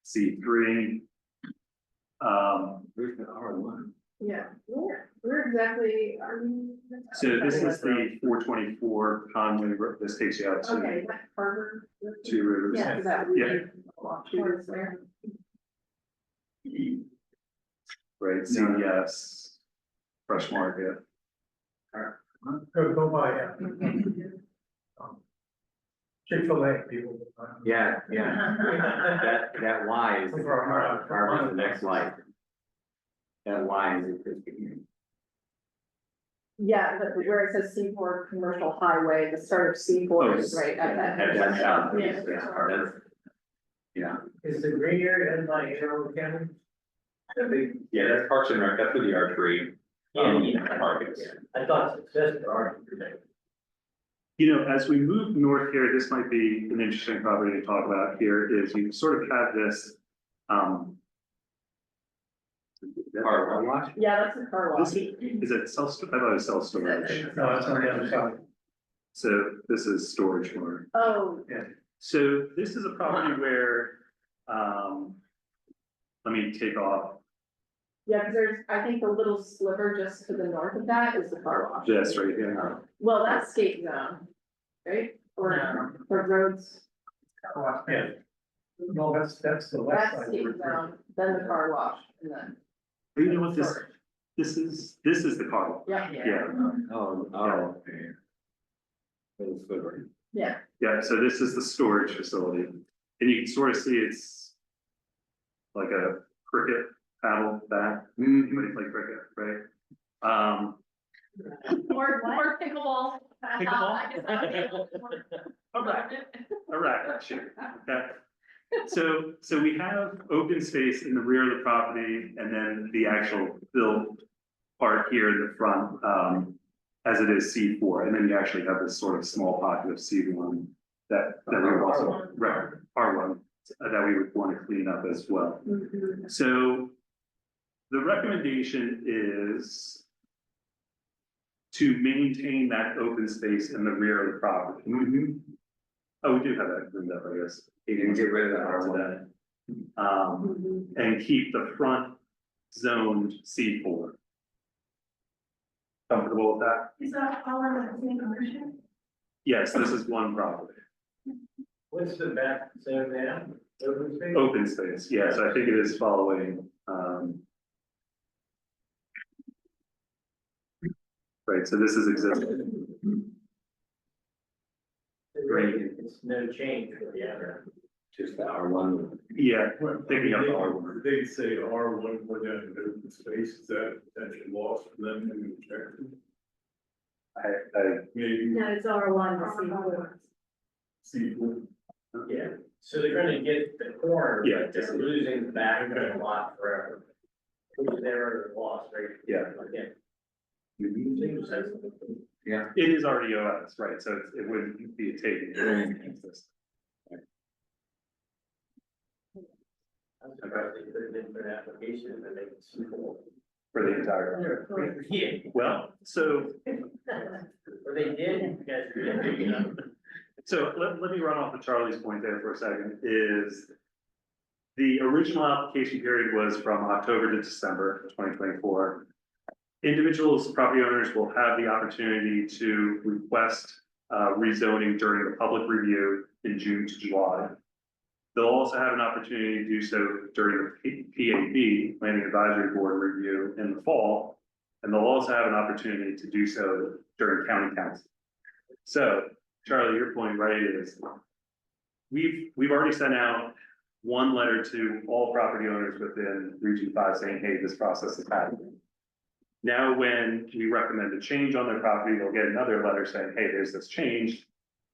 B: C3.
I: Where's the R1?
A: Yeah, where exactly are we?
B: So this is the 424 Conway, this takes you out to
A: Okay, that Harvard.
B: Two Rivers.
A: Yeah, that would
B: Yeah.
A: be a lot towards there.
B: Right, CVS, Fresh Market.
E: Go by, Chick-fil-A, people.
I: Yeah, that Y is the next light. That Y is the Krispy Kreme.
A: Yeah, but where it says C4 Commercial Highway, the start of C4 is right at that.
I: That's south.
A: Yeah.
I: That's, yeah.
F: Is the green area in my Arundel County?
K: Yeah, that's Parks and Rec, that's where the archery. Park is.
F: I thought it says the archery.
B: You know, as we move north here, this might be an interesting property to talk about here, is you sort of have this,
I: Car wash?
A: Yeah, that's the car wash.
B: is it self, I thought it was self-storage.
E: No, it's on the other side.
B: So this is storage more.
A: Oh,
B: So this is a property where, let me take off
A: yeah, because there's, I think the little sliver just to the north of that is the car wash.
B: this right here.
A: Well, that's skate zone, right? Or roads,
E: Yeah. No, that's the west
A: that's
E: side.
A: skate zone, then the car wash, and then.
B: You know what this is the car.
A: Yeah,
B: Yeah,
I: Oh, okay. Little sliver.
A: yeah.
B: yeah, so this is the storage facility. And you can sort of see it's like a cricket paddle back. Anybody play cricket, right?
A: Or pickleball.
B: Pickleball? A racket, sure, okay. So we have open space in the rear of the property and then the actual built part here in the front, as it is C4, and then you actually have this sort of small pocket of C1 that we would also, right, R1, that we would want to clean up as well. So the recommendation is to maintain that open space in the rear of the property. Oh, we do have that cleaned up, I guess.
I: You can get rid of the R1.
B: And keep the front zoned C4. Comfortable with that?
C: Is that all in the same ownership?
B: Yes, this is one property.
F: What's the back zone now? Open space?
B: Open space, yes, I think it is following, right, so this is existing.
F: It's no change for the other.
I: Just the R1.
B: Yeah, thinking of R1.
E: They say R1 for that open space, is that potential loss for them in the objective? Maybe
G: No, it's R1 to C4.
E: seafood.
F: Yeah, so they're gonna get the corner,
B: Yeah.
F: but they're losing the back of the lot forever. Who's there or lost, right?
B: Yeah.
F: Again.
B: It is already OS, right, so it wouldn't be a taking.
F: I'm surprised they put it in for an application and then they can sue
B: For the entire.
F: them. Yeah,
B: Well, so
F: or they did, you guys did, you know.
B: So let me run off of Charlie's point there for a second, is the original application period was from October to December 2024. Individuals, property owners will have the opportunity to request rezoning during the public review in June to July. They'll also have an opportunity to do so during the PAB, Planning Advisory Board review in the fall. And they'll also have an opportunity to do so during county council. So Charlie, your point, right, is we've already sent out one letter to all property owners within Region 5 saying, hey, this process is happening. Now, when we recommend a change on their property, they'll get another letter saying, hey, there's this change.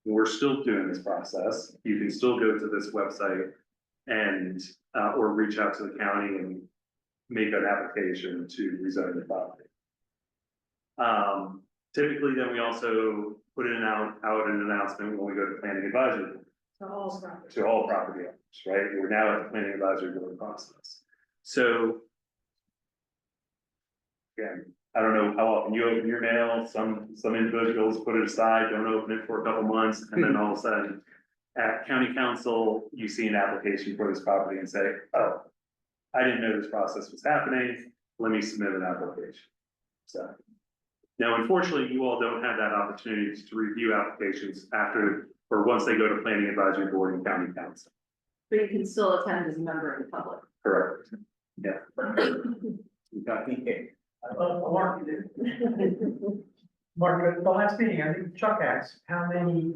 B: We're still doing this process. You can still go to this website and, or reach out to the county and make an application to rezone the property. Typically, then we also put it out an announcement when we go to planning advisory to all property owners, right? We're now at the planning advisory board process. So again, I don't know how often you open your mail. Some individuals put it aside, don't open it for a couple months, and then all of a sudden at county council, you see an application for this property and say, oh, I didn't know this process was happening. Let me submit an application. So now, unfortunately, you all don't have that opportunity to review applications after, or once they go to planning advisory board and county council.
A: But you can still attend as a member of the public.
B: Correct. Yeah.
D: Mark, at the last meeting, I think Chuck asked how many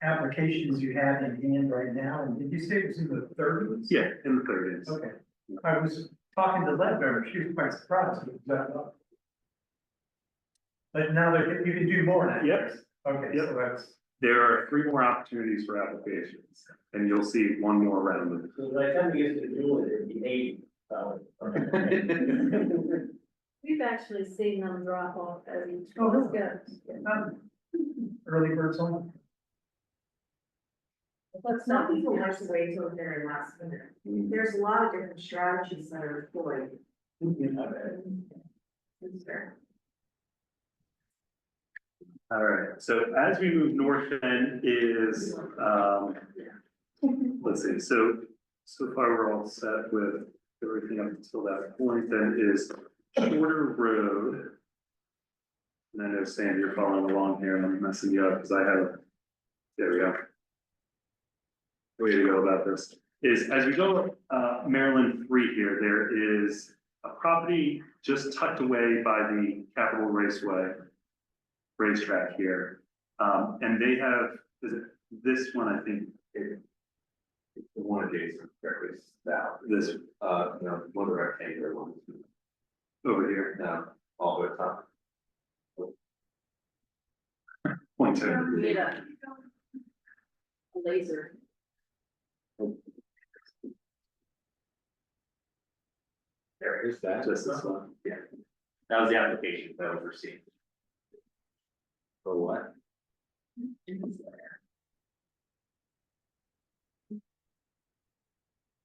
D: applications you have in hand right now, and did you say it was in the thirties?
B: Yeah, in the 30s.
D: Okay, I was talking to Ledbetter, she was quite surprised with that. But now that you can do more now.
B: Yep.
D: Okay, so that's.
B: There are 3 more opportunities for applications, and you'll see 1 more round of it.
F: So by the time you get to do it, it'd be 80.
G: We've actually seen them drop off as each
D: Oh,
G: one
D: really?
G: goes.
D: Early birds on.
J: But some people like to wait till the very last minute. There's a lot of different strategies that are employed. It's fair.
B: All right, so as we move north then is, let's see, so far we're all set with everything up until that point, then is Shorter Road. And I know Sandy, you're following along here and I'm messing you up because I have, there we go. The way to go about this is as we go up Maryland 3 here, there is a property just tucked away by the Capitol Raceway racetrack here. And they have, this one, I think,
K: The one adjacent directly south.
B: this
K: No, one of the rectangular ones.
B: over here,
K: No, all the way top.
B: point 2.
A: Need a laser.
K: There is that.
B: Just this one.
K: Yeah. That was the application that was received. For what?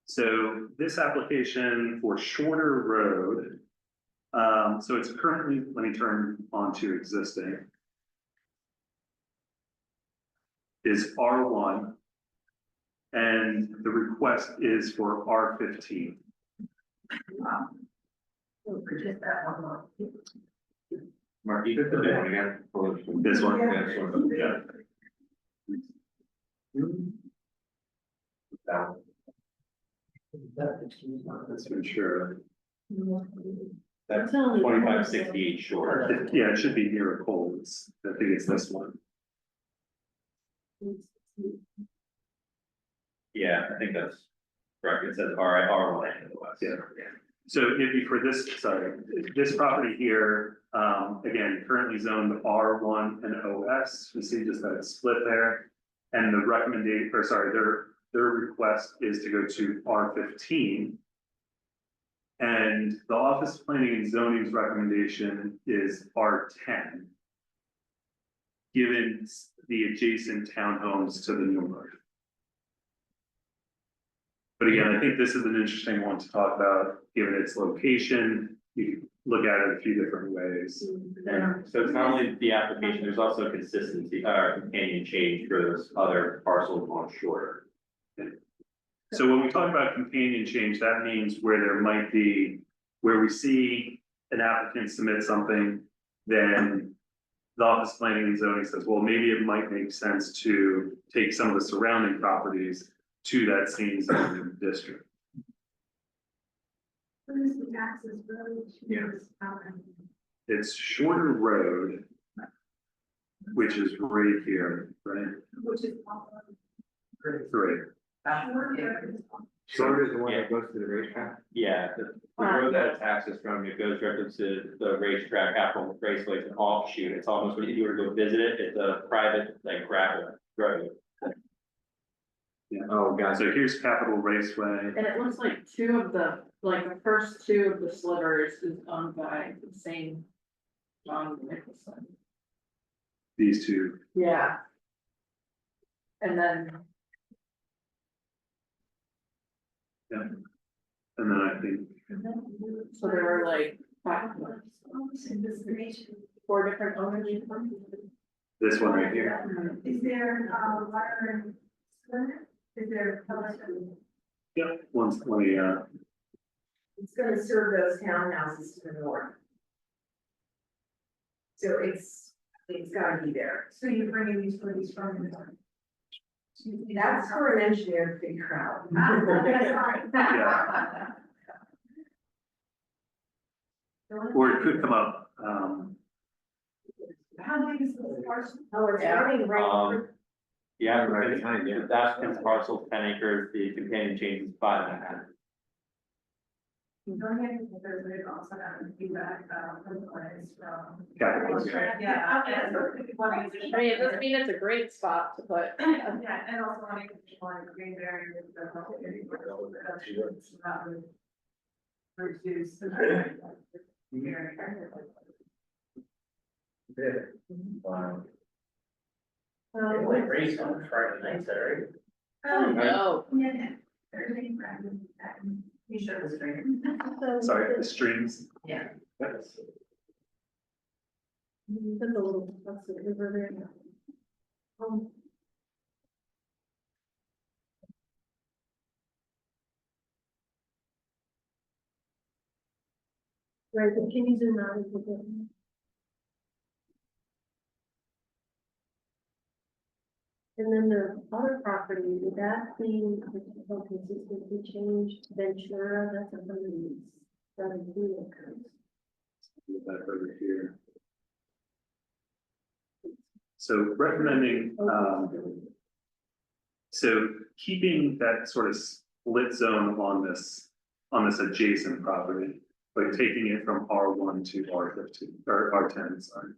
B: So this application for Shorter Road, so it's currently, let me turn on to existing. Is R1. And the request is for R15.
L: Just that one more.
K: Mark, you did the one again.
B: This one?
K: Yeah.
B: Yeah. That's for sure.
K: That's 2568 short.
B: Yeah, it should be near Coles. I think it's this one.
K: Yeah, I think that's correct. It says R1 in the west.
B: Yeah. So it'd be for this, sorry, this property here, again, currently zoned R1 and OS, you see just that split there. And the recommendation, or sorry, their request is to go to R15. And the Office of Planning and Zoning's recommendation is R10. Given the adjacent townhomes to the north. But again, I think this is an interesting one to talk about, given its location. You can look at it a few different ways.
K: So it's not only the application, there's also consistency, companion change for those other parcels on shore.
B: So when we talk about companion change, that means where there might be, where we see an applicant submit something, then the Office of Planning and Zoning says, well, maybe it might make sense to take some of the surrounding properties to that same zoning district.
C: What is the access road to this property?
B: It's Shorter Road, which is right here, right?
C: Which is.
B: Right.
I: Short is the one that goes to the racetrack?
K: Yeah, the road that it's access from, it goes directly to the racetrack, Capitol Raceway, it's an offshoot, it's almost, when you were to go visit it, it's a private, like, gravel road.
B: Yeah.
I: Oh, gotcha.
B: So here's Capitol Raceway.
A: And it looks like two of the, like the first two of the slivers is owned by the same John Nicholson.
B: These two.
A: Yeah. And then,
B: Yeah. And then I think,
A: so there are like four different owners.
B: this one right here.
C: Is there, water and sewer? Is there public?
B: Yep. One's 20,
J: It's gonna serve those townhouses to the north. So it's gotta be there.
C: So you're bringing these utilities from the north?
J: That's for an engineer to figure out.
B: Yeah. Or it could come up,
C: How big is this parcel?
J: Oh, it's running right.
K: Yeah,
I: Right behind, yeah.
K: that's the parcel, 10 acres, the companion change is 5.5.
C: Go ahead, because we also have feedback, from the clients from.
B: Capitol.
C: Yeah.
A: I mean, it doesn't mean it's a great spot to put.
C: Yeah, and also wanting to join green barrier with the health community. Reduce.
I: Wow.
F: Like race on Friday nights, right?
A: Oh, no.
C: Yeah. Thursday, Friday, you should have stream.
B: sorry, the streams.
C: Yeah.
A: That's a little, that's a river there. Right, but can you zoom out a little bit? And then the other property, would that be a consistency change, Ventura, that's 117 acres.
B: That over here. So recommending, so keeping that sort of split zone on this adjacent property, but taking it from R1 to R15, or R10, sorry.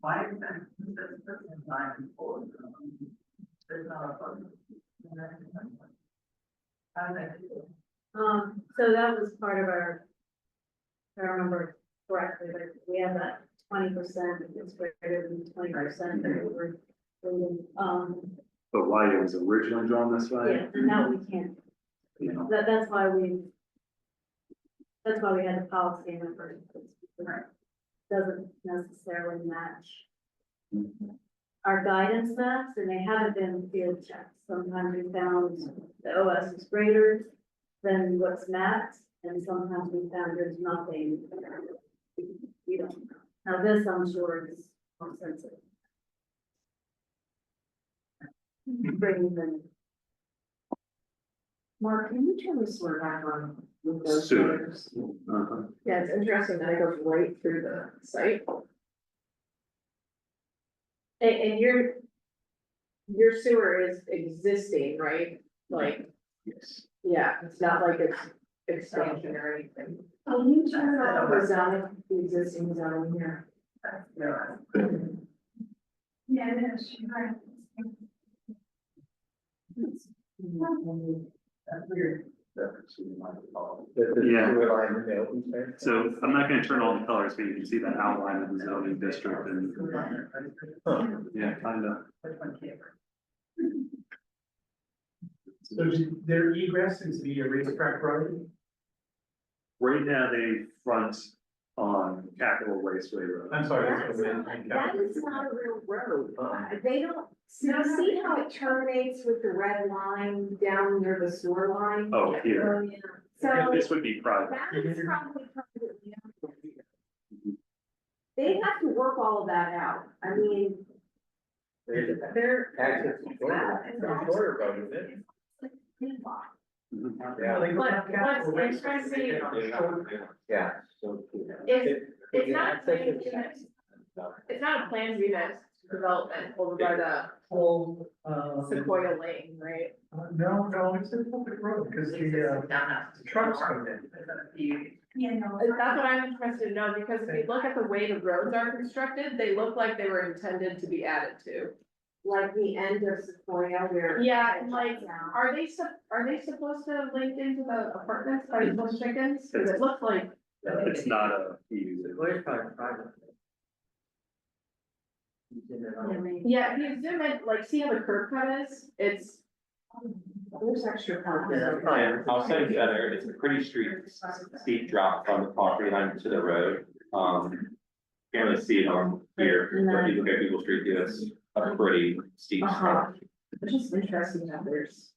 L: Why is that? That's design for. There's not a fund.
G: So that was part of our, if I remember correctly, like we had that 20%, it's greater than 20% that we were,
B: But why it was originally drawn this way?
G: yeah, and now we can't.
B: You know,
G: That's why we had the policy in the first place. Because it doesn't necessarily match our guidance maps, and they haven't been field checked. Sometimes we found the OS is greater than what's mapped, and sometimes we found there's nothing. We don't know. Now this, I'm sure, is more sensitive. Bringing them.
J: Mark, can you turn the slur back on with those
B: Sewer.
J: letters?
A: Yeah, it's interesting that it goes right through the site. And your sewer is existing, right? Like,
B: yes.
A: yeah, it's not like it's expansion or anything.
J: Can you turn on the zoning, the existing zoning here?
C: Yeah, it is, you're right.
L: That's weird.
B: Yeah.
I: Sewer line in the open space.
B: So I'm not gonna turn on the colors, but you can see the outline of the zoning district and, yeah, kind of.
D: So their egress is via racetrack road?
B: Right now, they front on Capital Raceway Road.
D: I'm sorry.
J: That's not, that is not a real road. They don't, see how it terminates with the red line down near the sewer line?
B: Oh, here.
J: Yeah. So
B: This would be private.
J: that is probably privately owned. They have to work all of that out. I mean, they're.
I: Access to shorter, shorter road, isn't it? Yeah.
A: But what's interesting,
I: Yeah. So.
A: it's not a planned unit. It's not a planned unit development over by the
D: Well,
A: Sequoia Lane, right?
D: no, it's a public road, because the trucks come in.
C: Yeah, no.
A: That's what I'm interested to know, because if you look at the way the roads are constructed, they look like they were intended to be added to.
J: Like the end of Sequoia where.
A: Yeah, and like, are they supposed to link into the apartments by those chickens? Cause it looks like,
B: It's not a user.
H: Where's private?
A: yeah, if you zoom in, like, see how the curb cut is? It's,
J: There's extra parking.
H: Yeah, that's fine.
K: I'll send you better, it's a pretty steep drop from the property line to the road. Can't really see it on here, but if you look at Google Street View, it's a pretty steep drop.
A: it's just interesting that there's.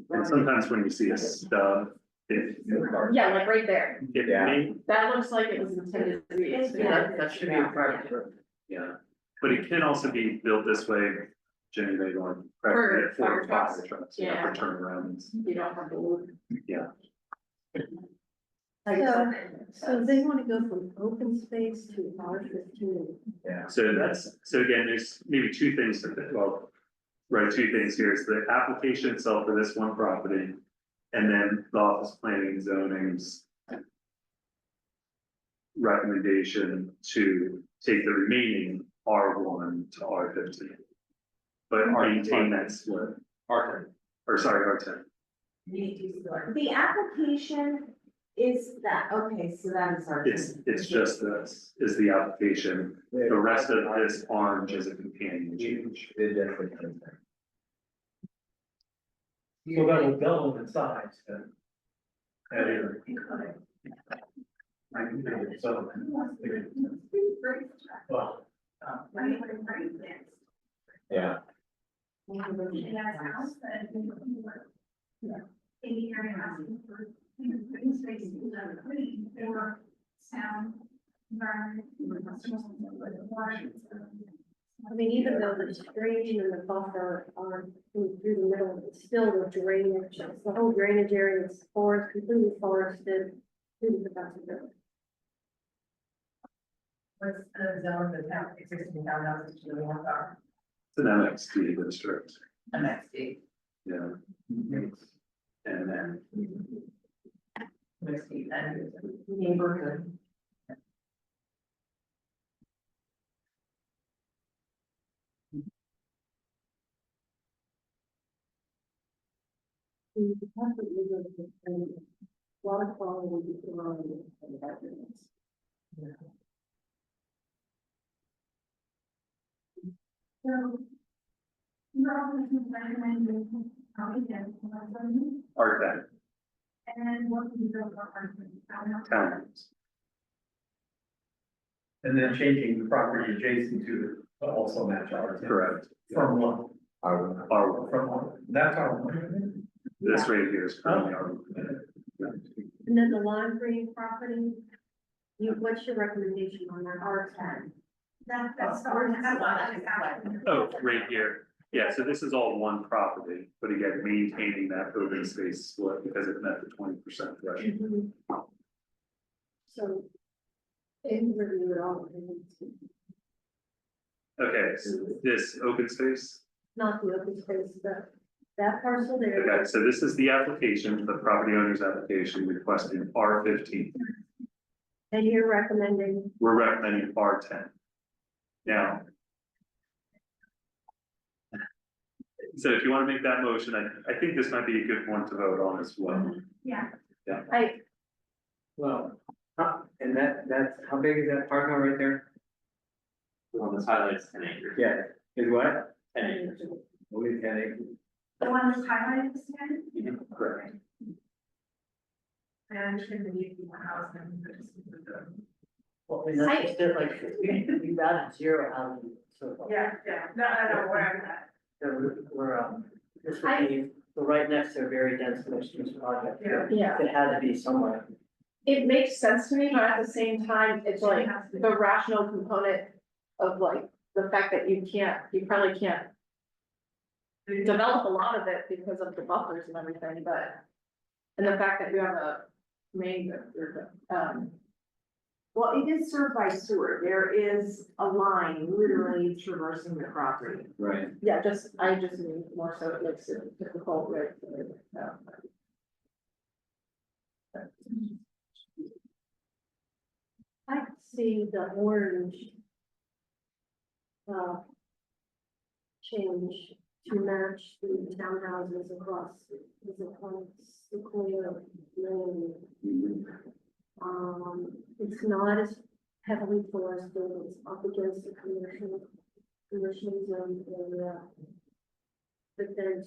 B: And sometimes when you see a stub,
A: Yeah, like right there.
B: it
I: Yeah.
B: may,
A: That looks like it was intended to be.
J: Yeah.
H: That should be a private road.
B: yeah, but it can also be built this way, generally going.
A: For fire trucks.
B: Yeah,
A: Yeah.
B: for turnarounds,
A: You don't have to look.
B: yeah.
G: So they wanna go from open space to R15.
I: Yeah.
B: So again, there's maybe two things to think, well, right, two things here is the application itself for this one property. And then the office planning and zoning's recommendation to take the remaining R1 to R15. But maintain that split,
K: R10.
B: or sorry, R10.
J: The application is that, okay, so that is our.
B: It's just this, is the application. The rest of this orange is a companion change.
I: It definitely.
D: So that will double in size then. That area. So. Well.
I: Yeah.
G: I mean, even though the drain and the buffer are through the middle, it's still the drainage, it's the whole drainage area is forest, completely forested. Due to the buffer zone.
L: What's the zone of the town, existing townhouses to the north are,
B: It's an MXD district,
L: MXD,
B: yeah. And then,
L: MXD, and
J: Neighborhood.
G: Water quality would be around the bedrooms.
C: So. You're all looking for recommendation, again,
B: R10,
C: and what can you build for apartment?
B: townhomes.
D: And then changing the property adjacent to it to also match ours.
B: Correct.
D: From one,
B: R1,
D: from one, that's our one.
B: this right here is currently R1.
G: And then the lime green property, what's your recommendation on that?
J: R10.
C: That's.
B: Oh, right here, yeah, so this is all one property, but again, maintaining that open space split because it met the 20% threshold.
G: So. In review it all.
B: Okay, so this open space,
G: Not the open space, but That parcel there.
B: Okay, so this is the application, the property owner's application requesting R15.
G: And you're recommending,
B: We're recommending R10. Now. So if you want to make that motion, I think this might be a good one to vote on as well.
I: Well, and that's, how big is that parking lot right there?
K: On this highlight is 10 acres.
I: Yeah, is what?
K: 10 acres.
I: Only 10 acres?
C: The one that's highlighted is ten?
B: Correct.
L: I understand the need for house and.
H: Well, I mean, that's just like, we've added zero housing so far.
L: Yeah, no, where I'm at.
H: So we're, this would be, we're right next to a very dense mixed use project.
A: Yeah.
H: It had to be somewhere.
A: It makes sense to me, but at the same time, it's like the rational component of like the fact that you probably can't develop a lot of it because of the buffers and everything, but. And the fact that you have a main,
J: Well, it is served by sewer. There is a line literally traversing the property.
I: Right.
A: yeah, I just mean more so it makes it difficult, right?
G: I see the orange. Change to match the townhouses across the Sequoia Lane. It's not as heavily forested, it's up against the commercial zone area. But then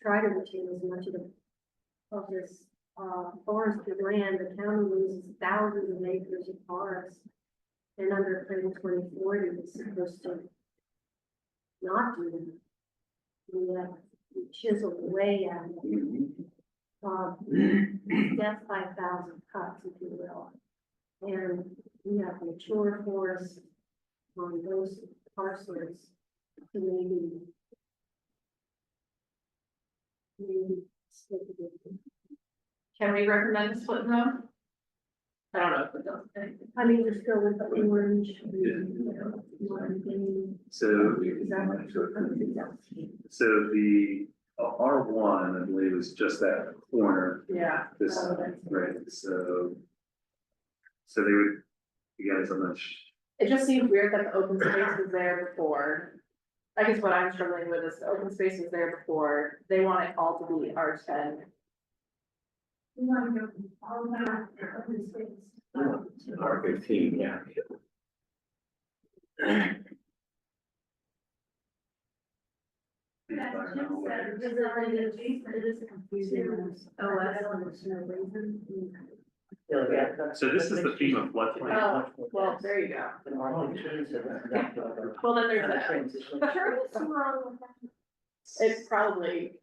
G: try to retain as much of this, forested land, the county loses thousands of acres of forest. And under Plan 2040, it's supposed to not do that. We chisel away at it. That's 5,000 cuts, if you will. And we have mature forests on those parcels to maybe split it.
A: Can we recommend a split zone? I don't know if it does.
G: I mean, just go with the orange.
B: So the R1, I believe, is just that corner,
A: Yeah.
B: this, right, so. So they would, again, so much,
A: It just seems weird that the open space was there before. I guess what I'm struggling with is the open space was there before, they want it all to be R10.
C: We want to go all around the open space.
I: R15, yeah.
C: As Jim said,
G: It is confusing. Oh, I don't understand the reason.
B: so this is the FEMA floodplain.
A: Oh, well, there you go. Well, then there's that. It's probably,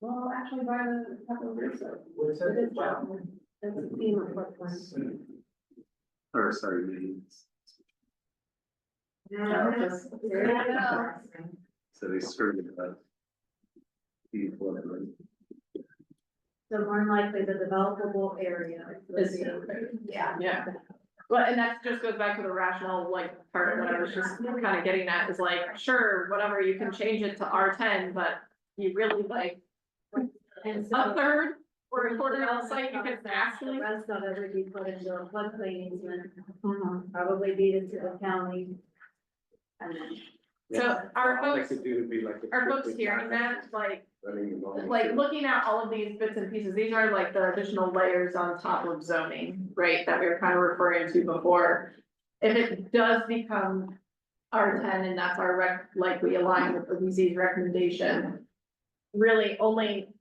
A: well, actually by the couple of years ago.
H: What's
A: It is well, it's a theme of floodplain.
B: Or sorry, maybe,
A: There you go.
B: so they skirted that. The floodplain.
G: So more likely the developable area.
A: Yeah. Well, and that just goes back to the rational, like, part of what I was just kind of getting at, is like, sure, whatever, you can change it to R10, but you really like
G: And
A: a third or a quarter of the site, you can
G: The
A: actually.
G: rest of it would be put into a floodplain easement,
A: Mhm.
G: probably deed it to the county. And then.
A: So are
I: All I
A: folks,
I: could do would be like a
A: are folks
I: strictly
A: hearing that, like,
I: running the volume.
A: looking at all of these bits and pieces, these are like the additional layers on top of zoning, right, that we were kind of referring to before. If it does become R10 and that's our like we align with the VZ's recommendation, really only,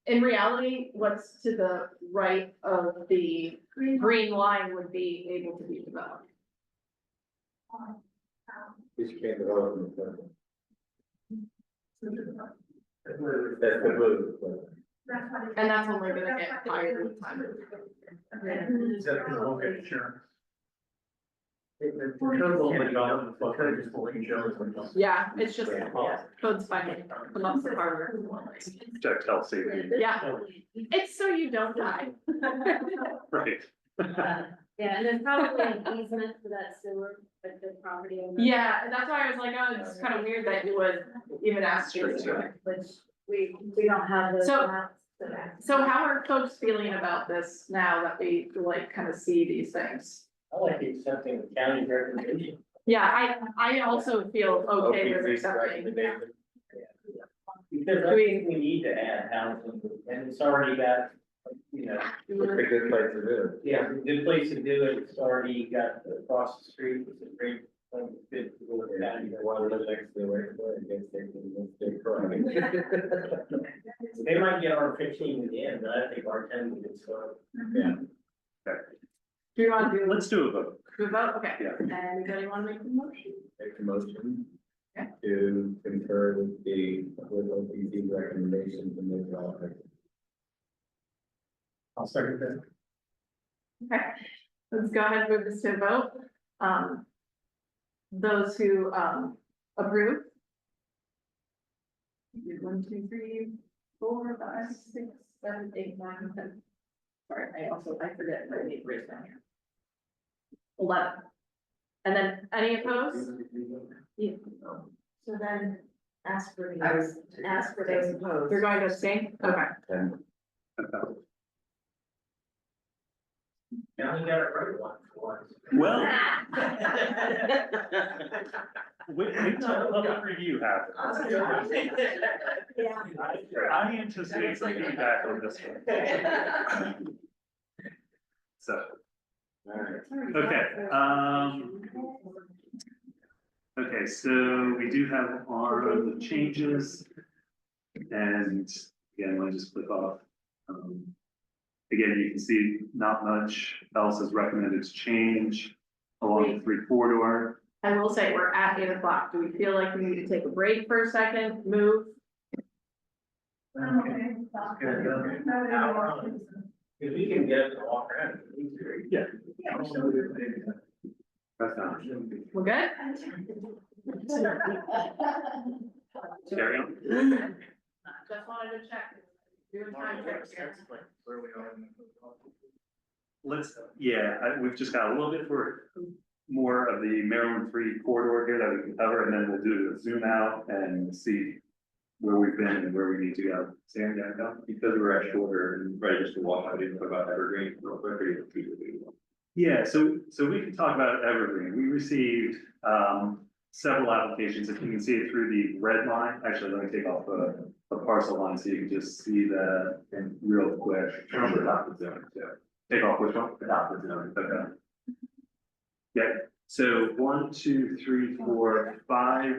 A: in reality, what's to the right of the green line would be able to be developed.
I: Because you can't develop in the flood. That's the rule.
A: And that's only gonna get higher with time.
E: Is that the whole picture?
H: The code will develop, the code just will show.
A: Yeah, it's just, yeah, code's finding, come up with harder.
B: Protect health safety,
A: Yeah, it's so you don't die.
B: right?
G: Yeah, and there's probably an easement for that sewer, but the property owner.
A: Yeah, and that's why I was like, oh, it's kind of weird that you would even ask you to do it.
G: Which we don't have those
A: So-
G: maps today.
A: So how are folks feeling about this now that we like kind of see these things?
F: I like accepting the county recommendation.
A: Yeah, I also feel okay with
K: OPC's
A: accepting.
K: recommendation.
F: Because I think we need to add housing, and it's already got, you know,
I: It's a good place to do it.
F: yeah, a good place to do it, it's already got across the street, it's a great, good to go down.
I: You want to live next to the way, I guess they cry.
F: They might get our 15 in the end, but I think our 10 would start.
I: Yeah.
A: Do you want to
B: Let's do a vote.
A: do a vote? Okay.
B: Yeah.
A: Anybody want to make the motion?
I: Make a motion
A: Okay.
I: to concur with OPC recommendations and the development.
D: I'll second that.
A: Okay, let's go ahead and move this to a vote. Those who, approve. 1, 2, 3, 4, 5, 6, 7, 8, 9, 10. Sorry, I forget, I need to raise down here. 11. And then any opposed? Yeah.
J: So then ask for
L: I
J: those,
L: was-
J: ask for those opposed.
A: They're going to abstain? Okay.
I: And
F: Now you got it right once for once.
B: Well, wait till public review happens.
J: Yeah.
B: I anticipate some feedback on this one. So, okay, so we do have our changes. And again, let me just click off. Again, you can see not much else is recommended to change along the 3 corridor.
A: I will say, we're at 8 o'clock. Do we feel like we need to take a break for a second, move?
F: Because we can get up and walk around.
B: Yeah.
I: that's not.
A: We're good?
B: Carry on.
A: Just wanted to check. Doing time checks.
B: We've just got a little bit more of the Maryland 3 corridor here that we can cover, and then we'll do a zoom out and see where we've been and where we need to go. Sam, you go?
K: Because we're at shorter and ready just to walk, I didn't talk about Evergreen real quick, or you can keep it.
B: Yeah, so we can talk about Evergreen. We received several applications. If you can see it through the red line, actually, let me take off the parcel line so you can just see that in real quick. Adopted zone, too. Take off which one? Adopted zone, okay. Yeah, so 1, 2, 3, 4, 5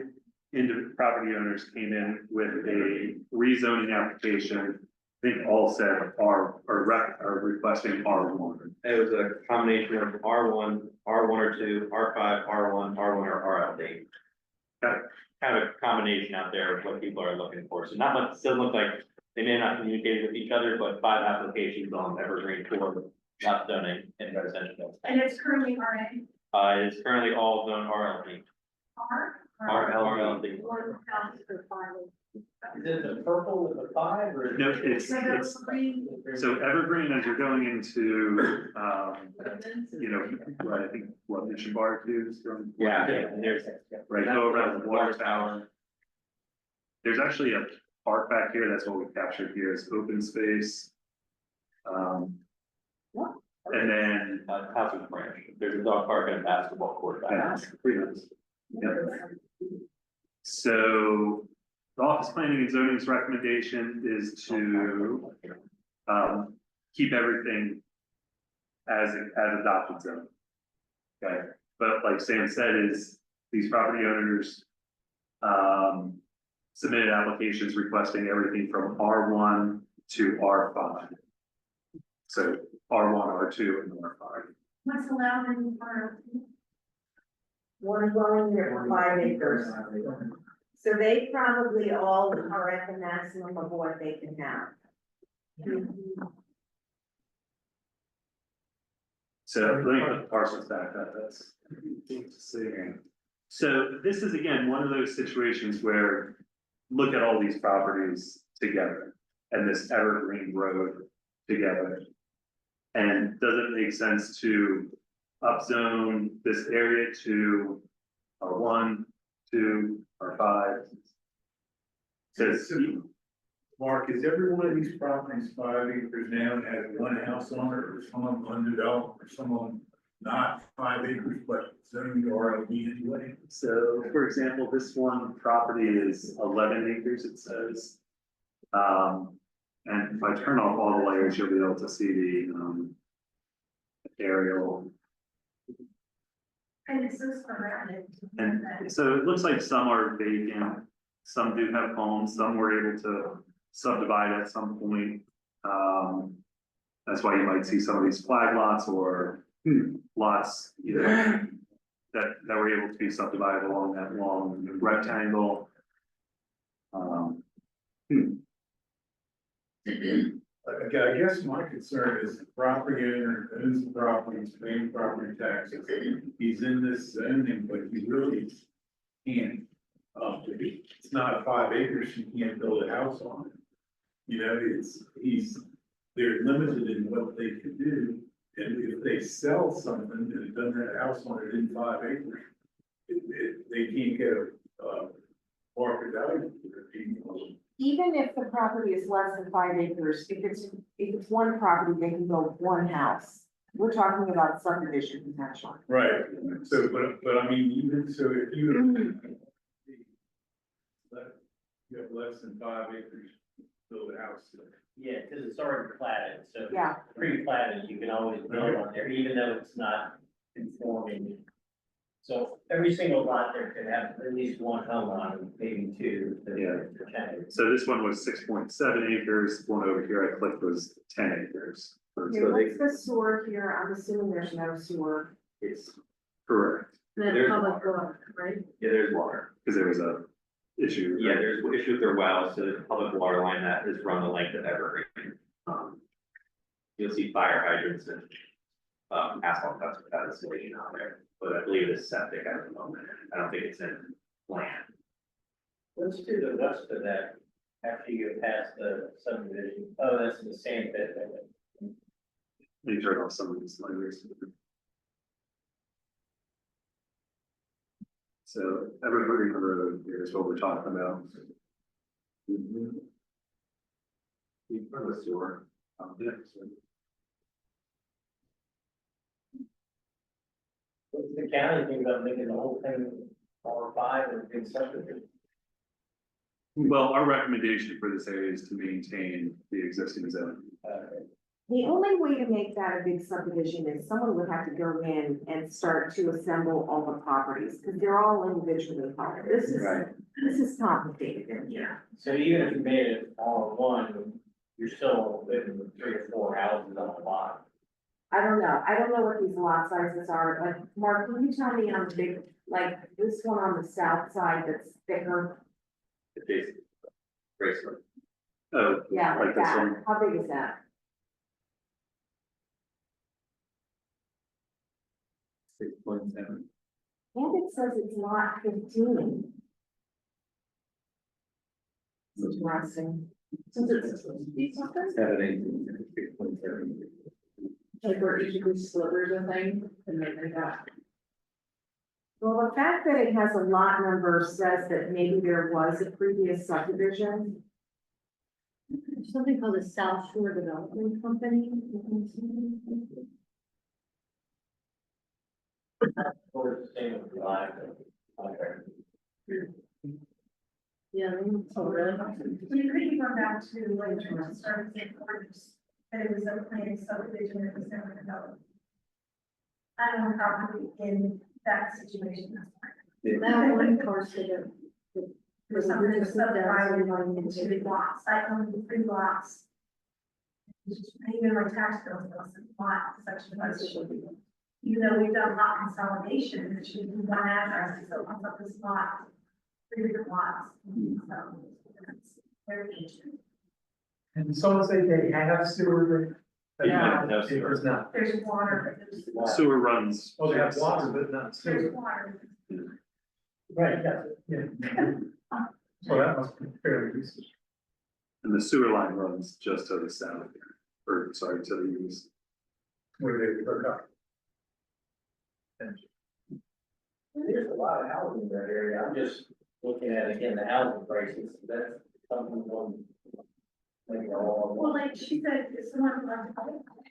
B: property owners came in with a rezoning application. I think all said are requesting R1.
K: It was a combination of R1 or 2, R5, R1 or RLD. Kind of combination out there of what people are looking for, so not much, still look like they may not communicate with each other, but 5 applications on Evergreen for not zoning and residential.
C: And it's currently RA.
K: It's currently all zone RLD. RLD.
G: One house for 5.
F: Is it the purple with the 5 or?
B: No, it's, so Evergreen, as you're going into, I think, what, Mission Bar too? is going-
K: Yeah, and there's.
B: Right, go around the water tower. There's actually a park back here, that's what we captured here is open space. And then,
K: Housing branch, there's a dog park and a basketball court back.
B: So the office planning and zoning's recommendation is to keep everything as adopted zone. Okay, but like Sam said, is these property owners submitted applications requesting everything from R1 to R5. So R1, R2, and R5.
C: What's allowed in our?
J: One dwelling unit for 5 acres. So they probably all are at the maximum of what they can have.
B: So let me put the parcels back up, that's. So this is again, one of those situations where, look at all these properties together and this Evergreen Road together. And does it make sense to upzone this area to R1, 2, R5? Says,
E: Mark, is every one of these properties 5 acres now and has one house on it, or some of them undeveloped, or some of them not 5 acres, but zoned RLD anyway?
B: So, for example, this one property is 11 acres, it says. And if I turn off all the layers, you'll be able to see the, aerial.
C: And it's so sporadic.
B: And so it looks like some are vacant, some do have homes, some were able to subdivide at some point. That's why you might see some of these flag lots or lots, you know, that were able to be subdivided along that long rectangle.
E: Okay, I guess my concern is the property owner owns the property, he's paying property taxes, he's in this zoning, but he really can't. It's not 5 acres, you can't build a house on it. You know, they're limited in what they can do, and if they sell something and it doesn't have a house on it in 5 acres, they can't get a market value for it.
J: Even if the property is less than 5 acres, if it's one property, they can build one house. We're talking about subdivision potential.
E: Right, so, but I mean, even so, if you. You have less than 5 acres, build a house.
F: Yeah, because it's already platted, so.
J: Yeah.
F: Pre-platted, you can always build on there, even though it's not conforming. So every single lot there could have at least one home on it, maybe two.
B: Yeah. So this one was 6.7 acres, one over here I clicked was 10 acres. So
J: What's the sewer here? I'm assuming there's no sewer.
B: it's correct,
G: The
K: There's
G: public
K: water.
G: water, right?
K: Yeah, there's water.
B: because there was a issue.
K: Yeah, there's issue with their wells, so there's a public water line that is run the length of Evergreen. You'll see fire hydrants and asphalt cuts with that installation on there, but I believe it's septic at the moment. I don't think it's in plan.
F: Let's do the west of that, after you get past the subdivision. Oh, that's the same bit.
B: Let me turn off some of these layers. So Evergreen Road here is what we're talking about.
K: You put the sewer.
B: Yeah,
F: What's the county think about making the whole thing R5 and big subdivision?
B: well, our recommendation for this area is to maintain the existing zone.
J: The only way to make that a big subdivision is someone would have to go in and start to assemble all the properties, because they're all individually held. This is complicated in here.
F: So even if you made it R1, you're still living with 3 or 4 houses on a lot.
J: I don't know what these lot sizes are, but Mark, can you tell me on the big, like this one on the south side that's thicker?
K: Adjacent. Bracelet.
B: Oh,
J: Yeah, like
B: like this
J: that,
B: one.
J: how big is that?
B: 6.7.
J: And it says it's lot 15. It's interesting. Since it's these suckers,
I: 7 acres, 6.7.
A: Like where each of these slivers and things, and then they got.
J: well, the fact that it has a lot number says that maybe there was a previous subdivision.
G: There's something called the South Shore Development Company.
F: Or the same with the line.
G: Yeah.
A: Oh, really?
C: You could go back to like, start with the orders, that it was a planned subdivision that was never developed. I don't know probably in that situation.
G: That one parcel that.
C: For something to subdivide into 3 blocks, I own 3 blocks. Even my tax bills was a lot, section of even though we've done lot consolidation, it should be one address, so it comes up this lot, 3 different lots. So it's very ancient.
D: And someone say they have sewer, but.
K: Yeah, no
D: It
K: sewer.
D: was not.
C: There's water, there's,
B: Sewer runs.
D: Oh, they have water, but not
C: there's
D: sewer.
C: water.
D: Right, yeah. So that must be fairly recent.
B: And the sewer line runs just to the south, or sorry, to the east.
D: Where they hook up.
F: There's a lot of housing in that area. I'm just looking at, again, the housing prices. That's something one Maybe all.
C: Well, like she said, if someone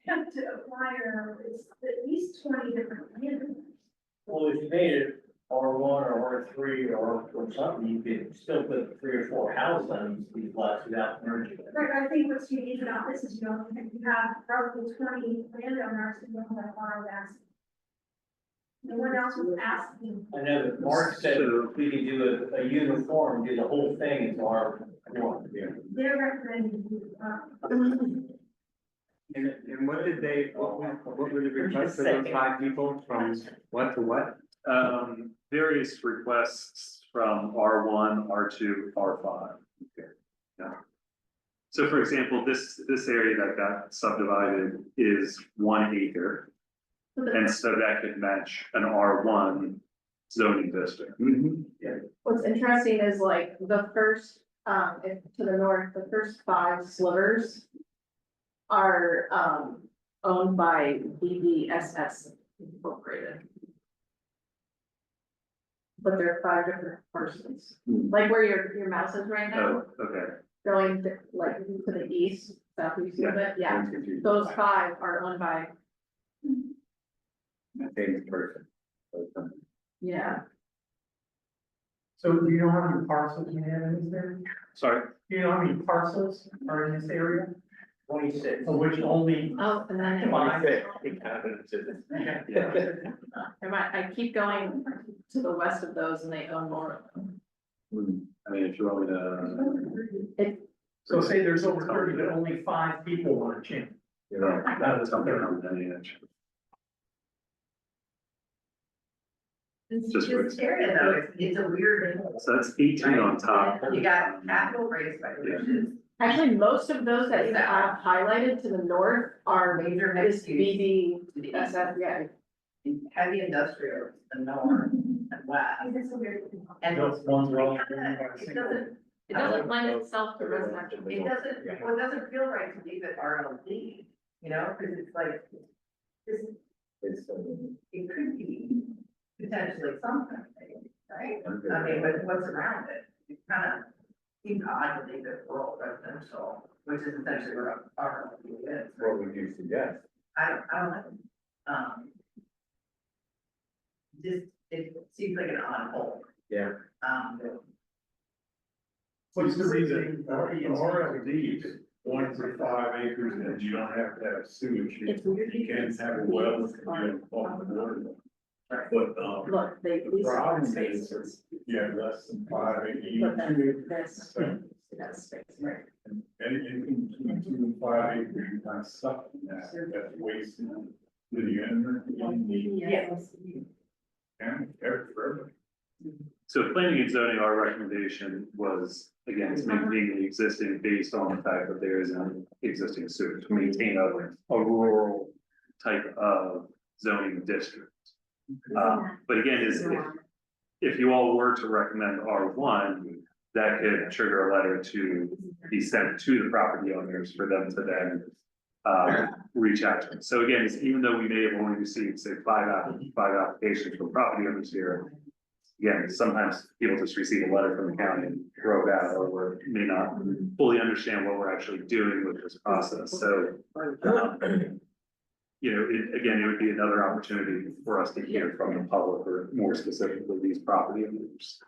C: have to acquire, it's at least 20 different units.
F: Well, if you made it R1 or R3 or something, you could still put 3 or 4 houses on these lots without merging.
C: Right, I think what's unique about this is, you know, you have roughly 20 landowners who don't have borrowed assets. No one else was asking.
F: I know that Mark said we could do a uniform, do the whole thing as R1.
C: They're recommending.
I: And what did they, what were the requests for those 5 people from what to what?
B: Various requests from R1, R2, R5. Okay. Yeah. So for example, this area that got subdivided is 1 acre. And so that could match an R1 zoning district.
A: What's interesting is like the first, if to the north, the first 5 slivers are, owned by BBSS Incorporated. But there are 5 different parcels, like where your mouse is right now,
B: Oh, okay.
A: going to, like to the east, southeast of it, yeah.
I: 1, 2, 3,
A: Those
I: 5.
A: 5 are owned by,
I: Same person.
A: yeah,
D: So do you know how many parcels you have in this area?
B: Sorry.
D: Do you know how many parcels are in this area?
F: 26.
D: Of which only
A: oh, and then. I keep going to the west of those and they own more of them.
B: I mean, if you want me to.
D: So say there's over 30, but only 5 people want to change.
B: That's something on any edge. Just for
L: This area though, it's a weird,
B: So that's 18 on top.
L: you got capital raised by wishes,
A: Actually, most of those that you have highlighted to the north are
L: major
A: this
L: mixed use.
A: BBSF, yeah.
L: Heavy industrial, to the north and west. And
D: Those ones are all-
A: It doesn't lend itself to residential.
L: it doesn't, well, it doesn't feel right to leave it RLD, you know, because it's like, this,
I: It's,
L: it could be potentially something, right? I mean, but what's around it, it kind of seems odd to leave it rural residential, which is essentially what RLD is.
I: what would you suggest?
L: I don't know. Just, it seems like an odd hole.
I: Yeah.
E: What's the reason, RLD is 1 to 5 acres and you don't have to have sewage.
A: It's weird.
E: You can have a well and you have water. But,
A: Look, they.
E: the problem is, you have less than 5 acres, you
A: But
E: have 2 acres.
A: that's, that's space, right?
E: Anything between 2 and 5 acres, you kind of suck in that, that's wasted. Do you enter in the,
A: Yes.
E: and forever?
B: So planning and zoning, our recommendation was, again, to maintain the existing based on the fact that there is an existing sewage, to maintain a rural type of zoning district. But again, if you all were to recommend R1, that could trigger a letter to be sent to the property owners for them to then reach out to them. So again, even though we may have only received, say, 5 applications from property owners here, again, sometimes people just receive a letter from the county and throw it out, or may not fully understand what we're actually doing with this process. So, you know, it would be another opportunity for us to hear from the public, or more specifically, these property owners.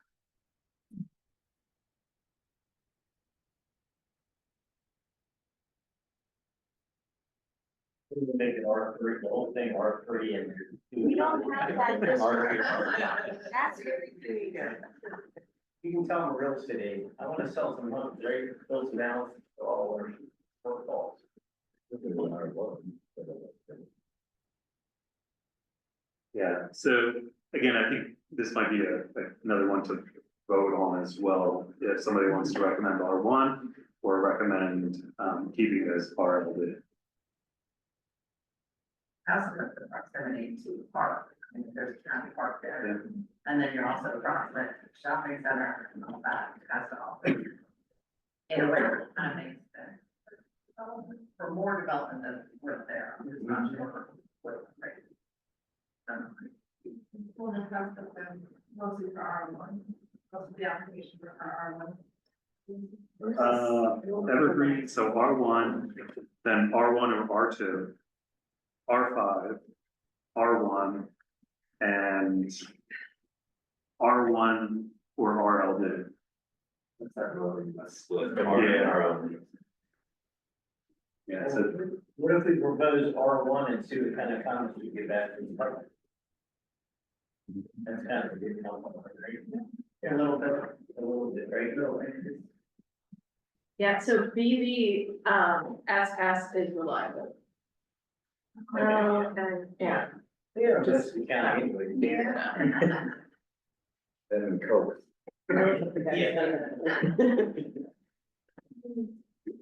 F: Make it R3, the whole thing R3 and.
J: We don't have that.
F: R3.
J: That's very creative.
F: You can tell them real estate agent, I want to sell some homes, right, close it down, all our shortfalls.
B: Yeah, so again, I think this might be another one to vote on as well. If somebody wants to recommend R1 or recommend keeping it as RLD.
L: Also, the proximity to the park, I mean, there's a county park there. And then you're also proximate to the shopping center and all that, that's all. In a way, it kind of makes sense. For more development than what's there, I'm just not sure what, right?
C: Well, the rest of them, mostly for R1, most of the application for R1.
B: Evergreen, so R1, then R1 or R2, R5, R1, and R1 or RLD.
K: That's split.
B: Yeah, so
F: What if we propose R1 and see what kind of comments we get back from the public? That's kind of a good compliment, right? A little bit, right?
A: Yeah, so BV, ask is reliable.
J: Okay.
A: Yeah.
F: Yeah, just the county anyway.
I: Then Coke.
F: Yeah.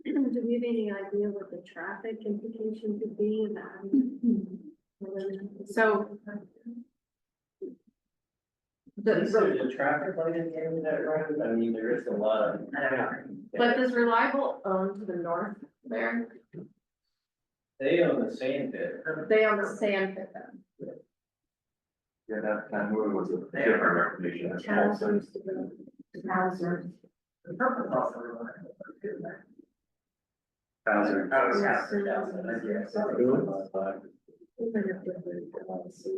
G: Do we have any idea what the traffic implication could be in that?
A: So.
F: Is there a traffic light in the end of that road? I mean, there is a lot of.
A: But does Reliable own to the north there?
F: They own the sand pit.
A: They own the sand pit then?
B: yeah, that movie was a different recommendation.
G: Towns used to go.
L: The purpose also.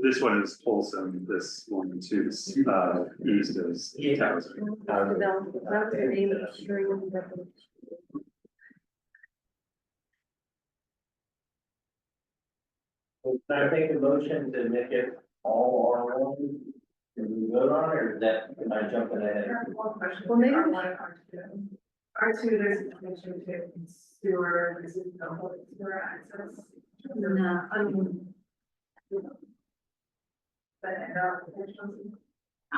B: This one is Folsom, this one to east is Townsend.
G: That's the name of the street.
F: Can I make a motion to make it all R1? Can we vote on it, or is that, am I jumping ahead?
A: Well, maybe.
L: R2, there's a connection to sewer, this is the whole sewer access.
G: No, I mean,
L: But,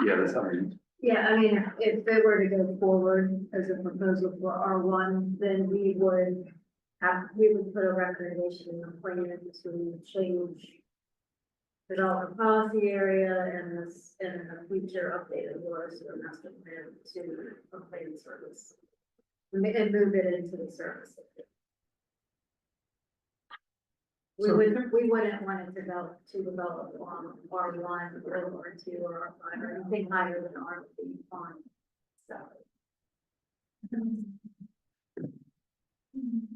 B: Yeah, that's how we.
G: yeah, I mean, if they were to go forward as a proposal for R1, then we would put a recommendation in the plan to change development policy area and this, and a future updated water sewer master plan to a plan service. And move it into the service. We wouldn't want it to develop on R1 or R2 or R5 or anything higher than R3 on.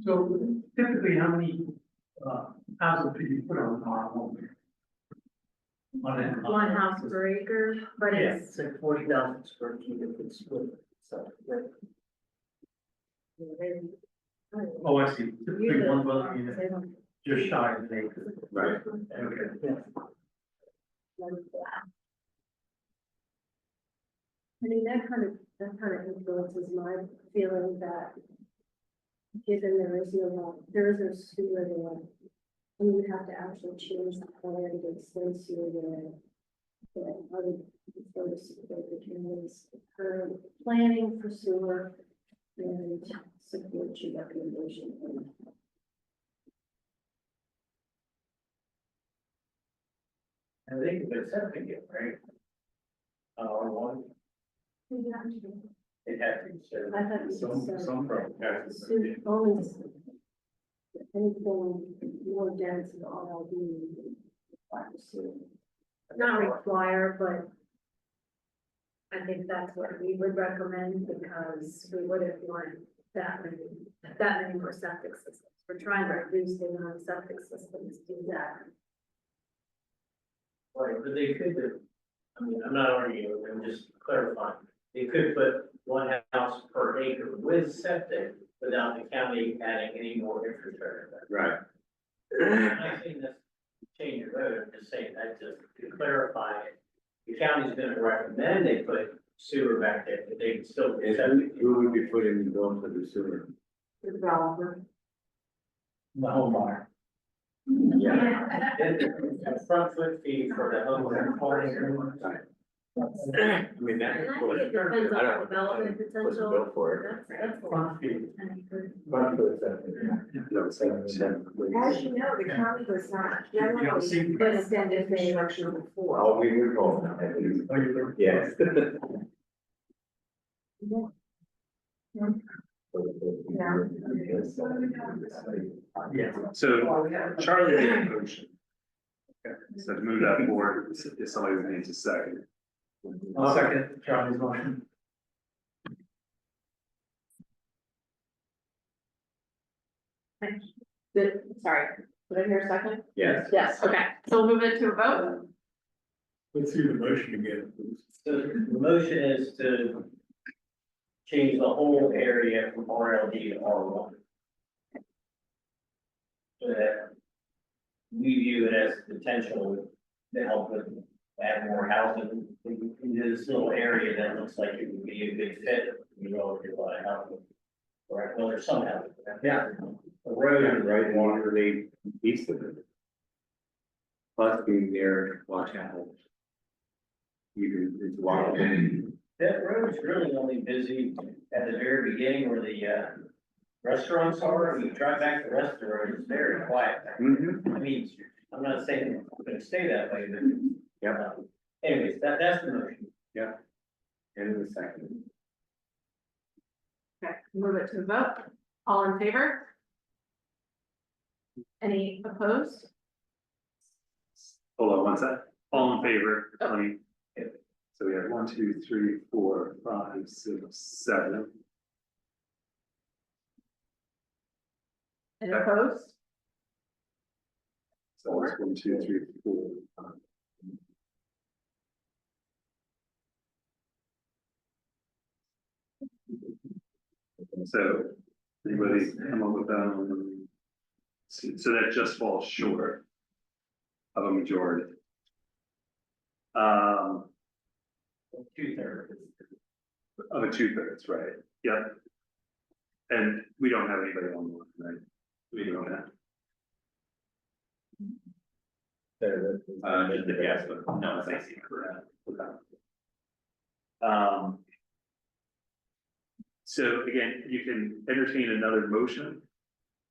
D: So typically, how many, houses could you put on R1?
G: One house per acre, but
H: Yeah,
G: it's.
H: it's like 40,000 square feet if it's split, so. Oh, I see, typically one dwelling unit, just shy of an acre.
I: Right.
H: Okay, yeah.
G: I mean, that kind of influences my feeling that given there is no sewer there, we would have to actually change the plan to extend sewer there. That I would prefer to support the county's current planning for sewer and support your recommendation.
F: I think it's something good, right? R1, it has to be served.
G: I thought you
B: Some
G: said
B: from.
G: sewer only. Anything more dense than RLD. Not require, but I think that's what we would recommend because we wouldn't want that many more septic systems. We're trying to reduce the amount of septic systems to that.
F: Right, but they could, I mean, I'm not arguing, I'm just clarifying. They could put one house per acre with septic without the county adding any more infrastructure.
I: Right.
F: I'm not saying this change your vote, I'm just saying that just to clarify it. The county's gonna recommend they put sewer back there, but they can still. put
I: And
F: septic.
I: who would be putting the bill for the sewer?
J: The developer.
H: The homeowner.
I: Yeah.
F: A front foot fee for the homeowner.
I: I mean, that's.
G: And I think it depends
I: I
G: on
I: don't
G: the development
I: What's the
G: potential.
I: bill for it?
G: That's a lot.
H: Front fee.
I: One for the septic.
J: As you know, the county was not generally
G: But
J: extended infrastructure before.
I: Oh, we would call them, at least. Yes.
H: Yeah.
B: So Charlie made a motion. So to move that forward, if somebody needs a second.
H: I'll second Charlie's motion.
A: Sorry, did I hear a second?
I: Yes.
A: Yes, okay, so we'll move it to a vote.
E: Let's see the motion again, please.
F: So the motion is to change the whole area from RLD to R1. So that we view it as potential to help with add more housing in this little area that looks like it would be a good fit. You know, if you want to help with. Right, well, there's some housing.
I: Yeah.
F: The road
I: Yeah,
F: is
I: right, waterly east of it. Plus being near watch out. You can, it's walkable.
F: that road is really only busy at the very beginning where the, restaurants are. When you drive back the rest of the road, it's very quiet.
I: Mm-hmm.
F: I mean, I'm not saying it's gonna stay that way, but.
I: Yep.
F: Anyways, that's the motion.
I: Yeah. And in a second.
A: Okay, move it to a vote. All in favor? Any opposed?
B: Hold on one sec. All in favor, so we have 1, 2, 3, 4, 5, 6, 7.
A: Any opposed?
B: So it's 1, 2, 3, 4, 5. So anybody come up with so that just falls short of a majority.
F: 2/3.
B: Of a 2/3, right? Yep. And we don't have anybody on the line, right? We don't have. Yes, but no, it's AC, correct. Okay. So again, you can entertain another motion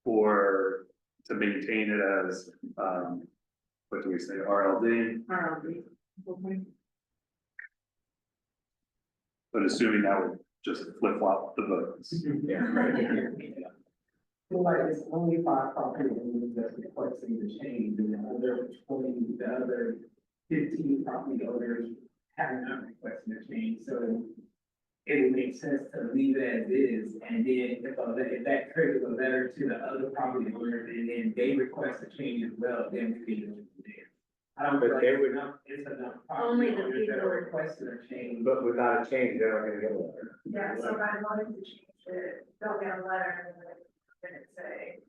B: or to maintain it as, what do we say, RLD? But assuming that would just flip flop the votes.
I: Yeah.
D: Well, like, it's only 5 property owners that's requesting the change, and the other 15 property owners have not requested a change, so it would make sense to leave it as is, and then if that triggers a letter to the other property owners, and then they request a change as well, then we can. I don't feel
I: But
D: like
I: they
D: it's
I: would-
D: enough, it's enough
G: Only
D: property
G: the
D: owners that
G: people-
D: are requesting a change.
I: But without a change, they're not gonna get a letter.
C: Yeah, so I wanted to change it, don't get a letter, and then it say,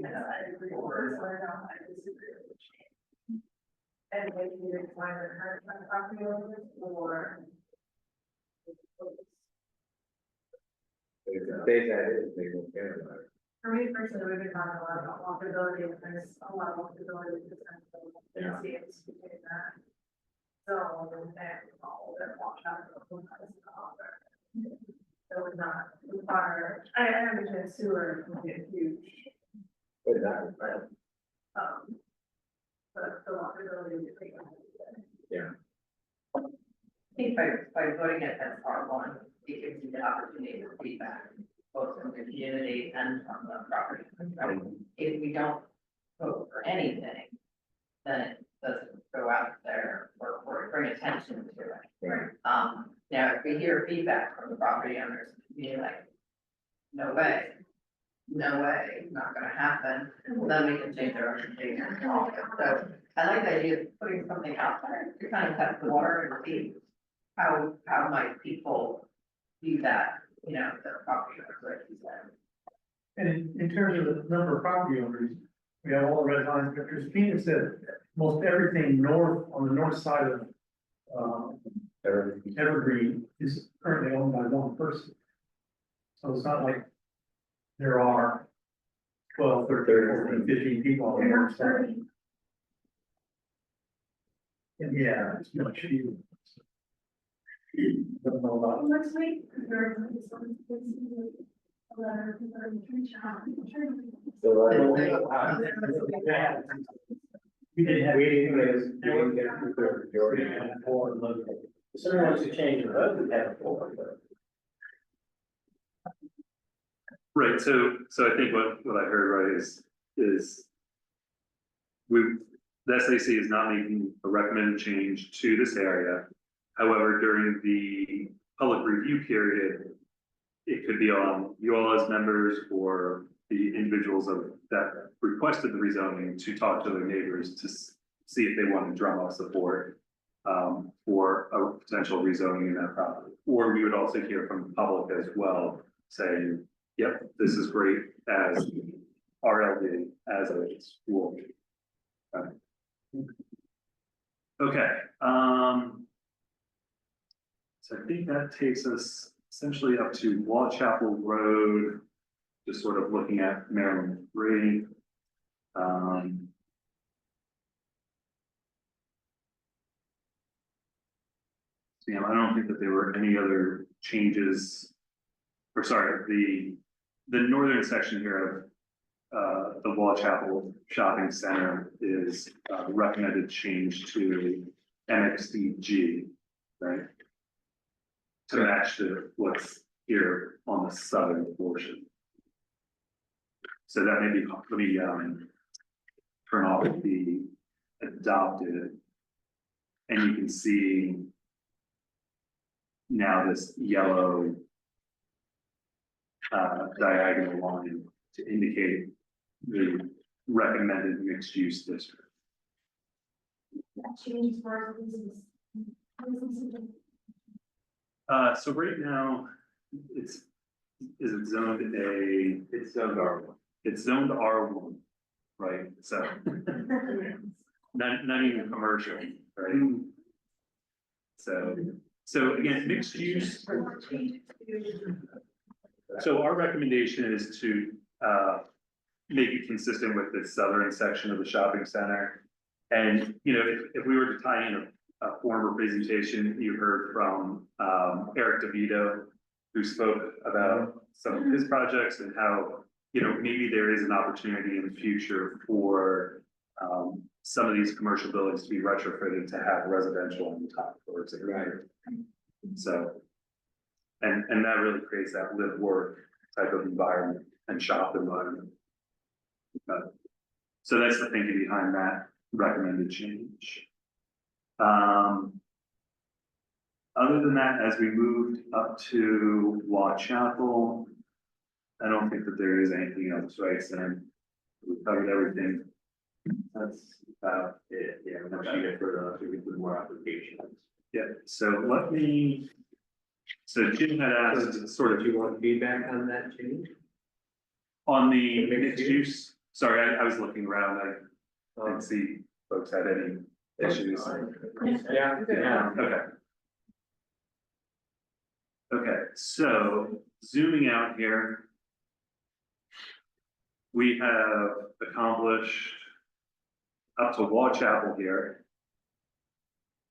C: I agree with this, or no, I disagree with the change. And maybe you define the current property owners, or.
I: If the state that is, they won't get a letter.
C: For me personally, we've been talking a lot about walkability, and there's a lot of walkability potential,
I: Yeah.
C: and see it's between that. So, and all that watch out for the other. So would not require, I understand sewer would be a huge,
I: But not, right?
C: but the walkability is pretty.
I: Yeah.
L: I think by voting it as R1, it gives you the opportunity for feedback, both from the community and from the property. If we don't vote for anything, then it doesn't go out there or bring attention to it.
I: Right.
L: Now, if we hear feedback from the property owners, being like, no way, not gonna happen, then we can change our organization. So I like the idea of putting something out there to kind of test the water and see how might people view that, the property owners, like you said.
M: And in terms of the number of property owners, we have all the red lines, but Christina said most everything on the north side of, Evergreen is currently owned by one person. So it's not like there are 12, 13, 14, 15 people on the north side. And yeah, it's much fewer. Don't know about.
C: Next week.
M: We didn't have.
I: We didn't get a majority.
F: If someone wants to change the vote, we have a floor, but.
B: Right, so I think what I heard right is the SAC is not making a recommended change to this area. However, during the public review period, it could be on you all as members or the individuals that requested the rezoning to talk to their neighbors to see if they want to drum up support for a potential rezoning in that property. Or we would also hear from the public as well, saying, yep, this is great as RLD, as a school. Okay, so I think that takes us essentially up to Wall Chapel Road, just sort of looking at Maryland 3. So, I don't think that there were any other changes, or sorry, the northern section here of the Wall Chapel Shopping Center is recommended change to MXDG, right? To match to what's here on the southern portion. So that may be, let me turn off the adopted. And you can see now this yellow diagonal line to indicate the recommended mixed use district.
J: That changes for our business.
B: So right now, is it zoned A?
K: It's zoned R1.
B: It's zoned R1, right? So not even commercial, right? So again, mixed use. So our recommendation is to make it consistent with the southern section of the shopping center. And, if we were to tie in a former presentation you heard from Eric DeVito, who spoke about some of his projects and how, maybe there is an opportunity in the future for some of these commercial buildings to be retrofitted to have residential on the top floors. Right. So, and that really creates that live work type of environment and shop environment. So that's the thinking behind that recommended change. Other than that, as we moved up to Waugh Chapel, I don't think that there is anything else, right, Sam? We covered everything. That's about it, yeah, once you get further, we can put more applications. Yeah, so so Jim had asked sort of.
I: Do you want feedback on that change?
B: On the mixed use, sorry, I was looking around, I didn't see folks had any issues.
I: Yeah.
B: Okay. Okay, so zooming out here. We have accomplished up to Waugh Chapel here.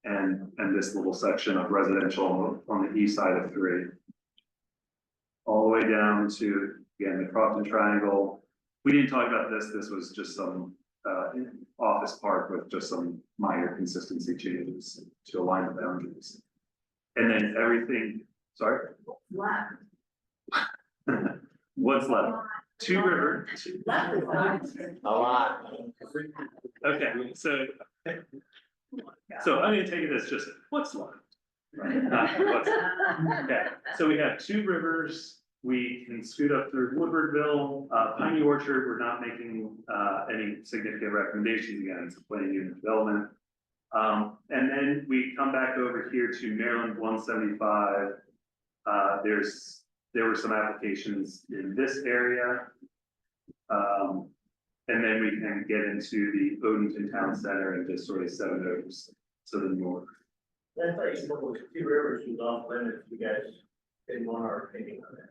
B: And this little section of residential on the east side of 3. All the way down to, again, the Crofton Triangle. We didn't talk about this, this was just some office park with just some minor consistency changes to align the boundaries. And then everything, sorry?
J: Left.
B: What's left? Two River.
J: Left is
I: A lot.
B: Okay, so I'm gonna take it as just what's left. Right? Not what's left. Okay, so we have 2 rivers. We can scoot up through Woodwardville, Piney Orchard. We're not making any significant recommendations again. It's a planned unit development. And then we come back over here to Maryland 175. There were some applications in this area. And then we can get into the Odenton Town Center and just sort of Seven Oaks to the north.
F: I thought you said those 2 rivers was off limits, you guys didn't want our opinion on that.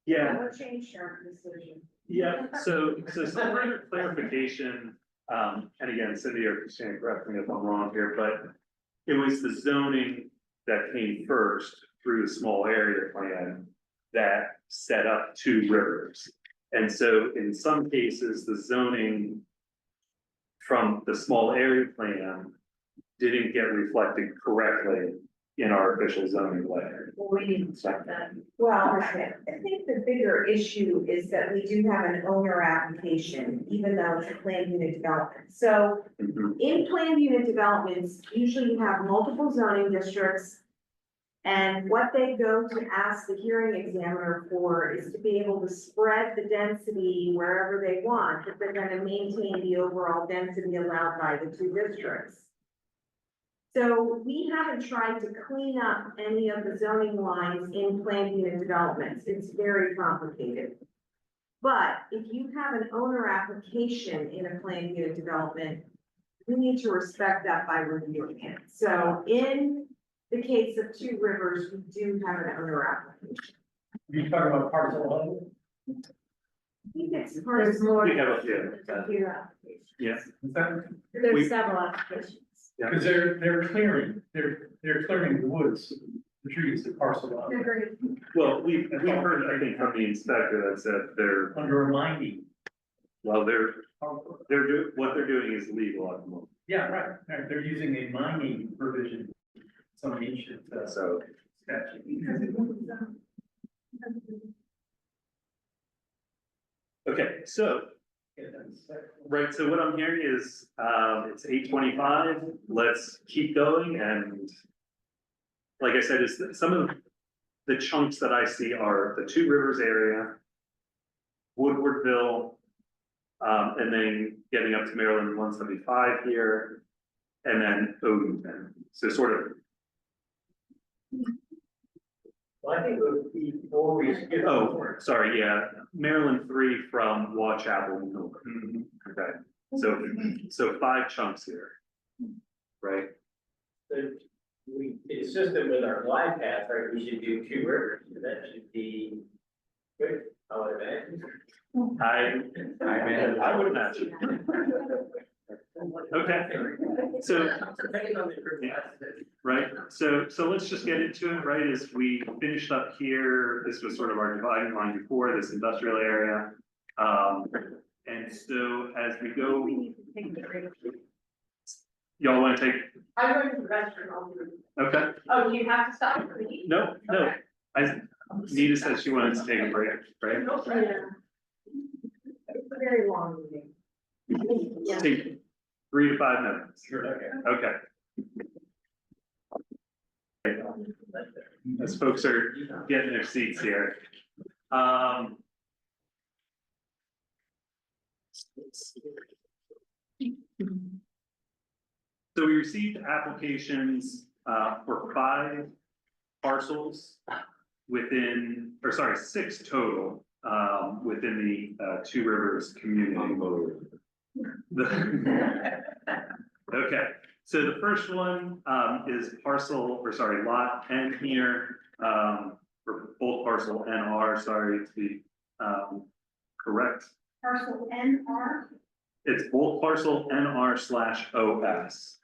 B: Yeah,
J: Never change our decision.
B: yeah, so some further clarification, and again, Cindy or Christina, correct me if I'm wrong here, but it was the zoning that came first through the small area plan that set up 2 rivers. And so in some cases, the zoning from the small area plan didn't get reflected correctly in our official zoning letter.
J: Well, we didn't check that. Well, I think the bigger issue is that we do have an owner application, even though it's a planned unit development. So in planned unit developments, usually you have multiple zoning districts. And what they go to ask the hearing examiner for is to be able to spread the density wherever they want, but they're gonna maintain the overall density allowed by the two districts. So we haven't tried to clean up any of the zoning lines in planned unit developments. It's very complicated. But if you have an owner application in a planned unit development, we need to respect that by reviewing it. So in the case of Two Rivers, we do have an owner application.
M: You talking about parcel level?
J: I think it's
G: There's
J: first.
G: more.
B: We have a few.
G: Applications.
B: Yeah,
G: There's several applications.
M: Because they're clearing the woods, the trees, the parcel level,
B: well, we've heard, I think, from the inspector that said they're,
M: under a mining.
B: well, what they're doing is legal at the moment.
M: Yeah, right, they're using a mining provision, some ancient,
B: So,
M: statute.
B: okay, so, right, so what I'm hearing is, it's 8:25, let's keep going, and like I said, is that some of the chunks that I see are the Two Rivers area, Woodwardville, and then getting up to Maryland 175 here, and then Odenton. So sort of,
F: Well, I think before we skip.
B: oh, sorry, yeah, Maryland 3 from Watchapel. Okay, so 5 chunks here, right?
F: We, consistent with our glide path, right, we should do Two Rivers, and that should be good, I would imagine.
B: I would imagine. Okay, so, right, so let's just get into it, right, as we finished up here, this was sort of our dividing line before, this industrial area. And so as we go, y'all wanna take,
A: I'm going to the restroom, I'll do it.
B: okay,
A: Oh, do you have to stop for me?
B: no, Nita said she wanted to take a break, right?
J: It's a very long meeting. Yeah.
B: Take 3 to 5 minutes.
M: Sure, okay.
B: Okay. As folks are getting their seats here. So we received applications for 5 parcels within, or sorry, 6 total within the Two Rivers community. Okay, so the first one is parcel, or sorry, lot N here, for both parcel NR, sorry to be correct.
C: Parcel NR?
B: It's both parcel NR/OS.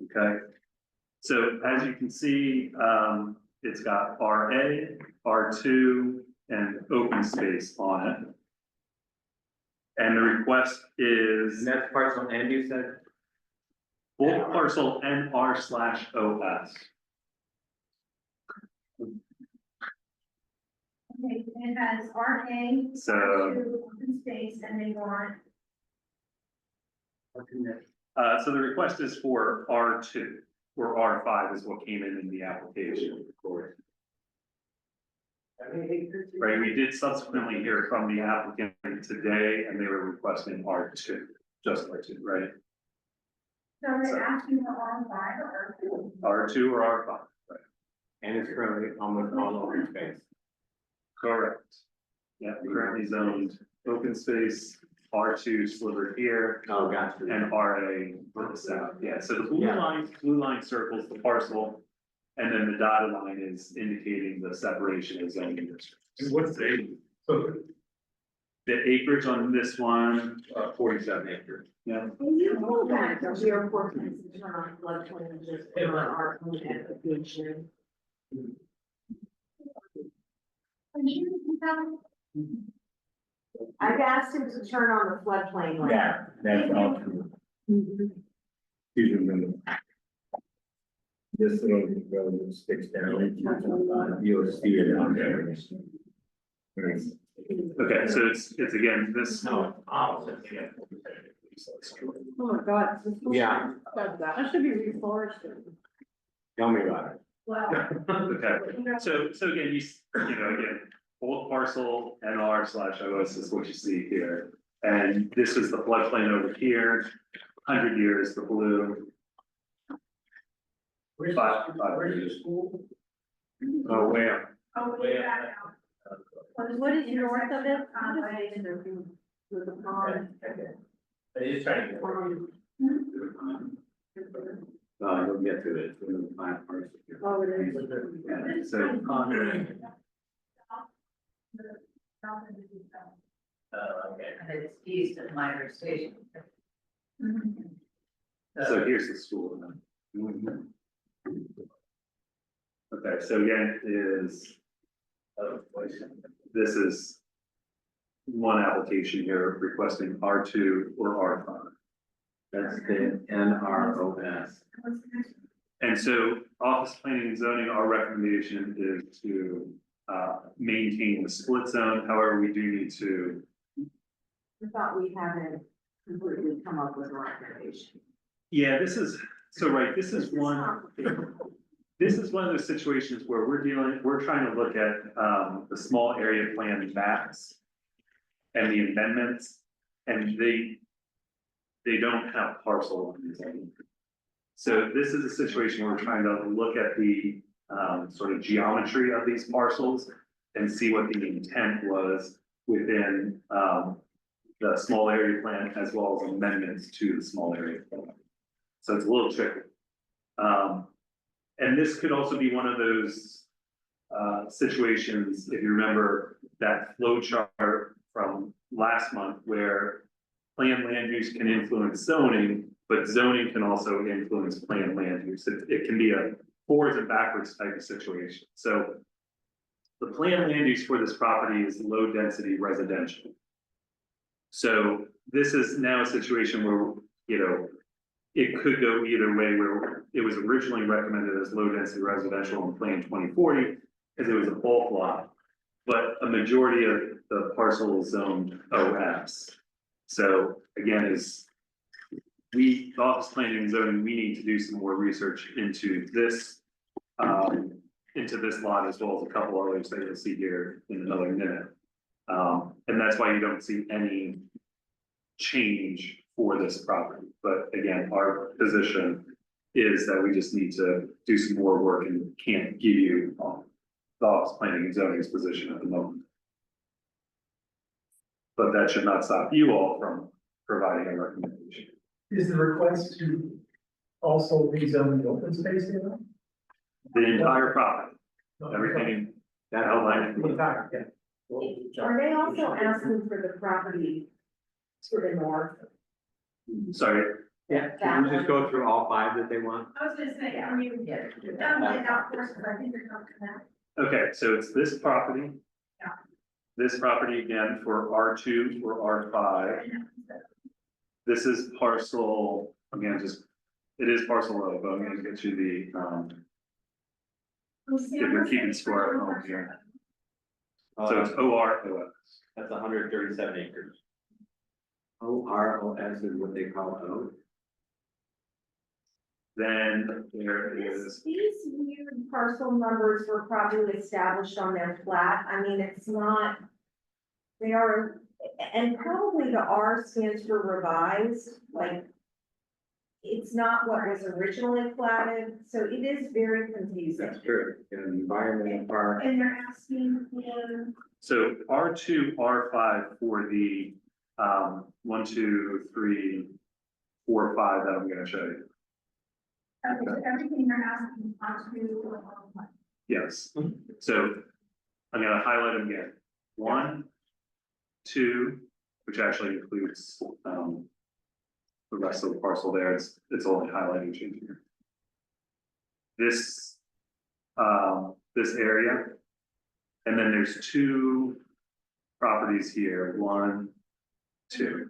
B: Okay, so as you can see, it's got RA, R2, and open space on it. And the request is
I: And that's parcel N, you said?
B: both parcel NR/OS.
C: Okay, it has RA,
B: So,
C: R2, open space, and they want.
B: so the request is for R2, or R5 is what came in the application. Right, we did subsequently hear from the applicant today, and they were requesting R2, just R2, right?
C: So they're asking for R5 or R2?
B: R2 or R5, right?
I: And it's currently almost all open space.
B: Correct. Yeah, currently zoned open space, R2 slivered here,
I: Oh, gotcha.
B: and RA for the south. Yeah, so the
I: Yeah.
B: blue line circles the parcel, and then the dotted line is indicating the separation of zoning districts.
E: And what's the,
B: The acreage on this one,
K: 47 acres.
B: yeah,
J: Can you hold back the airport and turn on floodplain just for our own application? I've asked him to turn on the floodplain. light.
I: Yeah, that's all true. Excuse me. This little road sticks down, you'll see it on there.
B: okay, so it's again, this.
F: No, opposite.
B: Yeah.
J: Oh my God.
I: Yeah.
J: That should be reforested.
I: Tell me about it.
C: Well.
B: Okay, so again, again, old parcel NR/OS is what you see here. And this is the floodplain over here, 100 years, the blue.
H: Where's
B: Five
H: the
B: years.
H: school?
B: Oh, where?
C: Oh,
F: way
C: back
F: out.
G: What is north of it?
J: With the pond.
F: But he's trying to.
I: You'll get to it, it's one of the 5 parts.
J: Oh, it is.
B: Yeah, so,
F: Okay.
L: And it's east of Minor Station.
B: so here's the school. Okay, so again, this is one application here requesting R2 or R5.
I: That's the NROS.
B: And so office planning and zoning, our recommendation is to maintain the split zone. However, we do need to,
J: I thought we hadn't completely come up with a recommendation.
B: yeah, this is, so right, this is one. This is one of those situations where we're trying to look at the small area plan maps and the amendments, and they don't have parcel lines. So this is a situation where we're trying to look at the sort of geometry of these parcels and see what the intent was within the small area plan as well as amendments to the small area plan. So it's a little tricky. And this could also be one of those situations, if you remember that flow chart from last month where planned land use can influence zoning, but zoning can also influence planned land use. It can be a forwards and backwards type of situation. So the planned land use for this property is low density residential. So this is now a situation where, it could go either way, where it was originally recommended as low density residential in Plan 2040, because it was a bulk lot. But a majority of the parcel is zoned OS. So again, the office planning and zoning, we need to do some more research into this lot as well as a couple others that you'll see here in another minute. And that's why you don't see any change for this property. But again, our position is that we just need to do some more work and can't give you the office planning and zoning's position at the moment. But that should not stop you all from providing a recommendation.
M: Is the request to also rezone the open space area?
B: The entire property, everything that outlined.
M: The entire, yeah.
J: Are they also asking for the property to the north?
B: Sorry,
I: Yeah, can you just go through all 5 that they want?
C: I was gonna say, are you, down by golf course, but I think you're coming to that.
B: okay, so it's this property.
C: Yeah.
B: This property again for R2 or R5. This is parcel, again, it is parcel O, but I'm gonna get you the, if you're keeping score at home here. So it's OROS.
K: That's 137 acres.
I: OROS is what they call O.
B: Then there is,
J: These weird parcel numbers were probably established on their plat. I mean, it's not. They are, and probably the R stands for revised, like. It's not what was originally platted, so it is very confusing.
I: That's true, in an environmental park.
C: And they're asking for.
B: so R2, R5 for the, 1, 2, 3, 4, 5 that I'm gonna show you.
C: Okay, so everything they're asking onto.
B: Yes, so I'm gonna highlight them again. 1, 2, which actually includes, the rest of the parcel there, it's only highlighting change here. This, this area, and then there's 2 properties here, 1, 2.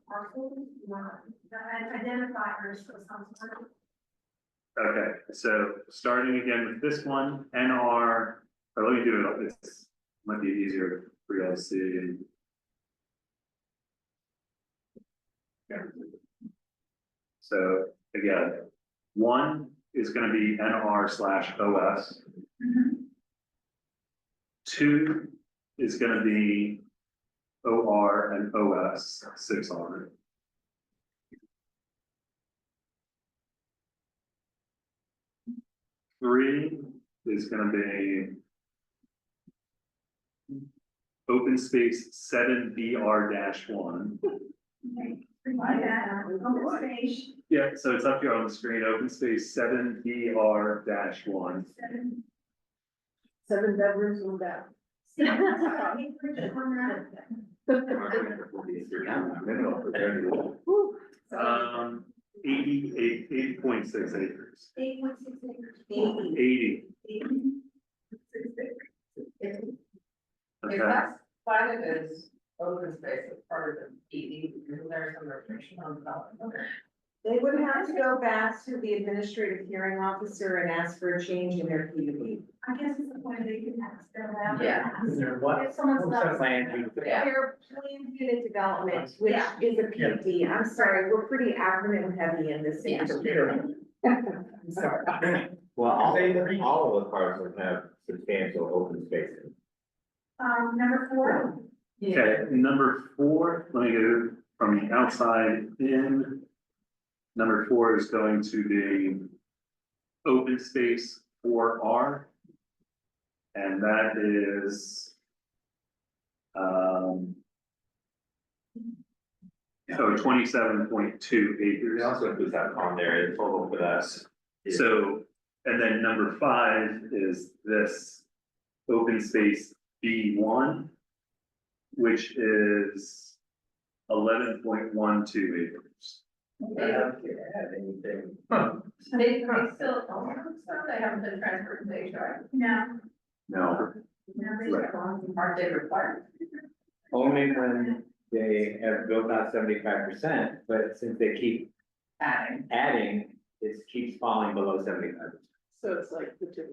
C: Parcels, identifiers for some sort of.
B: Okay, so starting again with this one, NR, or let me do it, this might be easier for you all to see. So again, 1 is gonna be NR/OS. 2 is gonna be OR and OS 6R. 3 is gonna be open space 7BR-1. Yeah, so it's up here on the screen, open space 7BR-1.
J: 7 bedrooms and a bath.
B: Um, 80.6 acres.
J: 80.
B: 80,
L: If
B: okay.
L: that's platted as open space as part of the ED, isn't there some restriction on development?
J: They would have to go back to the administrative hearing officer and ask for a change in their PUD.
C: I guess it's the point they can ask them that.
L: Yeah.
H: Is there what?
C: If someone's
H: What's
C: not.
H: that plan?
L: Yeah.
J: Their planned unit development, which
C: Yeah.
J: is a PUD. I'm sorry, we're pretty acronym heavy in this.
L: Yeah.
J: industry. I'm sorry.
I: Well, all of the parcels have substantial open spaces.
C: Number 4.
B: Okay, number 4, let me go from the outside in. Number 4 is going to be open space 4R. And that is, so 27.2 acres.
K: We also put that on there, the total for that.
B: So, and then number 5 is this open space B1, which is 11.12 acres.
F: I don't have anything.
L: They still own some, they haven't been transferred to the HOA.
C: No.
I: No,
L: Aren't they required?
I: only when they have built out 75%, but since they keep
L: Adding.
I: adding, it keeps falling below 75%.
J: So it's like the two.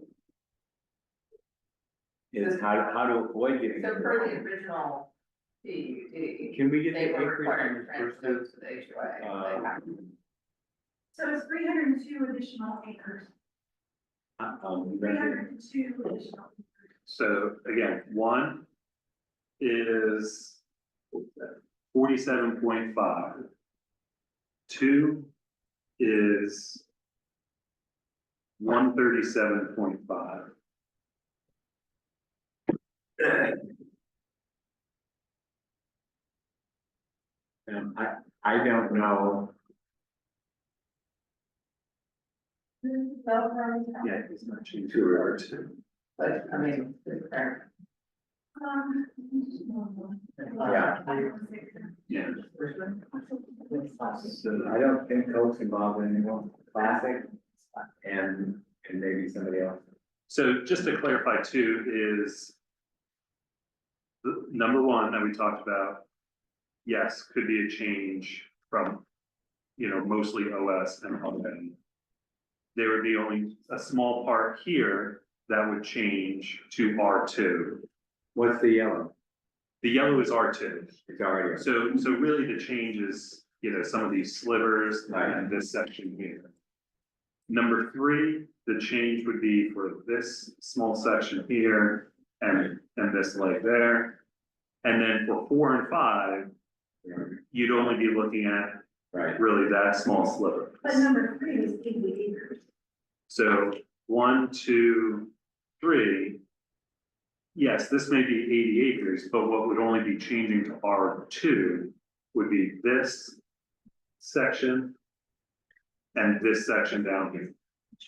I: Is how to avoid getting.
L: So per the original PUD,
I: Can we get the
L: they were
I: acreage
L: required
I: numbers
L: to
I: first?
L: transfer to the HOA. They have.
C: So it's 302 additional acres. 302 additional.
B: So again, 1 is 47.5. 2 is 137.5.
I: I don't know,
B: Yeah, it's not changed to or 2.
L: But, I mean, it's fair.
I: yeah,
B: Yeah.
I: so I don't think Coke's involved in anyone, Classic, and maybe somebody else.
B: So just to clarify too is the number 1 that we talked about, yes, could be a change from, mostly OS and RN. There would be only a small part here that would change to R2.
I: What's the yellow?
B: The yellow is R2.
I: It's already.
B: So really the change is, some of these slivers
I: Right.
B: and this section here. Number 3, the change would be for this small section here and this like there. And then for 4 and 5, you'd only be looking at
I: Right,
B: really that small sliver.
C: But number 3 is 80 acres.
B: So 1, 2, 3. Yes, this may be 80 acres, but what would only be changing to R2 would be this section and this section down here.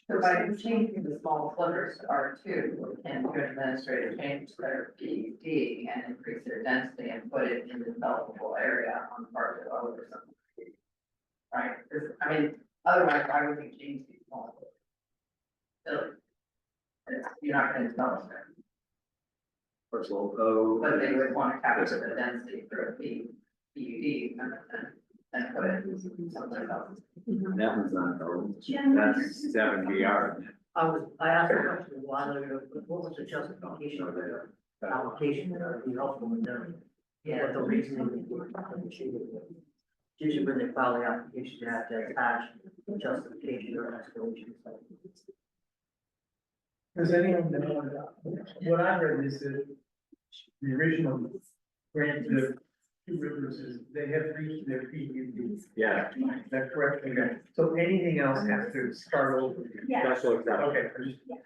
L: So by changing the small slivers to R2, we can do an administrative change to their PUD and increase their density and put it in the developable area on part of the or something. Right, 'Cause, I mean, otherwise, why would we change these small slivers? Silly. You're not gonna develop it,
B: Parcel O.
L: but they would want to capture the density for a PUD and put it in something else.
I: that one's not old,
C: Jim,
I: that's 7BR.
H: I asked a question a while ago, what was the justification of the allocation of the helpful and then? Yeah, the reasoning. usually when they file the application, you have to attach justification or explanation.
M: Does anyone know, what I read is that the original grant to Two Rivers is, they have reached their PUD.
I: Yeah,
M: Is that correct? Okay. So anything else has to start over?
I: special exception.
M: Okay,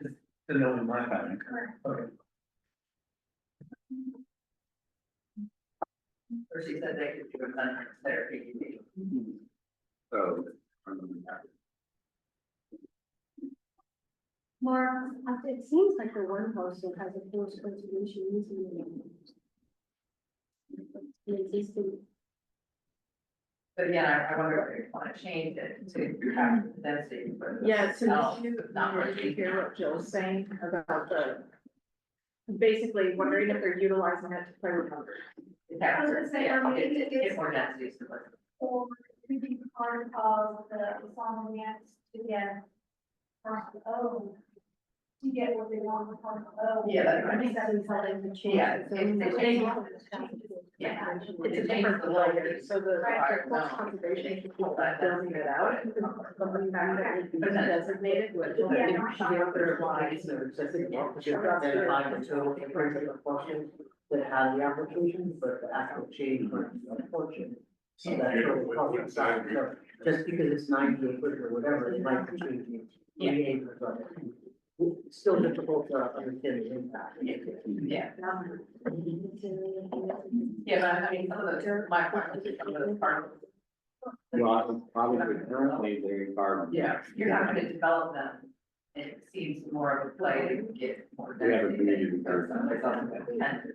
M: just to know in my mind. Okay.
L: Or she said they could do a hundred therapy.
I: So.
G: Laura, it seems like the one parcel has a forced conservation easement. Existing.
L: But again, I wonder if they want to change it to capture the density. for the
A: Yeah, so
L: house,
A: you,
L: not
A: not really hear what Jill's saying about basically wondering if they're utilizing it to play with numbers.
L: capture,
C: I was gonna say,
L: yeah,
C: or maybe
L: get
C: it's-
L: more density to it.
C: Or to be part of the song and dance to get parcel O. To get what they want with parcel O.
L: Yeah, that's right.
G: I think that is how they would change.
L: Yeah,
G: it. So
L: it's-
G: they
L: it's-
G: change it.
L: Yeah.
A: It's a different layer, so the forest conservation people that building it out, something back that would be designated with.
H: There's lines or specific, identify the total incremental portion that has the application, but the actual change for the portion. So that's really public side, so just because it's 90 acres or whatever, it might be changing 80 acres of it. It's still difficult to understand the impact.
L: Yeah. Yeah, but I mean, some of those, my part, some of those parcels,
I: Well, probably currently they are.
L: yeah, you're not gonna develop them. It seems more of a play to get more
I: We have a
L: density.
I: community
L: There's something that depends.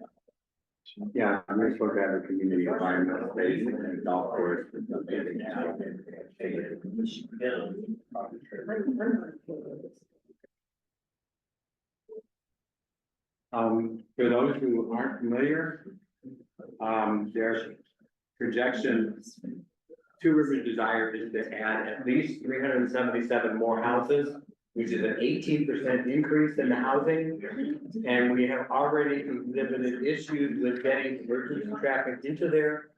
I: Yeah, we're supposed to have a community environmental space and a golf course. and something now. For those who aren't familiar, their projection, Two Rivers' desire is to add at least 377 more houses, which is an 18% increase in the housing. And we have already exhibited issues with getting emergency traffic into there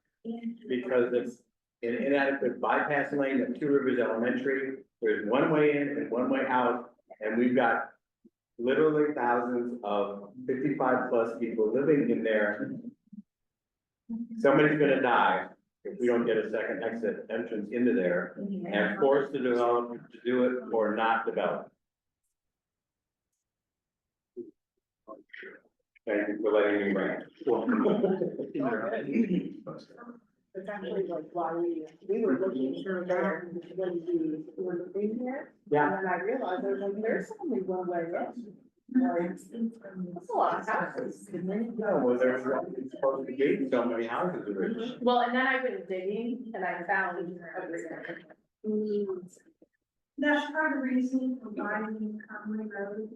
I: because of an inadequate bypass lane at Two Rivers Elementary. There's one way in and one way out, and we've got literally thousands of 55+ people living in there. Somebody's gonna die if we don't get a second exit entrance into there and force the developer to do it or not develop. Thank you for letting me rant.
J: It's actually like why we were looking for that when we were looking here.
I: Yeah.
J: And then I realized, I was like, there's only one way in. Like, that's a lot of houses.
I: No, well, there's supposed to be so many houses originally.
A: Well, and then I went digging and I found everything.
C: That's part of the reason for buying Conway Road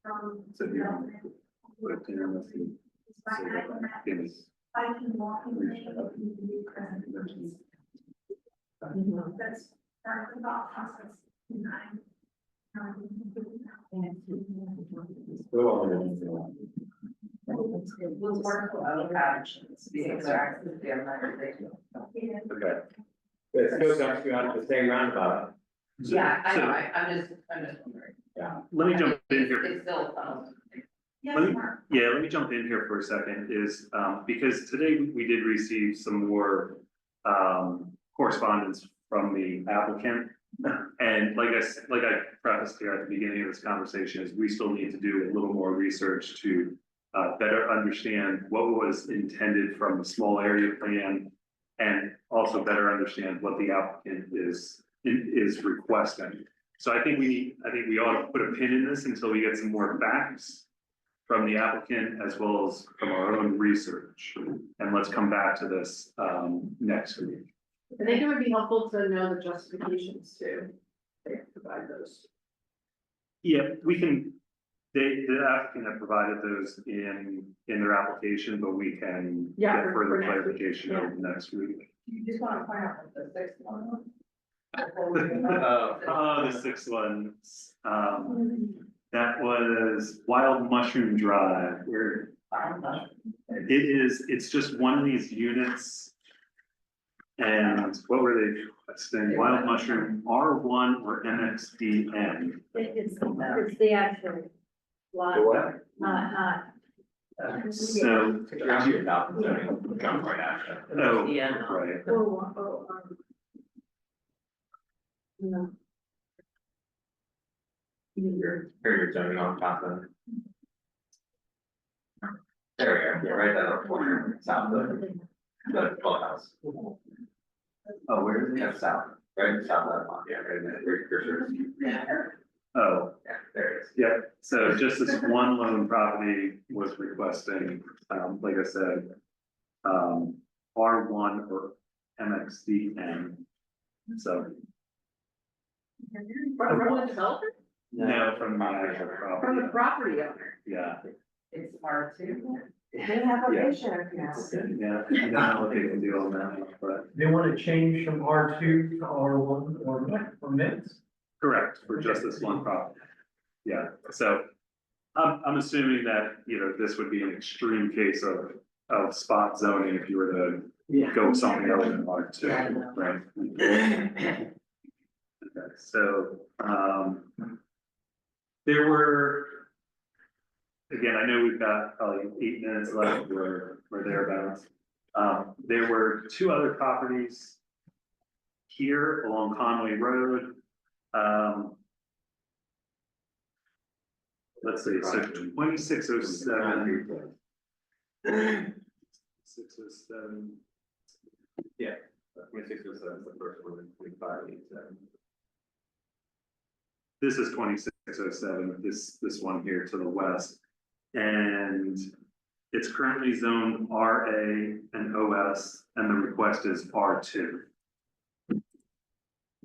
C: from.
B: So you know, put it in, let's see. So, give us-
C: Biking, walking, that's the thought process.
I: Still only one thing.
L: We'll work with other options, the exact, the amount.
I: Okay. But it still dumps you out the same roundabout.
L: Yeah, I know,
B: So-
L: I'm just wondering.
B: Let me jump in here.
L: It's still,
B: Let me, yeah, let me jump in here for a second, is, because today we did receive some more, correspondence from the applicant. And like I prefaced here at the beginning of this conversation, is we still need to do a little more research to, better understand what was intended from the small area plan. And also better understand what the applicant is requesting. So I think we ought to put a pin in this until we get some more facts from the applicant as well as from our own research. And let's come back to this next week.
A: I think it would be helpful to know the justifications too. They provide those.
B: Yeah, we can, the applicant have provided those in their application, but we can
A: Yeah,
B: get
A: for
B: further
A: next week,
B: clarification
A: yeah.
B: over next week.
L: you just want to point out what the sixth one.
B: Oh, the sixth one, that was Wild Mushroom Drive, where it's just one of these units. And what were they requesting? Wild mushroom, R1 or MXDN?
G: It's the actual lot,
I: The what?
G: not.
B: So,
K: Actually, about the zoning, jump right after.
B: oh,
H: Yeah.
B: right.
G: No.
K: Here you're zoning on Johnson. There we go, yeah, right there, corner, south of the clubhouse.
B: Oh, where is it?
K: Yeah, south, right, south of that one, yeah, right there, where your cursor is.
B: Oh,
K: Yeah, there it is.
B: yeah, so just this one lone property was requesting, like I said, R1 or MXDN. So,
A: From the developer,
B: no, from my actual
A: from the
B: property,
A: property owner.
B: yeah.
L: It's R2.
J: They have a
B: Yeah.
J: vision now.
B: Yeah, I don't know what they can do on that, but
M: They want to change from R2 to R1 or mix?
B: correct, for just this one property. Yeah, so I'm assuming that, you know, this would be an extreme case of spot zoning if you were to
H: Yeah.
B: go with something other than R2, right? Okay, so, there were, again, I know we've got probably 8 minutes left or thereabouts. There were 2 other properties here along Conway Road. Let's see, so 2607. 607.
K: Yeah, 2607 is the first one, and 2587.
B: This is 2607, this one here to the west. And it's currently zoned RA and OS, and the request is R2.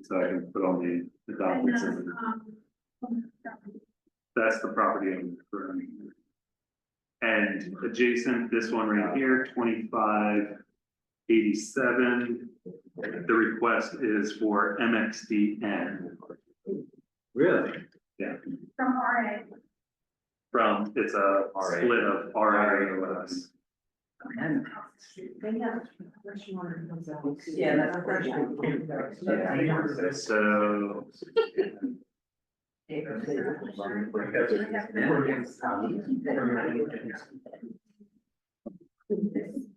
B: So I can put on the documents. That's the property I'm referring to. And adjacent, this one right here, 2587. The request is for MXDN.
I: Really?
B: Yeah,
C: From RA.
B: it's a
K: RA.
B: split of RA and OS.
J: They have, which one comes out?
L: Yeah, that's first.
B: So,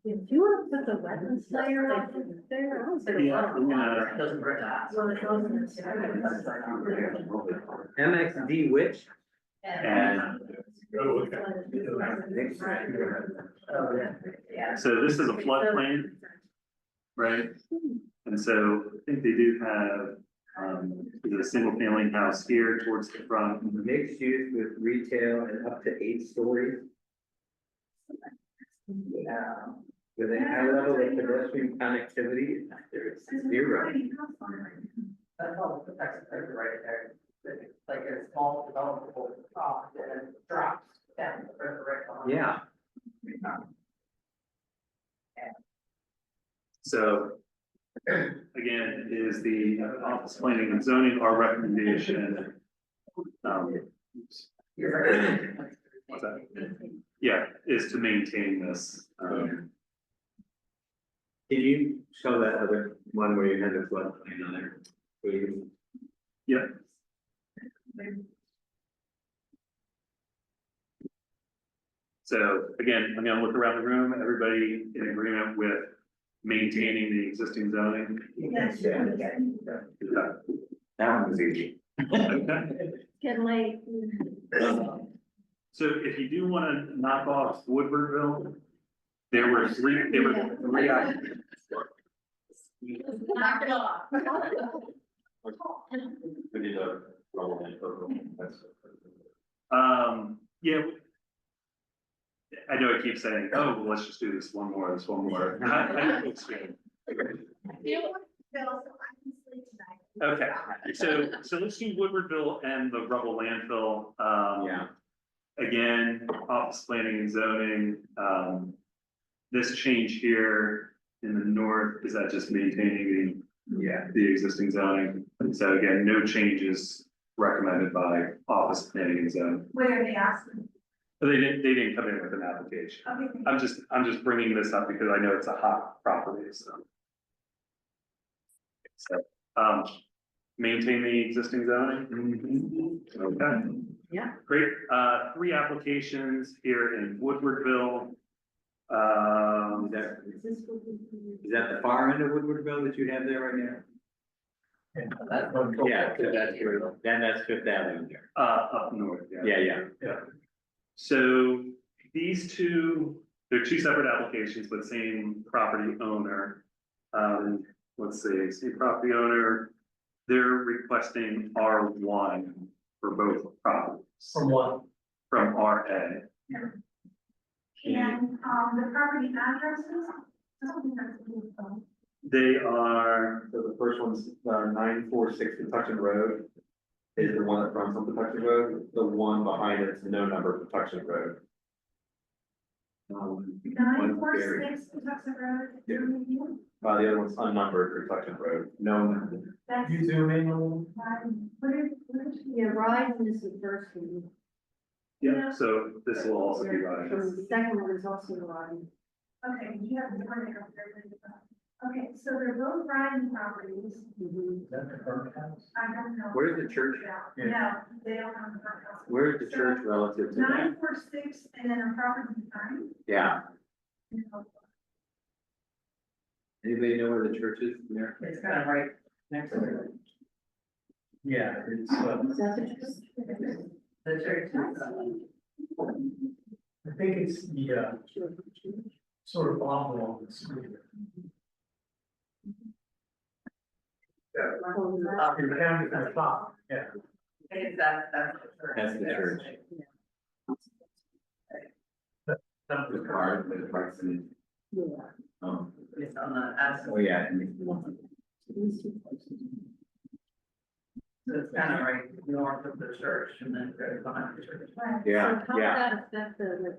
G: If you want to put the wetlands layer up there, I was like.
B: yeah, I'm gonna,
H: Doesn't hurt to ask.
G: Well, it goes
I: MXD which?
B: and
J: Oh,
B: so this is a floodplain, right? And so I think they do have, a single family house here towards the front.
I: Mixed use with retail and up to 8 stories. With a high level of pedestrian connectivity, there's 0.
L: That's all the text right there. Like a small developable plot and it drops down the river right on.
I: Yeah.
B: So again, is the office planning and zoning our recommendation? What's that? Yeah, is to maintain this.
I: Can you show that other one where you had the floodplain on there? Please?
B: Yeah. So again, I'm gonna look around the room, everybody in agreement with maintaining the existing zoning?
I: Yes.
B: Yeah.
I: That one was easy.
G: Getting late.
B: So if you do wanna knock off Woodwardville, there were three options.
A: Knock it off.
K: We need a roll in total, that's.
B: Yeah. I know I keep saying, oh, well, let's just do this one more. Okay, so let's do Woodwardville and the rubble landfill.
I: Yeah.
B: Again, office planning and zoning, this change here in the north, is that just maintaining the existing zoning? And so again, no changes recommended by office planning and zoning.
C: What are they asking?
B: They didn't come in with an application.
C: Okay.
B: I'm just bringing this up because I know it's a hot property, so. So, maintain the existing zoning? Okay.
J: Yeah.
B: Great, 3 applications here in Woodwardville.
I: Is that the far end of Woodwardville that you have there right now?
F: That's one.
I: Yeah, so that's where, then that's Fifth Avenue there.
B: Up north, yeah.
I: Yeah.
B: So these two, they're 2 separate applications, but same property owner. Let's see, same property owner, they're requesting R1 for both properties.
F: From what?
B: From RA.
C: And, the property addresses?
B: They are,
K: So the first one's 946 Patuxent Road is the one that runs on Patuxent Road. The one behind it's no number Patuxent Road. One's buried.
C: 946 Patuxent Road.
K: Yeah. The other one's unnumbered Patuxent Road, no number.
C: That's,
M: You zoom in a little.
C: what is?
G: Yeah, Verizon is the first one.
B: yeah, so this will also be right.
G: The second one is also Verizon.
C: Okay, you have the one there. Okay, so they're both riding properties.
M: Is that the current house?
C: I don't know.
I: Where's the church?
M: Yeah.
C: No, they don't have the front house.
I: Where's the church relative to that?
C: 946 and then a property behind.
I: Yeah, anybody know where the church is from there?
L: It's kind of right next to it.
M: Yeah, it's,
G: Is that the
L: The church is,
M: I think it's the, sort of bottom along the street. You're counting from the top, yeah.
L: I think that's the church.
I: That's the church. The car, the parks and.
G: Yeah.
L: It's on the, that's,
I: Oh, yeah.
L: so it's kind of right north of the church and then goes behind the church.
I: Yeah,
G: So how
I: yeah.
G: does that affect the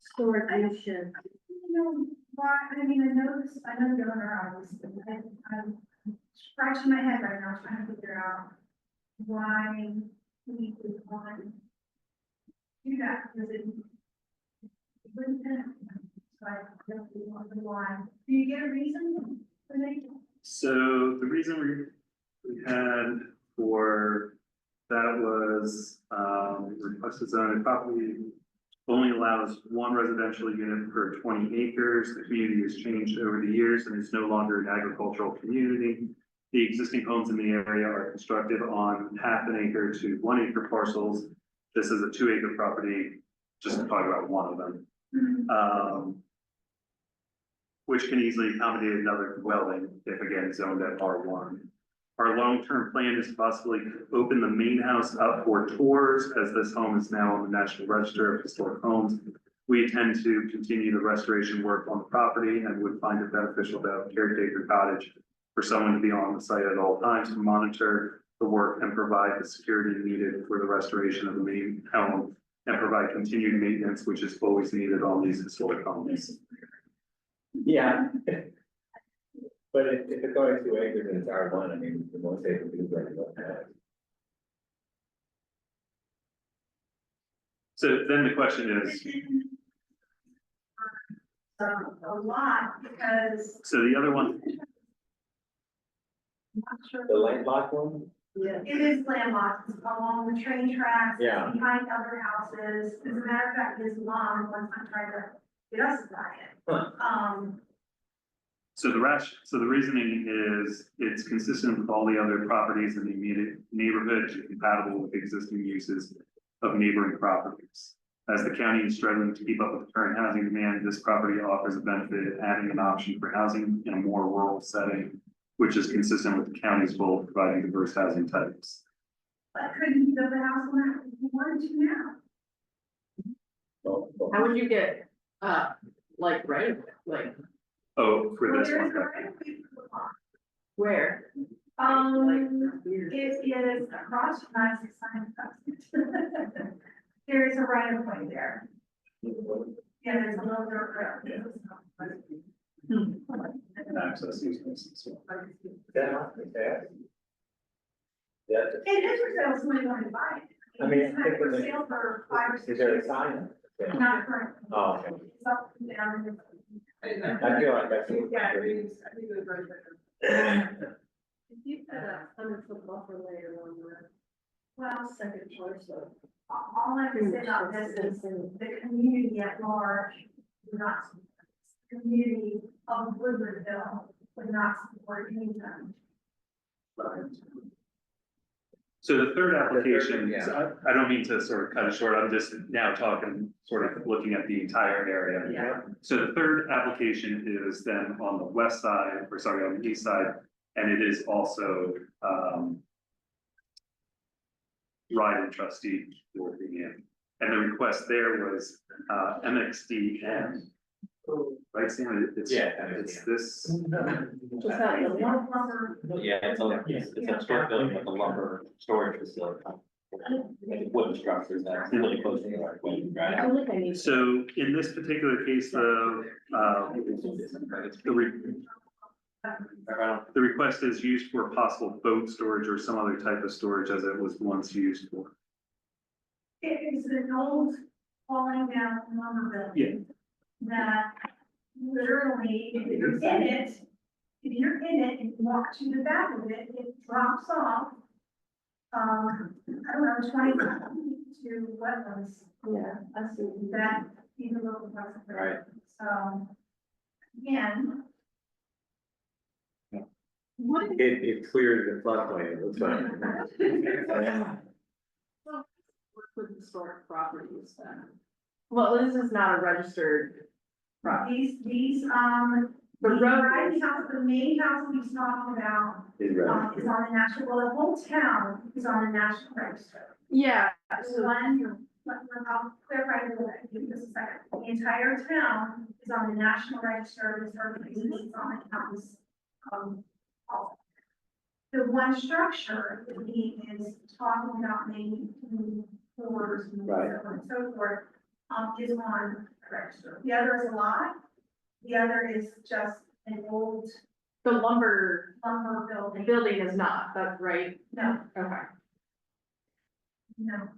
G: storage use shed?
C: You know, why, I mean, I know this, I know the owner, obviously, I'm scratching my head right now, trying to figure out why we would want to do that, because it wouldn't happen. So I don't really want to know why. Do you get a reason for making?
B: So the reason we had for that was, requested zoning property only allows 1 residential unit per 20 acres. The community has changed over the years and is no longer an agricultural community. The existing homes in the area are constructed on ½ an acre to 1 acre parcels. This is a 2 acre property, just to talk about one of them. Which can easily accommodate another dwelling if again zoned at R1. Our long-term plan is to possibly open the main house up for tours, as this home is now on the National Register of Historic Homes. We intend to continue the restoration work on the property and would find it beneficial to have a caretaker cottage for someone to be on the site at all times to monitor the work and provide the security needed for the restoration of the main home and provide continued maintenance, which is always needed on these historic homes.
I: Yeah. But if it's only 2 acres and it's R1, I mean, the most they can do is like what that.
B: So then the question is,
C: A lot, because
B: so the other one,
C: I'm not sure.
I: The landlocked one?
C: It is landlocked, it's along the train tracks,
I: Yeah.
C: it's behind other houses. As a matter of fact, his mom one time tried to get us to buy it.
B: so the reasoning is it's consistent with all the other properties in the immediate neighborhood and compatible with existing uses of neighboring properties. As the county is struggling to keep up with the current housing demand, this property offers a benefit, adding an option for housing in a more rural setting, which is consistent with the county's goal of providing diverse housing types.
C: But couldn't he build a house on that if he wanted to now?
A: How would you get, like, right, like,
B: Oh, for
C: Well,
B: this
C: there is
B: one,
C: a right of way for the lot.
A: where?
C: It is across from my sign. There is a right of way there. Yeah, there's a little bit of.
B: access easements.
I: Yeah.
C: It is for sale, somebody wanted to buy it.
I: I mean,
C: It's not for sale for 5 or 6
I: Is there a
C: years.
I: sign?
C: Not currently.
I: Oh, okay.
C: It's up and down.
I: I feel like that's.
L: Yeah, I think it was very good.
G: If you put a 100-foot buffer layer on the
C: Well,
G: second choice of.
C: all I can say about this is the community at large, would not, the community of Woodwardville would not support any of them.
B: So the third application,
I: Yeah.
B: so I don't mean to sort of cut it short, I'm just now talking, sort of looking at the entire area.
L: Yeah.
B: So the third application is then on the west side, or sorry, on the east side, and it is also, ride and trustee for the in. And the request there was, MXDN. Right, Sam, it's, it's this,
G: Just that
C: It's
G: little
C: one
G: one.
C: lumber.
K: Yeah, it's a short building with a lumber storage facility. Wooden structures that's really close to the right way,
G: I
K: right?
G: feel like I need.
B: so in this particular case, the request is used for possible boat storage or some other type of storage as it was once used for.
C: It is an old falling down lumber building. That literally, if you're in it, and you walk to the back of it, it drops off. I don't know, 20 to wetlands.
G: Yeah, I see.
C: That even local parts of it.
I: Right.
C: So, again. What?
I: It clears the floodplain, it looks like.
A: Work with historic properties then. Well, this is not a registered property.
C: These,
A: The
C: the
A: road
C: right
A: is-
C: house, the main house he's talking about,
I: Is right.
C: is on the national, well, the whole town is on the national register.
A: Yeah,
C: So I'll clarify a little bit, give us a second. The entire town is on the national register of historic places, it's on the county's, also. The one structure that he is talking about making floors and so
I: Right.
C: on and so forth, is on the register. The other is a lot, the other is just an old
A: the lumber
C: lumber building.
A: building is not, that's right,
C: No,
A: okay.
C: no.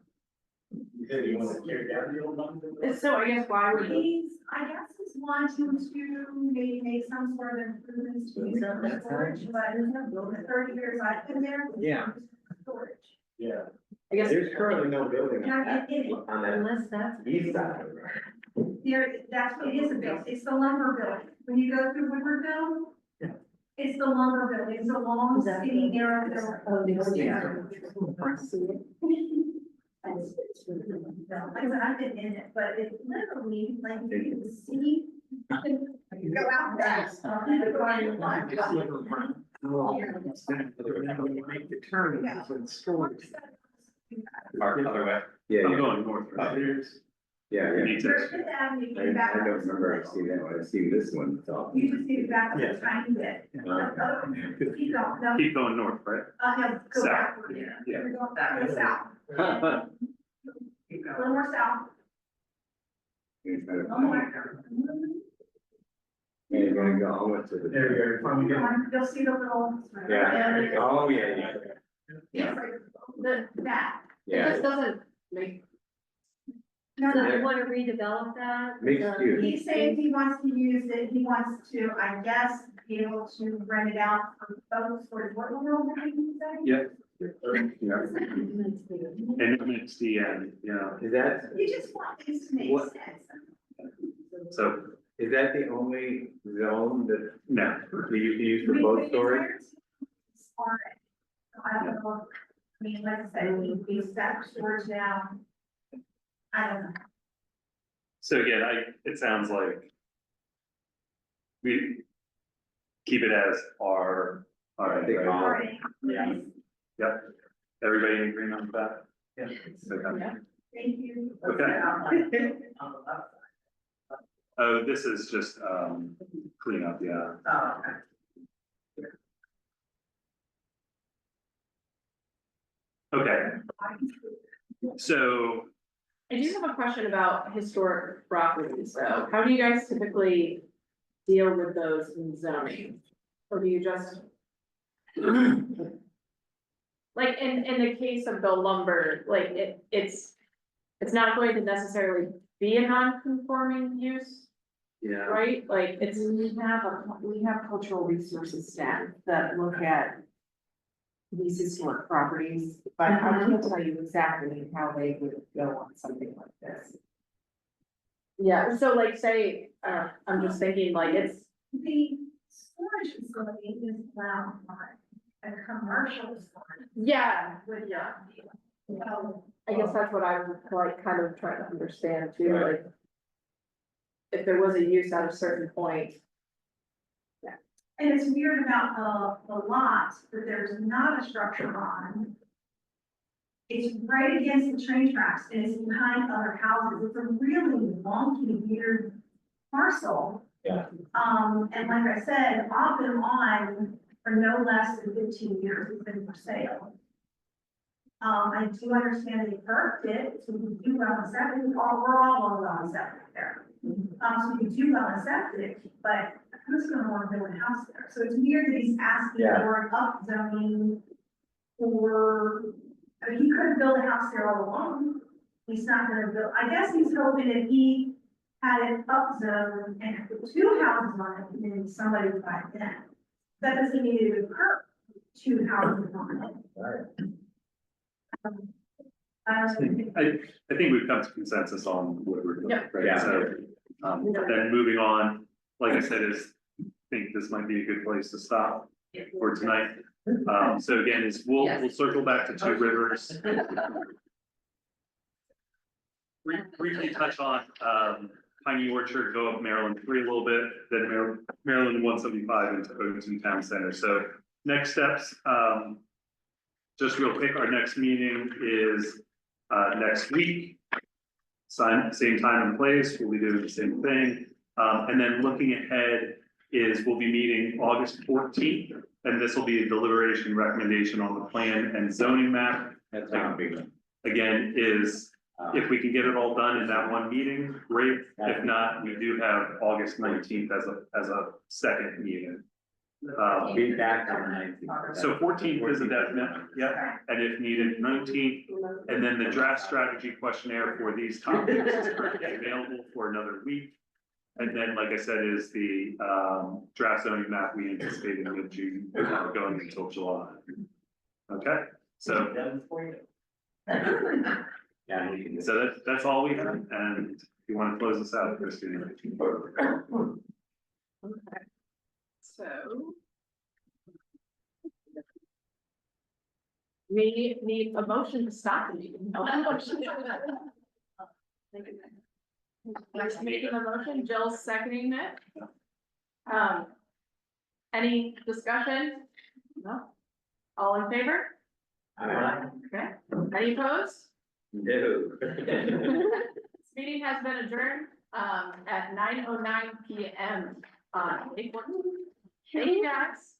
M: You said you want to tear down the old one?
A: So I guess why would
C: He's, I guess he's wanting to maybe make some sort of improvements to use the storage, but in the 30 years I've been there.
I: Yeah.
C: Storage.
M: Yeah.
A: I guess
I: There's currently no building
C: Now,
I: on that
G: Unless that's.
I: east side.
C: there, that's what it is, it's the lumber building. When you go through Woodwardville, it's the lumber building, it's a long, skinny, narrow building.
G: Oh,
C: Yeah. Like I said, I've been in it, but it's literally like you can see. You go out there.
M: Make the turn, it's in storage.
K: Or other way.
I: Yeah,
B: I'm
I: yeah,
B: going north, right?
I: yeah,
B: We
I: yeah.
B: need to,
C: Fifth Avenue,
I: I
C: you back
I: don't
C: up.
I: remember, I've seen that one, I've seen this one, so.
C: You just need to back up a tiny bit. Keep going, no,
B: keep going north, right?
C: no, go
B: South.
C: backward.
B: Yeah.
C: You're going back, go south. A little more south. One more.
I: Yeah, you're gonna go almost to the.
M: There you go, finally get.
C: You'll see the little.
I: Yeah, oh, yeah, yeah,
C: It's like that.
A: it
I: yeah,
A: just doesn't make,
C: No,
G: So
C: no,
G: you want to redevelop that?
I: Mixed use.
C: he's saying he wants to use it, he wants to, I guess, be able to rent it out for folks, or what will you say?
B: Yeah. Yeah. And MXDN, yeah,
I: is that,
C: You just want things to make
I: What-
C: sense.
B: so,
I: is that the only zone that
B: no,
I: you can use for
C: We
I: boat
C: could
I: storage?
C: entire Or, I don't know, I mean, like I said, we set storage down. I don't know.
B: so again, it sounds like we keep it as our,
I: I think
B: right?
I: all-
C: All right.
I: Yeah.
B: Yep, everybody in agreement with that?
M: Yeah.
B: Okay.
C: Thank you.
B: Okay. Oh, this is just, cleanup, yeah.
L: Oh, okay.
B: Okay, so,
A: I do have a question about historic properties, so how do you guys typically deal with those in zoning? Or do you just? Like, in the case of the lumber, like, it's not going to necessarily be a non-conforming use?
B: Yeah.
A: right? Like, it's,
J: We have cultural resources staff that look at these historic properties, but I can't tell you exactly how they would go on something like this.
A: yeah, so like, say, I'm just thinking like, it's,
C: The storage facility is allowed on a commercial storage.
A: yeah,
C: With
A: yeah.
C: So,
A: I guess that's what I was like kind of trying to understand too, like. If there was a use at a certain point,
C: and it's weird about the lot that there's not a structure on. It's right against the train tracks and it's behind other houses. It's a really wonky, weird parcel.
F: Yeah.
C: And like I said, off and on for no less than 15 years, it's been for sale. I do understand they perked it, so we do well on septic, we're all well on septic there. So we do well on septic, but who's gonna want to build a house there? So it's weird that he's asking
F: Yeah.
C: for an upzoning for, I mean, he could build a house there all along. He's not gonna build, I guess he's hoping if he had an upzone and put two houses on it, then somebody would buy it then. That doesn't mean it would hurt two houses on it.
F: Right.
B: I think we've come to consensus on what we're doing,
A: Yeah.
B: right?
F: Yeah.
B: So, then moving on, like I said, I think this might be a good place to stop for tonight. So again, we'll circle back to Two Rivers. Briefly touch on, Piney Orchard, go up Maryland 3 a little bit, then Maryland 175 into Oakton Town Center. So next steps, just real quick, our next meeting is next week. Same time and place, we'll be doing the same thing. And then looking ahead is we'll be meeting August 14th, and this will be a deliberation recommendation on the plan and zoning map.
I: That's not a big one.
B: Again, is if we can get it all done in that one meeting, great. If not, we do have August 19th as a second meeting.
I: Be back on the 19th.
B: So 14th is a definite, yeah, and if needed, 19th, and then the draft strategy questionnaire for these topics is currently available for another week. And then, like I said, is the draft zoning map we anticipate in mid-June, going until July. Okay, so,
I: Yeah, you can.
B: so that's all we have, and if you want to close this out, Christine.
A: Okay. So. We need a motion to stop the meeting. No, a motion. Lex making the motion, Jill's seconding it. Any discussion? No? All in favor? Okay, any opposed?
I: No.
A: This meeting has been adjourned, at 9:09 PM on April. Thank you guys.